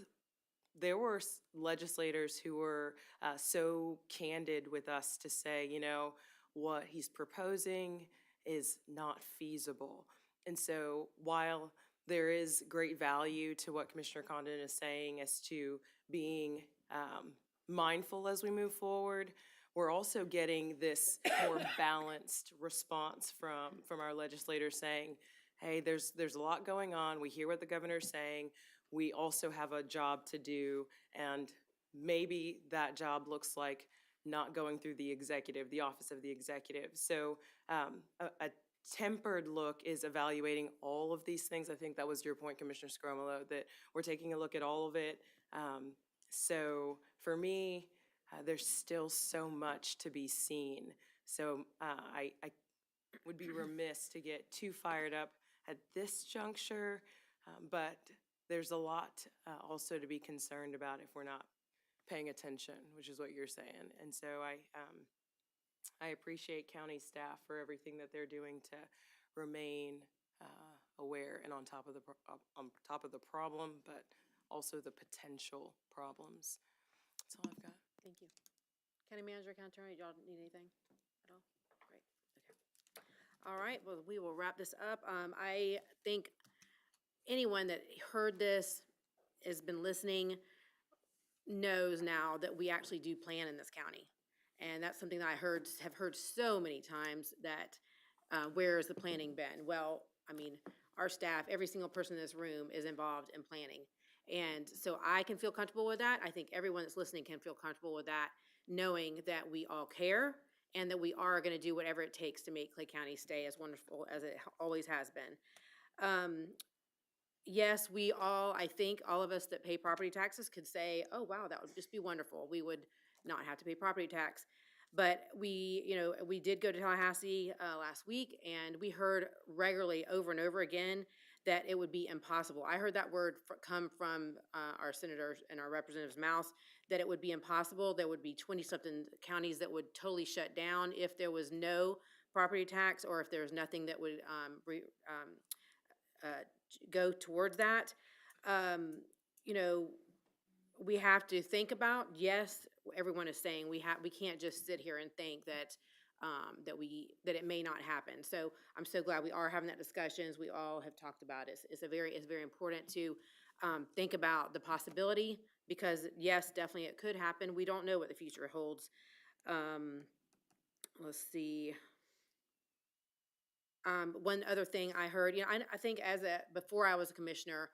there were legislators who were so candid with us to say, you know, what he's proposing is not feasible. And so while there is great value to what Commissioner Condon is saying as to being mindful as we move forward, we're also getting this more balanced response from our legislators saying, hey, there's a lot going on. We hear what the governor's saying. We also have a job to do, and maybe that job looks like not going through the executive, the office of the executive. So a tempered look is evaluating all of these things. I think that was your point, Commissioner Scromolo, that we're taking a look at all of it. So for me, there's still so much to be seen. So I would be remiss to get too fired up at this juncture, but there's a lot also to be concerned about if we're not paying attention, which is what you're saying. And so I appreciate county staff for everything that they're doing to remain aware and on top of the problem, but also the potential problems. That's all I've got. Thank you. County Manager, County Attorney, y'all need anything at all? Great, okay. All right, well, we will wrap this up. I think anyone that heard this, has been listening, knows now that we actually do plan in this county. And that's something that I have heard so many times, that where has the planning been? Well, I mean, our staff, every single person in this room is involved in planning. And so I can feel comfortable with that. I think everyone that's listening can feel comfortable with that, knowing that we all care and that we are going to do whatever it takes to make Clay County stay as wonderful as it always has been. Yes, we all, I think all of us that pay property taxes could say, oh, wow, that would just be wonderful. We would not have to pay property tax. But we did go to Tallahassee last week, and we heard regularly over and over again that it would be impossible. I heard that word come from our senators and our representatives' mouths, that it would be impossible. There would be 20-something counties that would totally shut down if there was no property tax, or if there was nothing that would go towards that. We have to think about, yes, everyone is saying we can't just sit here and think that it may not happen. So I'm so glad we are having that discussions. We all have talked about it. It's very important to think about the possibility, because yes, definitely it could happen. We don't know what the future holds. Let's see. One other thing I heard, I think before I was a commissioner,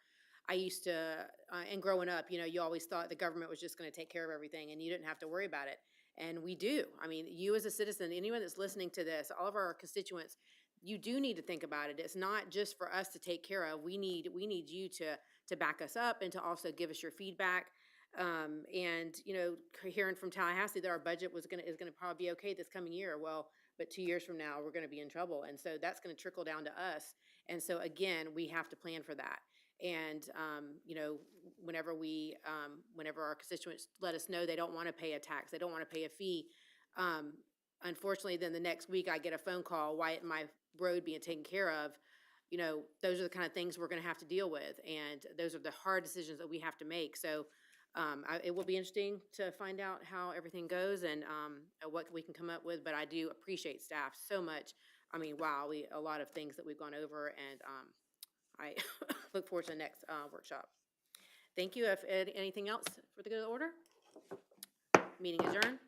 I used to, and growing up, you always thought the government was just going to take care of everything and you didn't have to worry about it. And we do. I mean, you as a citizen, anyone that's listening to this, all of our constituents, you do need to think about it. It's not just for us to take care of. We need you to back us up and to also give us your feedback. And hearing from Tallahassee that our budget is going to probably be okay this coming year. Well, but 2 years from now, we're going to be in trouble. And so that's going to trickle down to us. And so again, we have to plan for that. And, whenever our constituents let us know they don't want to pay a tax, they don't want to pay a fee, unfortunately, then the next week I get a phone call, why isn't my road being taken care of? Those are the kind of things we're going to have to deal with. And those are the hard decisions that we have to make. So it will be interesting to find out how everything goes and what we can come up with. But I do appreciate staff so much. I mean, wow, a lot of things that we've gone over, and I look forward to the next workshop. Thank you. If anything else for the good of the order? Meeting adjourned.